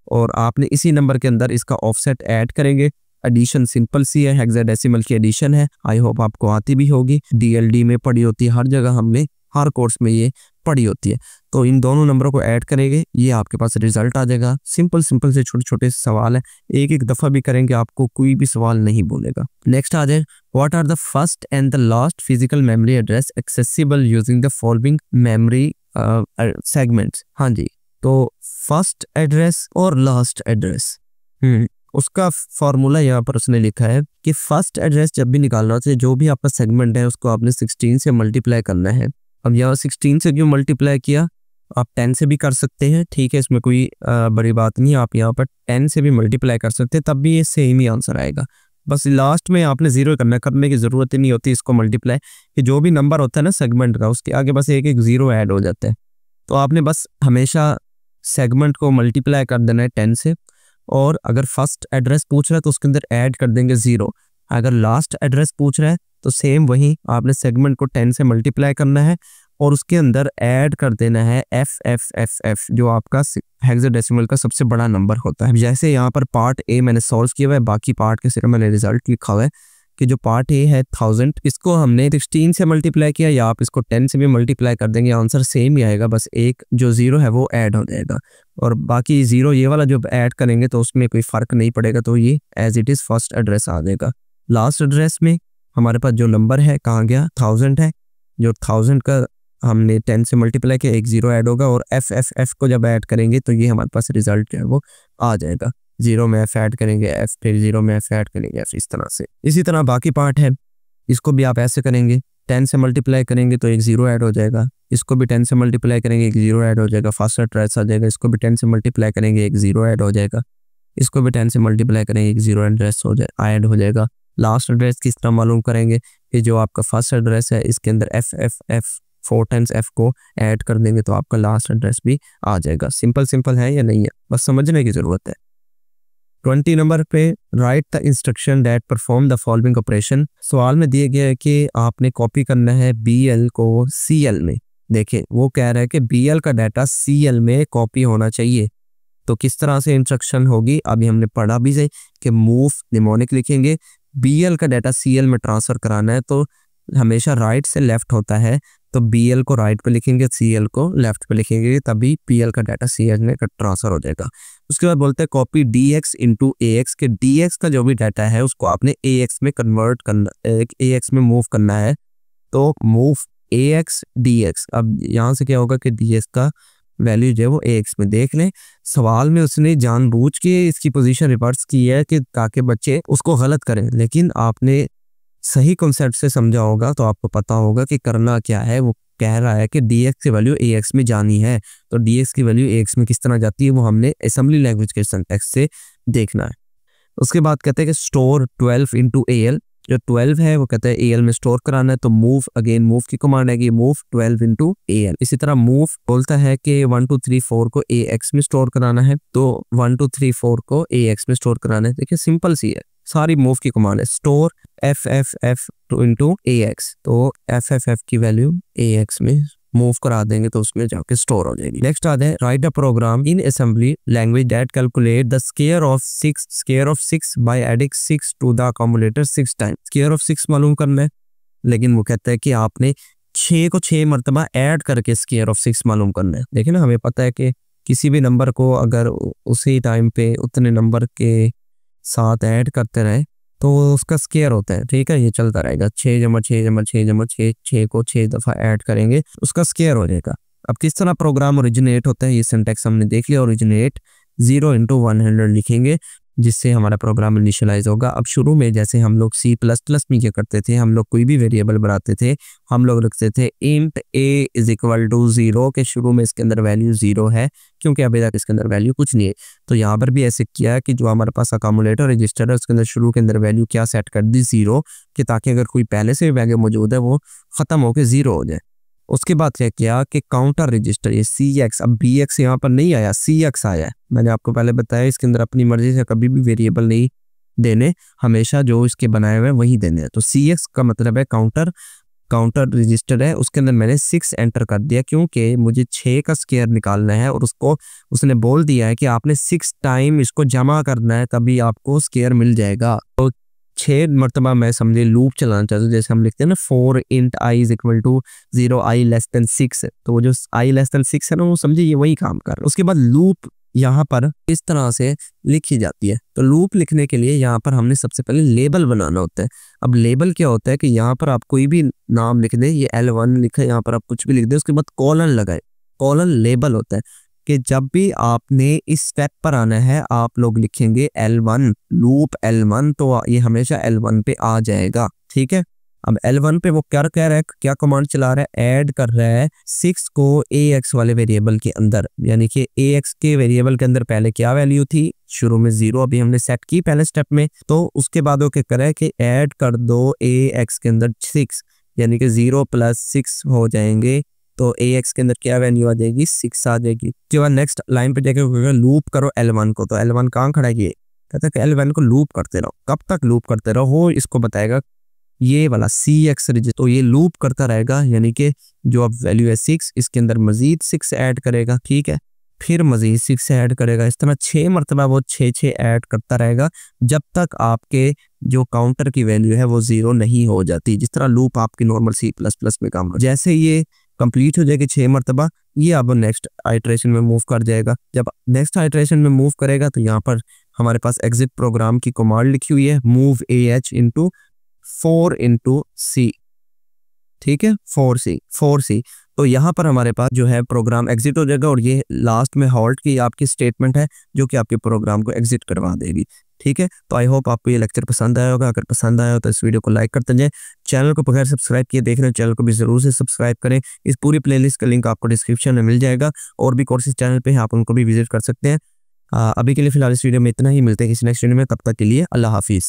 और आपने इसी नंबर के अंदर इसका ऑफसेट ऐड करेंगे। एडिशन सिंपल सी है, हेक्साडेसिमल की एडिशन है, आई होप आपको आती भी होगी, DLD में पढ़ी होती है, हर जगह हमने हर कोर्स में ये पढ़ी होती है। तो इन दोनों नंबरों को ऐड करेंगे, ये आपके पास रिजल्ट आ जाएगा। सिंपल से छोटे छोटे सवाल है, एक एक दफा भी करेंगे आपको कोई भी सवाल नहीं बोलेगा। नेक्स्ट आ जाए, what are the first and the last physical memory address accessible using the following memory segments. हाँ जी, तो फर्स्ट एड्रेस और लास्ट एड्रेस, उसका फॉर्मूला यहाँ पर उसने लिखा है कि फर्स्ट एड्रेस जब भी निकालना होता है, जो भी आपका सेगमेंट है उसको आपने 16 से मल्टीप्लाई करना है। अब यहाँ 16 से क्यों मल्टीप्लाई किया? आप 10 से भी कर सकते हैं, ठीक है, इसमें कोई बड़ी बात नहीं। आप यहाँ पर 10 से भी मल्टीप्लाई कर सकते हैं, तब भी ये सेम ही आंसर आएगा। बस लास्ट में आपने 0 करने की ज़रूरत ही नहीं होती इसको मल्टीप्लाई, कि जो भी नंबर होता है ना सेगमेंट का, उसके आगे बस एक 0 ऐड हो जाता है। तो आपने बस हमेशा सेगमेंट को मल्टीप्लाई कर देना है 10 से, और अगर फर्स्ट एड्रेस पूछ रहा है तो उसके अंदर ऐड कर देंगे 0। अगर लास्ट एड्रेस पूछ रहा है तो सेम वही आपने सेगमेंट को 10 से मल्टीप्लाई करना है और उसके अंदर ऐड कर देना है FFFF, जो आपका हेक्साडेसिमल का सबसे बड़ा नंबर होता है। जैसे यहाँ पर पार्ट A मैंने सॉल्व किया हुआ है, बाकी पार्ट के सिर्फ मैंने रिजल्ट लिखा हुआ है कि जो पार्ट A है 1000, इसको हमने 16 से मल्टीप्लाई किया, या आप इसको 10 से भी मल्टीप्लाई कर देंगे, आंसर सेम ही आएगा, बस एक जो 0 है वो ऐड हो जाएगा और बाकी 0 ये वाला जो ऐड करेंगे तो उसमें कोई फ़र्क नहीं पड़ेगा, तो ये as it is first address आ जाएगा। लास्ट एड्रेस में हमारे पास जो नंबर है कहाँ गया? 1000 है, जो 1000 का हमने 10 से मल्टीप्लाई किया, एक 0 ऐड होगा और FFF को जब ऐड करेंगे तो ये हमारे पास रिजल्ट जो है वो आ जाएगा। 0 में F ऐड करेंगे F, फिर 0 में F ऐड करेंगे F, इस तरह से। इसी तरह बाकी पार्ट है, इसको भी आप ऐसे करेंगे, 10 से मल्टीप्लाई करेंगे तो एक 0 ऐड हो जाएगा, इसको भी 10 से मल्टीप्लाई करेंगे एक 0 ऐड हो जाएगा, फर्स्ट एड्रेस आ जाएगा, इसको भी 10 से मल्टीप्लाई करेंगे एक 0 ऐड हो जाएगा, इसको भी 10 से मल्टीप्लाई करेंगे एक 0 एड्रेस ऐड हो जाएगा। लास्ट एड्रेस किस तरह मालूम करेंगे कि जो आपका फर्स्ट एड्रेस है इसके अंदर FFF 4 टाइम्स F को ऐड कर देंगे तो आपका लास्ट एड्रेस भी आ जाएगा। सिंपल है या नहीं है, बस समझने की जरूरत है। 20 नंबर पे right the instruction that perform the following operation. सवाल में दिया गया है कि आपने कॉपी करना है BL को CL में। देखें, वो कह रहा है कि BL का डाटा CL में कॉपी होना चाहिए, तो किस तरह से इंस्ट्रक्शन होगी? अभी हमने पढ़ा भी है कि मूव निमोनिक लिखेंगे, BL का डाटा CL में ट्रांसफर कराना है तो हमेशा राइट से लेफ्ट होता है, तो BL को राइट पे लिखेंगे, CL को लेफ्ट पे लिखेंगे, तभी PL का डाटा CL में ट्रांसफर हो जाएगा। उसके बाद बोलते हैं कॉपी DX इंटू AX, के DX का जो भी डाटा है उसको आपने AX में कन्वर्ट करना, AX में मूव करना है, तो मूव AX DX। अब यहाँ से क्या होगा कि DX का वैल्यू जो है वो AX में। देख लें, सवाल में उसने जानबूझ के इसकी पोजीशन रिवर्स की है कि ताकि बच्चे उसको गलत करें, लेकिन आपने सही कॉन्सेप्ट से समझा होगा तो आपको पता होगा कि करना क्या है। वो कह रहा है कि DX की वैल्यू AX में जानी है, तो DX की वैल्यू AX में किस तरह जाती है वो हमने असेंबली लैंग्वेज के सिंटैक्स से देखना है। उसके बाद कहते हैं कि स्टोर 12 इंटू AL, जो 12 है वो कहता है AL में स्टोर कराना है, तो मूव, अगेन मूव की कमांड है कि मूव 12 इंटू AL। इसी तरह मूव बोलता है कि 1 2 3 4 को AX में स्टोर कराना है, तो 1 2 3 4 को AX में स्टोर कराना है। देखिए सिंपल सी है, सारी मूव की कमांड है। स्टोर FFF इंटू AX, तो FFF की वैल्यू AX में मूव करा देंगे तो उसमें जाके स्टोर हो जाएगी। नेक्स्ट आता है write a program in assembly language that calculate the square of 6 by adding 6 to the accumulator 6 times. Square of 6 मालूम करना है, लेकिन वो कहता है कि आपने 6 को 6 मरतबा ऐड करके स्क्वायर ऑफ 6 मालूम करना है। देखिए ना, हमें पता है कि किसी भी नंबर को अगर उसी टाइम पे उतने नंबर के साथ ऐड करते रहे तो उसका स्केयर होता है, ठीक है। ये चलता रहेगा 6 जमा 6 जमा 6 जमा 6, 6 को 6 दफ़ा ऐड करेंगे, उसका स्केयर हो जाएगा। अब किस तरह प्रोग्राम ओरिजिनेट होता है ये सिंटैक्स हमने देख लिया। ओरिजिनेट 0 इंटू 100 लिखेंगे जिससे हमारा प्रोग्राम इनिशियलाइज होगा। अब शुरू में जैसे हम लोग C++ में क्या करते थे, हम लोग कोई भी वेरिएबल बनाते थे, हम लोग रखते थे int a is equal to 0 के शुरू में इसके अंदर वैल्यू 0 है क्योंकि अभी तक इसके अंदर वैल्यू कुछ नहीं है। तो यहाँ पर भी ऐसे किया है कि जो हमारे पास अकामुलेटर रजिस्टर है उसके अंदर शुरू के अंदर वैल्यू क्या सेट कर दी 0 कि ताकि अगर कोई पहले से वैल्यू मौजूद है वो ख़त्म होकर 0 हो जाए। उसके बाद क्या किया कि काउंटर रजिस्टर ये CX, अब BX यहाँ पर नहीं आया, CX आया है। मैंने आपको पहले बताया इसके अंदर अपनी मर्जी से कभी भी वेरिएबल नहीं देने, हमेशा जो इसके बनाए हुए हैं वही देने हैं। तो CX का मतलब है काउंटर रजिस्टर है, उसके अंदर मैंने 6 एंटर कर दिया क्योंकि मुझे 6 का स्केयर निकालना है और उसको उसने बोल दिया है कि आपने 6 टाइम इसको जमा करना है तभी आपको स्केयर मिल जाएगा। तो 6 मरतबा मैं समझे लूप चलाना चाहता हूँ, जैसे हम लिखते हैं ना 4 int i is equal to 0 i less than 6, तो वो जो i लेस देन 6 है ना वो समझे ये वही काम कर रहा है। उसके बाद लूप यहाँ पर इस तरह से लिखी जाती है। तो लूप लिखने के लिए यहाँ पर हमने सबसे पहले लेबल बनाना होता है। अब लेबल क्या होता है कि यहाँ पर आप कोई भी नाम लिख दें, ये L1 लिखा है, यहाँ पर आप कुछ भी लिख दें, उसके बाद कॉलन लगाए, कॉलन लेबल होता है कि जब भी आपने इस स्टेप पर आना है आप लोग लिखेंगे L1 लूप L1, तो ये हमेशा L1 पे आ जाएगा, ठीक है। अब L1 पे वो क्या कह रहा है, क्या कमांड चला रहा है, ऐड कर रहा है 6 को AX वाले वेरिएबल के अंदर, यानी कि AX के वेरिएबल के अंदर पहले क्या वैल्यू थी, शुरू में 0 अभी हमने सेट की पहले स्टेप में, तो उसके बाद वो क्या कर रहा है कि ऐड कर दो AX के अंदर 6, यानी कि 0 + 6 हो जाएंगे, तो AX के अंदर क्या वैल्यू आ जाएगी, 6 आ जाएगी। उसके बाद नेक्स्ट लाइन पे जाकर लूप करो L1 को, तो L1 कहाँ खड़ा है, ये कहता है कि L1 को लूप करते रहो, कब तक लूप करते रहो इसको बताएगा ये वाला CX रजिस्टर, तो ये लूप करता रहेगा, यानी कि जो अब वैल्यू है 6 इसके अंदर मजीद 6 ऐड करेगा, ठीक है, फिर मजीद 6 ऐड करेगा, इस तरह 6 मरतबा वो 6 ऐड करता रहेगा जब तक आपके जो काउंटर की वैल्यू है वो 0 नहीं हो जाती, जिस तरह लूप आपकी नॉर्मल C++ में काम कर। जैसे ये कंप्लीट हो जाएगी 6 मरतबा, ये अब नेक्स्ट आइटरेशन में मूव कर जाएगा। जब नेक्स्ट आइटरेशन में मूव करेगा तो यहाँ पर हमारे पास एग्जिट प्रोग्राम की कमांड लिखी हुई है, move AH into 4 into C, ठीक है, 4C। तो यहाँ पर हमारे पास जो है प्रोग्राम एग्जिट हो जाएगा और ये लास्ट में हॉल्ट की आपकी स्टेटमेंट है जो कि आपके प्रोग्राम को एग्जिट करवा देगी, ठीक है। तो आई होप आपको ये लेक्चर पसंद आया होगा। अगर पसंद आया हो तो इस वीडियो को लाइक करते जाएं, चैनल को बगैर सब्सक्राइब किए देख रहे हैं चैनल को भी जरूर से सब्सक्राइब करें। इस पूरी प्लेलिस्ट का लिंक आपको डिस्क्रिप्शन में मिल जाएगा, और भी कोर्सेज चैनल पे हैं, आप उनको भी विजिट कर सकते हैं। अभी के लिए फिलहाल इस वीडियो में इतना ही, मिलते हैं किसी नेक्स्ट वीडियो में, तब तक के लिए अल्लाह हाफिज़।